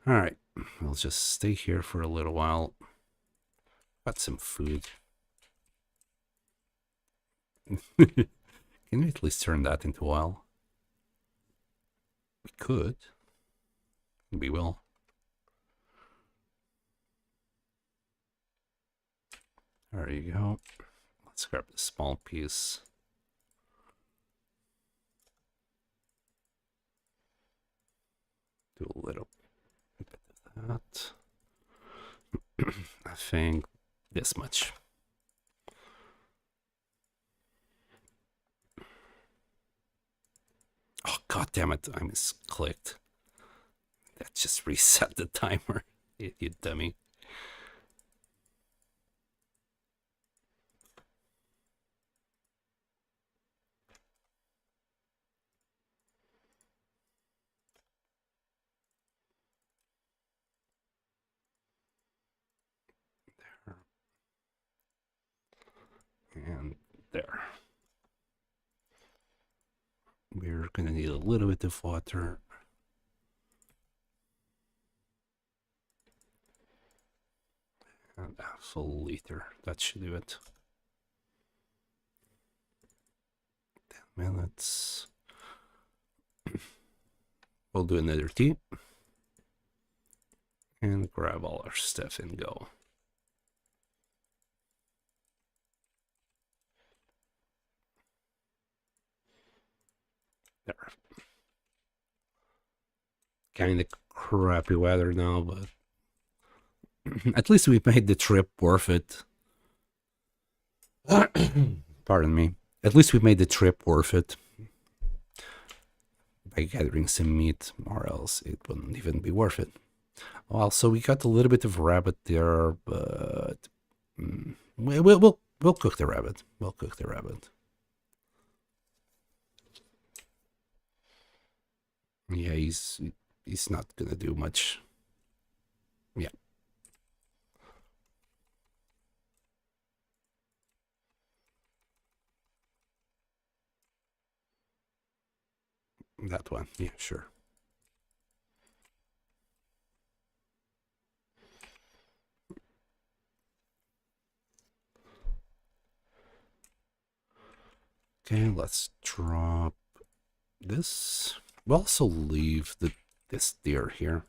S1: Alright, we'll just stay here for a little while. Got some food. Can we at least turn that into oil? We could. We will. There you go. Let's grab the small piece. Do a little bit of that. I think this much. Oh, god damn it, I misclicked. That just reset the timer, you dummy. There. And there. We're gonna need a little bit of water. full liter. That should do it. 10 minutes. We'll do another tea. And grab all our stuff and go. There. Kind of crappy weather now, but at least we made the trip worth it. Pardon me. At least we made the trip worth it by gathering some meat, or else it wouldn't even be worth it. Well, so we got a little bit of rabbit there, but we'll cook the rabbit. We'll cook the rabbit. Yeah, he's not gonna do much. Yeah. That one. Yeah, sure. Okay, let's drop this. We'll also leave this deer here.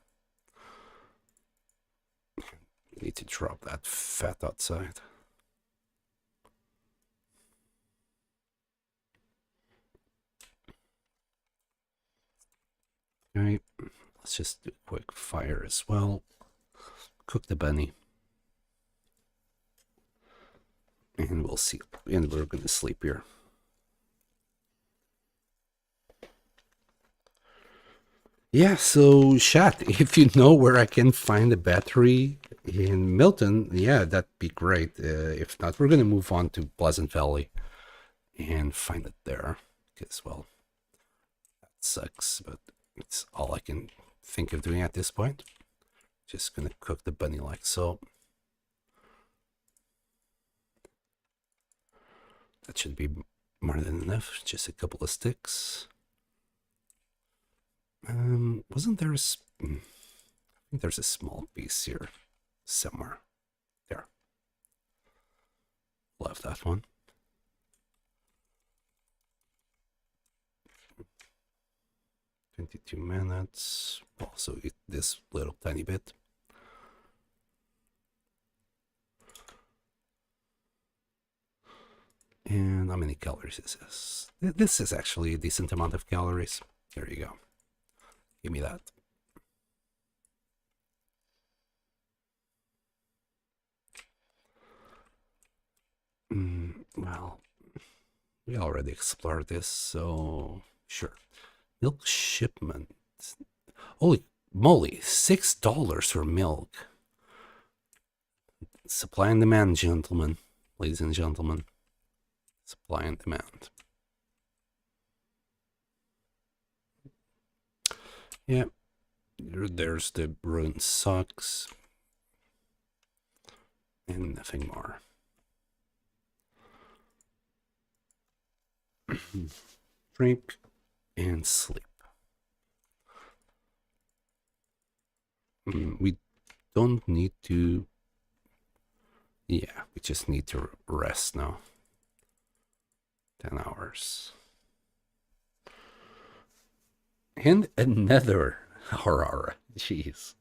S1: We need to drop that fat outside. Okay, let's just do a quick fire as well. Cook the bunny. And we'll see. And we're gonna sleep here. Yeah, so chat, if you know where I can find a battery in Milton, yeah, that'd be great. If not, we're going to move on to Pleasant Valley and find it there. Because, well, that sucks, but it's all I can think of doing at this point. Just going to cook the bunny like so. That should be more than enough. Just a couple of sticks. Wasn't there I think there's a small piece here somewhere. There. Left that one. "22 minutes. Also eat this little tiny bit. And how many calories is this? This is actually a decent amount of calories. There you go. Give me that. Well, we already explored this, so sure. Milk shipment. Holy moly, $6 for milk. Supply and demand, gentlemen. Ladies and gentlemen. Supply and demand. Yeah, there's the ruined socks. And nothing more. Drink and sleep. We don't need to. Yeah, we just need to rest now. 10 hours. And another Aurora. Jeez.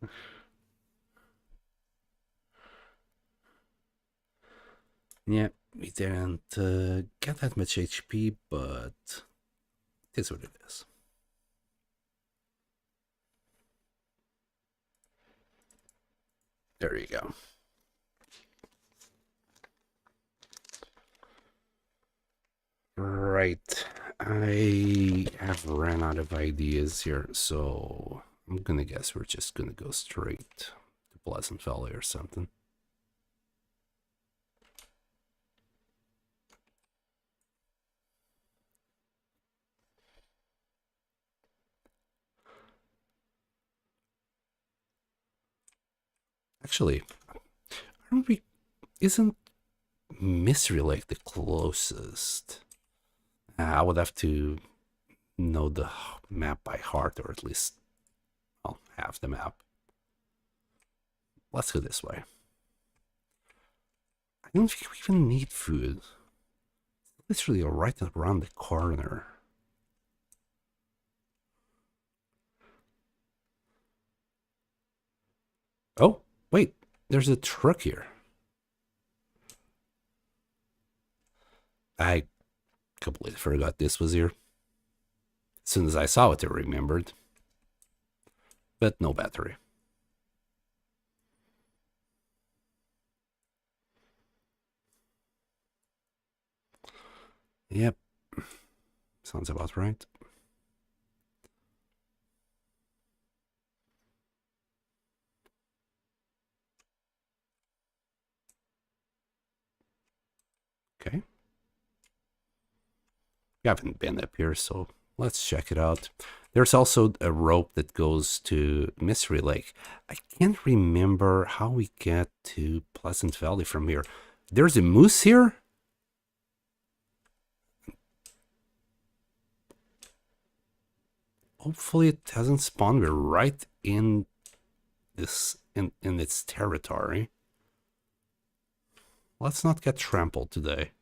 S1: Yeah, we didn't get that much HP, but it is what it is. There you go. Right. I have ran out of ideas here, so I'm gonna guess we're just gonna go straight to Pleasant Valley or something. Actually, isn't Mystery Lake the closest? I would have to know the map by heart, or at least, well, half the map. Let's go this way. don't think we even need food. It's literally right around the corner. Oh, wait, there's a truck here. I completely forgot this was here. As soon as I saw it, I remembered. But no battery. Yep. Sounds about right. Okay. We haven't been up here, so let's check it out. There's also a rope that goes to Mystery Lake. I can't remember how we get to Pleasant Valley from here. There's a moose here? Hopefully it hasn't spawned. We're right in this in its territory. Let's not get trampled today.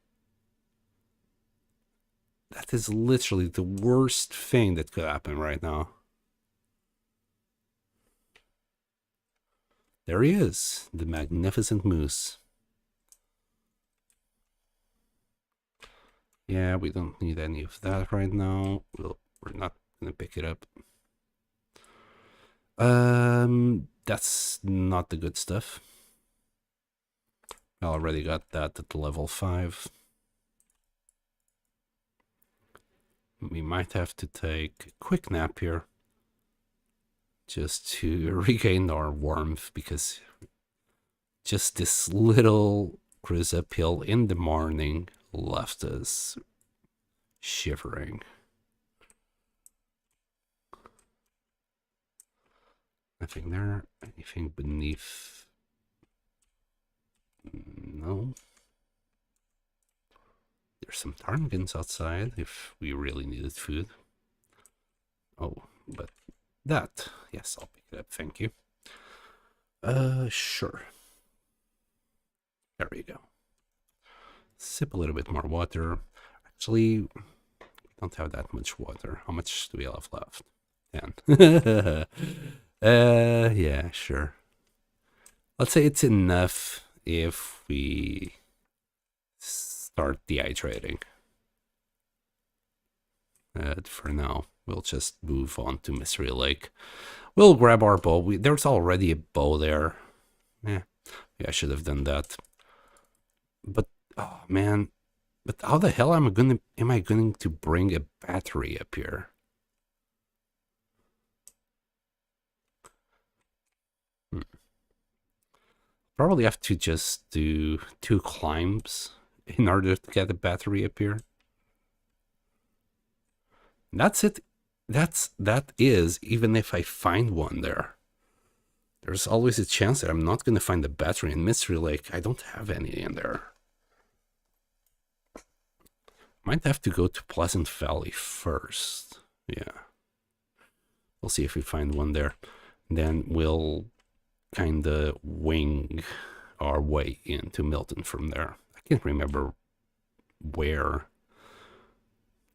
S1: That is literally the worst thing that could happen right now. There he is, the magnificent moose. Yeah, we don't need any of that right now. We're not gonna pick it up. That's not the good stuff. I already got that at level 5. We might have to take a quick nap here just to regain our warmth, because just this little cruise uphill in the morning left us shivering. Nothing there. Anything beneath? No. There's some ptarmigans outside if we really needed food. Oh, but that, yes, I'll pick it up, thank you. Sure. There we go. Sip a little bit more water. Actually, we don't have that much water. How much do we have left? 10. Yeah, sure. Let's say it's enough if we start dehydrating. For now, we'll just move on to Mystery Lake. We'll grab our bow. There's already a bow there. Yeah, I should have done that. But oh man, but how the hell am I going to bring a battery up here? Probably have to just do 2 climbs in order to get a battery up here. That's it. That is, even if I find one there. There's always a chance that I'm not going to find a battery in Mystery Lake. I don't have any in there. Might have to go to Pleasant Valley first. Yeah. We'll see if we find one there. Then we'll kind of wing our way into Milton from there. I can't remember where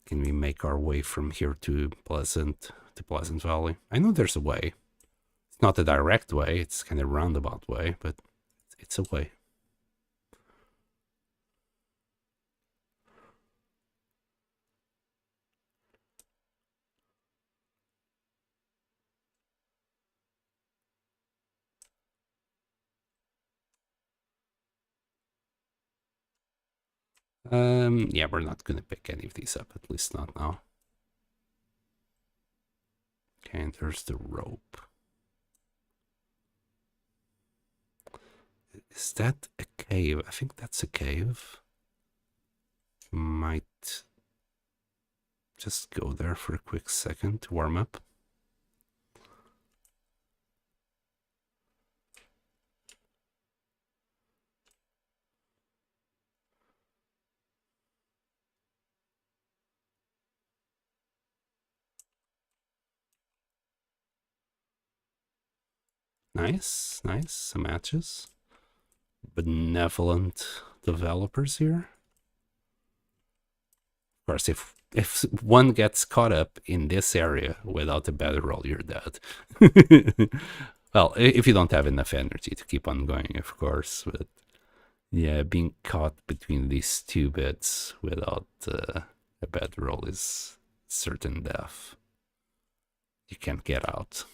S1: can we make our way from here to Pleasant Valley. I know there's a way. It's not a direct way. It's kind of roundabout way, but it's a way. Yeah, we're not gonna pick any of these up, at least not now. Okay, and there's the rope. Is that a cave? I think that's a cave. Might just go there for a quick second to warm up. Nice, nice. Some matches. Benevolent developers here. Of course, if one gets caught up in this area without a bedroll, you're dead. Well, if you don't have enough energy to keep on going, of course. But yeah, being caught between these two bits without a bedroll is certain death. You can't get out.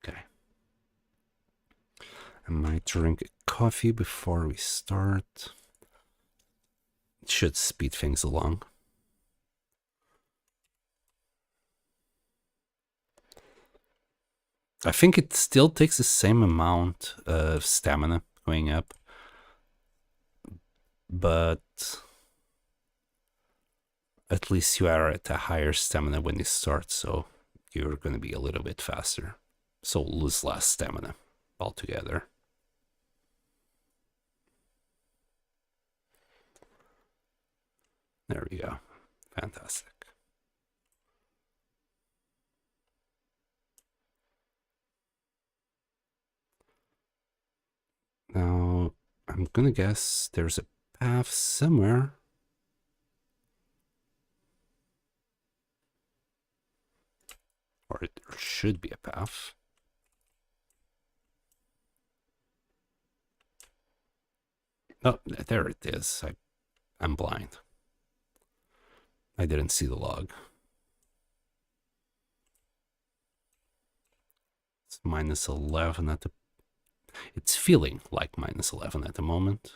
S1: Okay. I might drink a coffee before we start. It should speed things along. I think it still takes the same amount of stamina going up, but at least you are at a higher stamina when you start, so you're going to be a little bit faster. So lose less stamina altogether. There we go. Fantastic. Now, I'm gonna guess there's a path somewhere. Or it should be a path. Oh, there it is. I'm blind. I didn't see the log. It's minus 11 at the... It's feeling like minus 11 at the moment.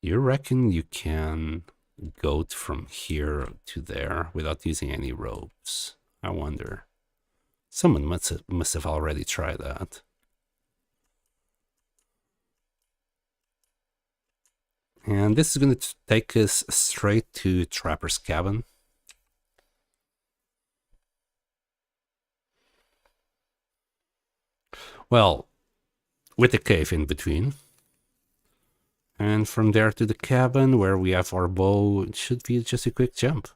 S1: You reckon you can go from here to there without using any ropes? I wonder. Someone must have already tried that. And this is going to take us straight to Trapper's cabin. Well, with a cave in between. And from there to the cabin where we have our bow, it should be just a quick jump.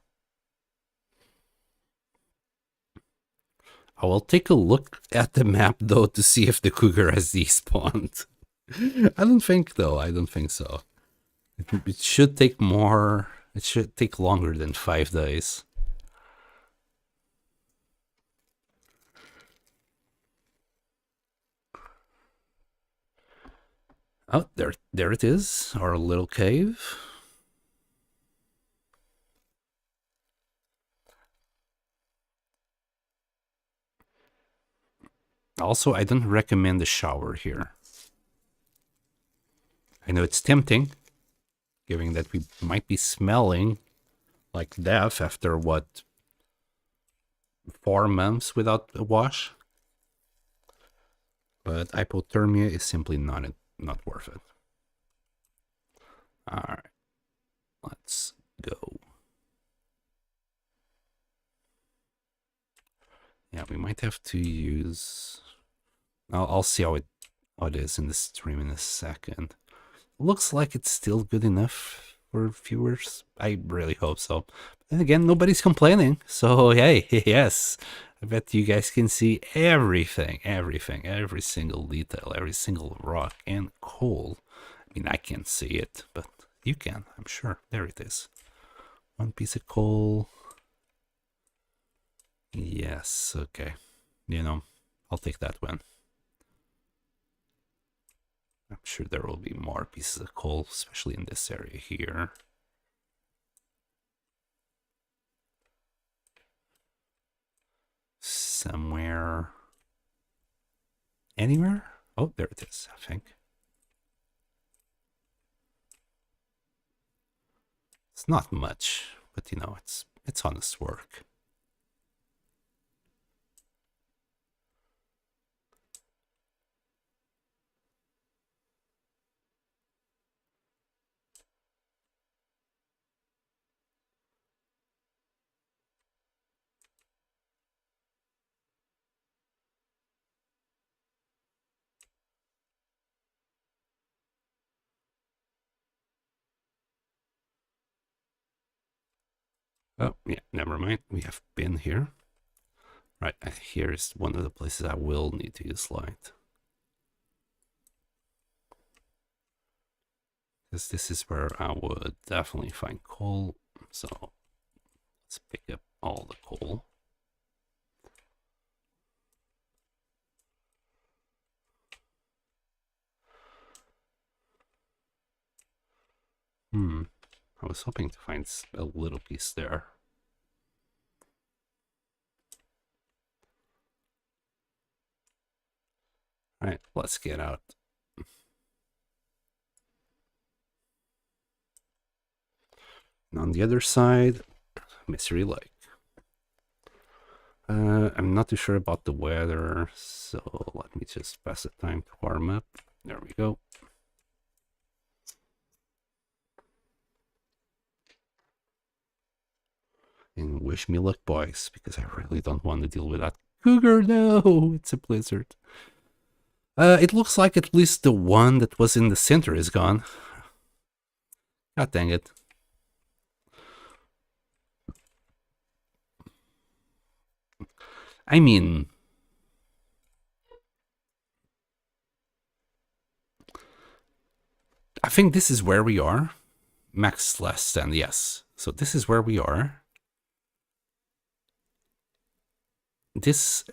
S1: I will take a look at the map though to see if the cougar has despawned. I don't think though, I don't think so. It should take more, it should take longer than 5 days. Oh, there it is, our little cave. Also, I don't recommend a shower here. I know it's tempting, given that we might be smelling like death after, what, 4 months without a wash? But hypothermia is simply not worth it. Alright, let's go. Yeah, we might have to use... I'll see how it is in the stream in a second. Looks like it's still good enough for viewers. I really hope so. But then again, nobody's complaining. So, hey, yes. I bet you guys can see everything, every single detail, every single rock and coal. I mean, I can't see it, but you can, I'm sure. There it is. One piece of coal. Yes, okay. You know, I'll take that one. I'm sure there will be more pieces of coal, especially in this area here. Somewhere. Anywhere? Oh, there it is, I think. It's not much, but you know, it's honest work. Oh, yeah, never mind. We have been here. Right, here's one of the places I will need to use light. Because this is where I would definitely find coal. So let's pick up all the coal. I was hoping to find a little piece there. All right, let's get out. And on the other side, Mystery Lake. I'm not too sure about the weather, so let me just pass the time to warm up. There we go. And wish me luck, boys, because I really don't want to deal with that cougar. No, it's a blizzard. It looks like at least the one that was in the center is gone. God dang it. I mean, I think this is where we are. Max less than, yes. So this is where we are. This,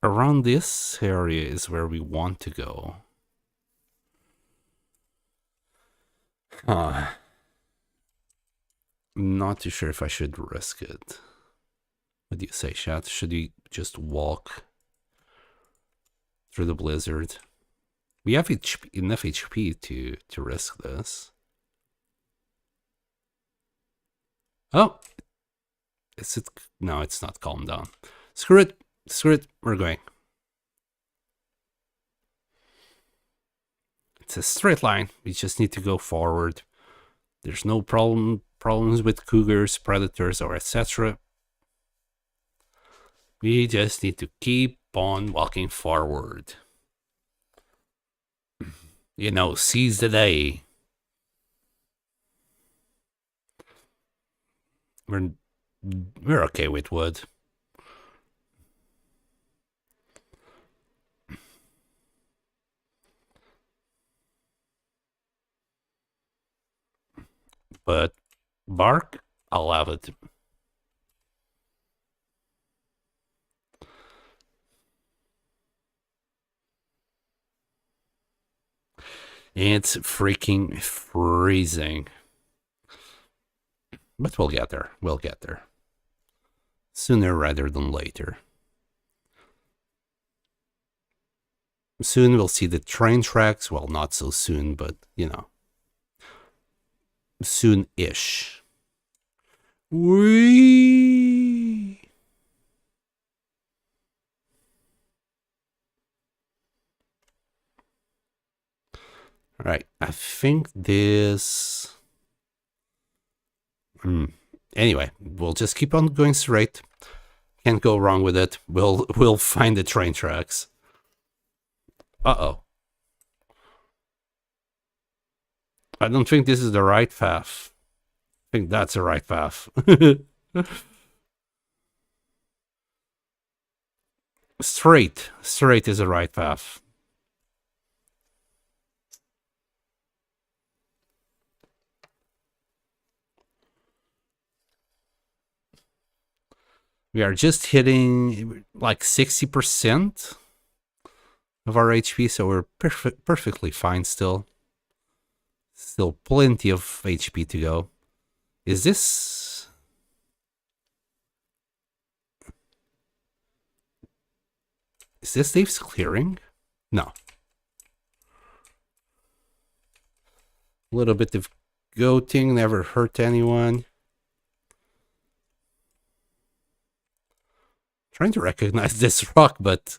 S1: around this area is where we want to go. I'm not too sure if I should risk it. What do you say, chat? Should we just walk through the blizzard? We have enough HP to risk this. Oh! Is it? No, it's not. Calm down. Screw it. Screw it. We're going. It's a straight line. We just need to go forward. There's no problems with cougars, predators, or etc. We just need to keep on walking forward. You know, seize the day. We're okay with wood. But bark, I'll have it. It's freaking freezing. But we'll get there. We'll get there. Sooner rather than later. Soon we'll see the train tracks. Well, not so soon, but, you know. Soon-ish. Whee! All right, I think this... Anyway, we'll just keep on going straight. Can't go wrong with it. We'll find the train tracks. Uh-oh. I don't think this is the right path. I think that's the right path. Straight is the right path. We are just hitting like 60% of our HP, so we're perfectly fine still. Still plenty of HP to go. Is this... Is this Dave's clearing? No. A little bit of goating never hurt anyone. Trying to recognize this rock, but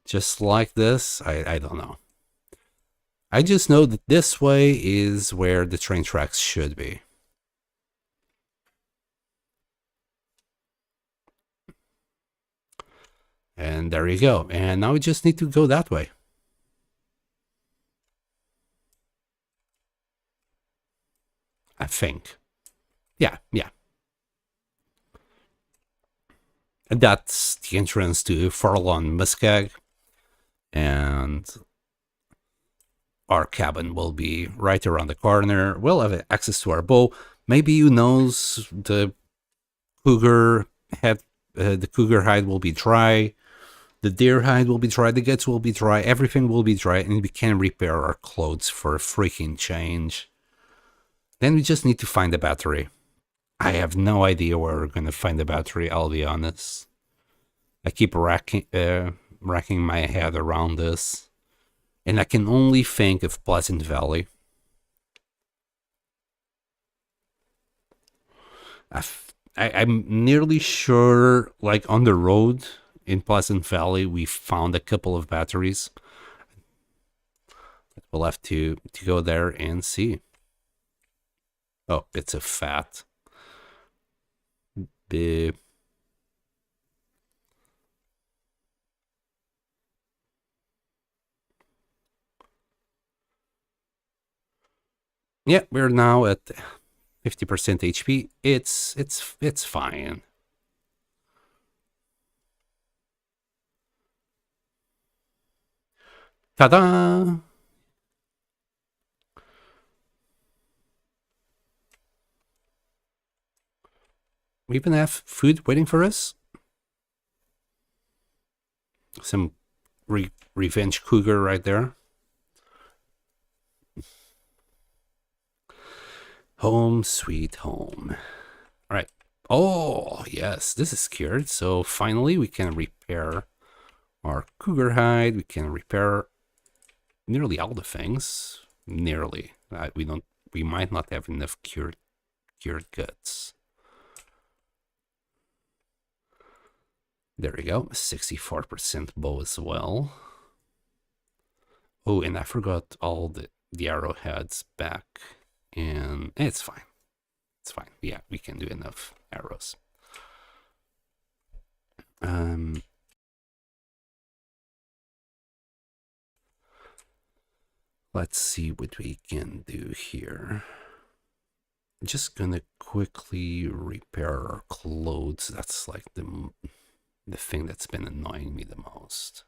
S1: just like this, I don't know. I just know that this way is where the train tracks should be. And there you go. And now we just need to go that way. I think. Yeah. And that's the entrance to Farallon Muskeg. And our cabin will be right around the corner. We'll have access to our bow. Maybe who knows, the cougar head, the cougar hide will be dry. The deer hide will be dry. The guts will be dry. Everything will be dry, and we can repair our clothes for a freaking change. Then we just need to find the battery. I have no idea where we're gonna find the battery. I'll be honest. I keep racking my head around this, and I can only think of Pleasant Valley. I'm nearly sure, like on the road in Pleasant Valley, we found a couple of batteries. We'll have to go there and see. Oh, it's a fat. Yeah, we're now at 50% HP. It's fine. Ta-da! We even have food waiting for us. Some revenge cougar right there. Home sweet home. All right. Oh, yes, this is cured. So finally we can repair our cougar hide. We can repair nearly all the things. Nearly. We might not have enough cured guts. There we go. 64% bow as well. Oh, and I forgot all the arrowheads back. And it's fine. It's fine. Yeah, we can do enough arrows. Let's see what we can do here. I'm just gonna quickly repair our clothes. That's like the thing that's been annoying me the most.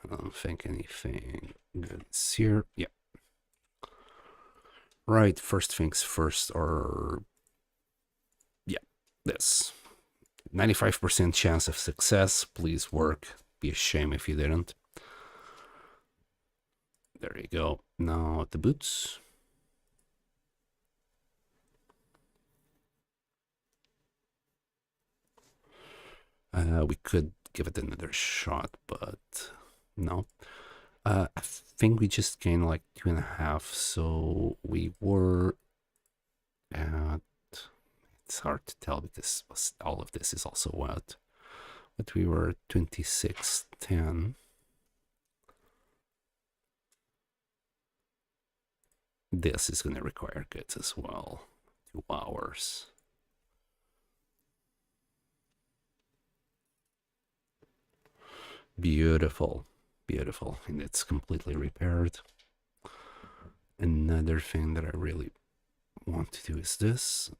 S1: I don't think anything good is here. Yeah. Right, first things first are, yeah, this. 95% chance of success. Please work. Be a shame if you didn't. There you go. Now the boots. We could give it another shot, but no. I think we just gained like 2.5, so we were at, it's hard to tell because all of this is also wet, but we were 2610. This is going to require goods as well. 2 hours. Beautiful. Beautiful. And it's completely repaired. Another thing that I really want to do is this.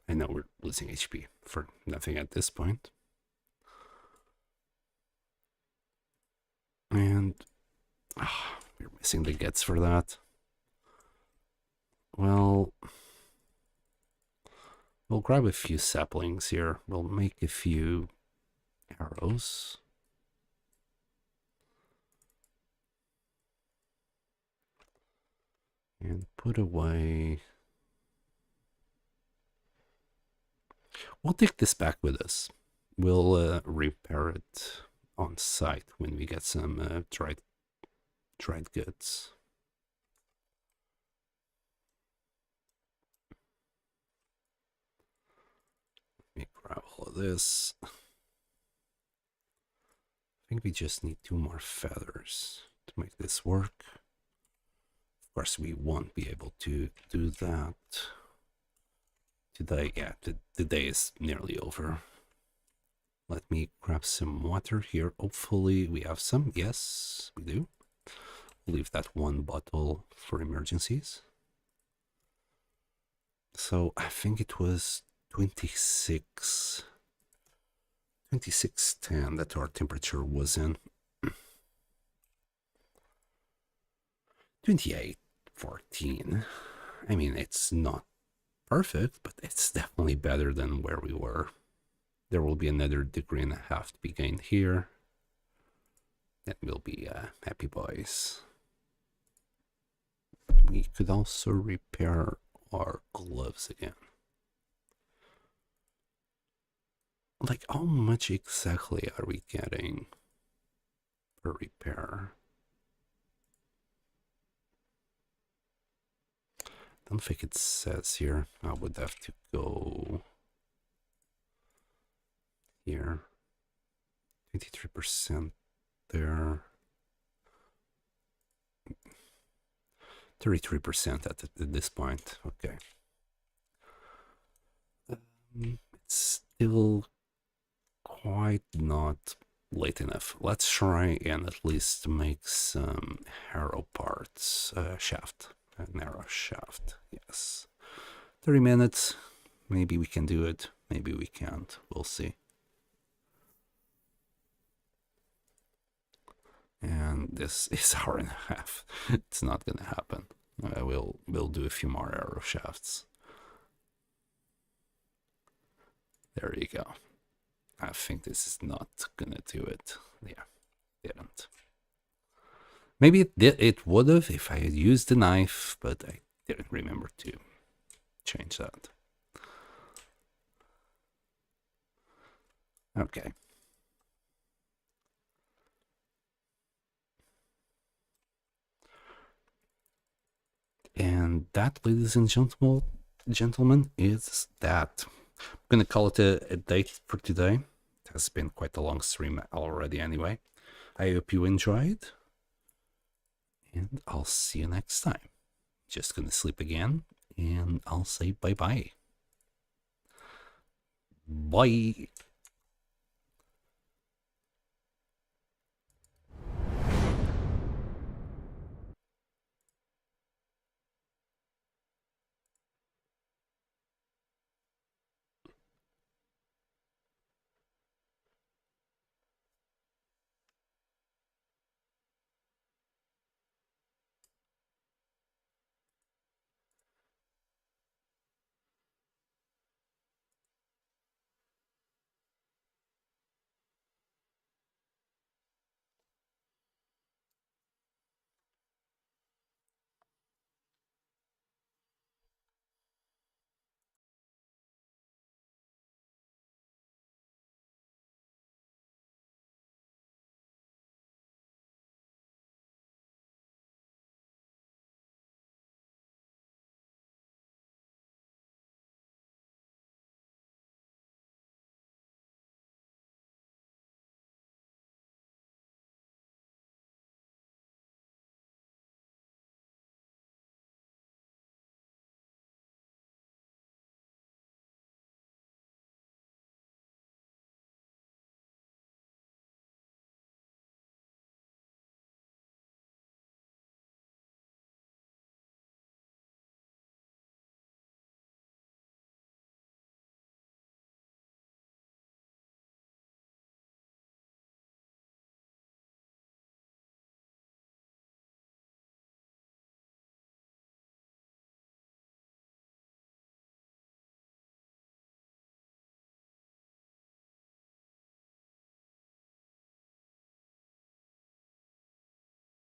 S1: I know we're losing HP for nothing at this point. And we're missing the guts for that. Well, we'll grab a few saplings here. We'll make a few arrows. And put away. We'll take this back with us. We'll repair it on site when we get some dried goods. Let me grab all of this. I think we just need 2 more feathers to make this work. Of course, we won't be able to do that today. Yeah, the day is nearly over. Let me grab some water here. Hopefully we have some. Yes, we do. Leave that 1 bottle for emergencies. So I think it was 2610 that our temperature was in. 2814. I mean, it's not perfect, but it's definitely better than where we were. There will be another degree and a half to be gained here. Then we'll be happy boys. We could also repair our gloves again. Like, how much exactly are we getting per repair? Don't think it says here. I would have to go here. 23% there. 33% at this point. Okay. It's still quite not late enough. Let's try and at least make some arrow parts. Shaft. An arrow shaft. Yes. 30 minutes. Maybe we can do it. Maybe we can't. We'll see. And this is hour and a half. It's not gonna happen. We'll do a few more arrow shafts. There you go. I think this is not gonna do it. Yeah, didn't. Maybe it would have if I had used the knife, but I didn't remember to change that. Okay. And that, ladies and gentlemen, is that. I'm gonna call it a date for today. It has been quite a long stream already anyway. I hope you enjoyed, and I'll see you next time. Just gonna sleep again, and I'll say bye-bye. Bye.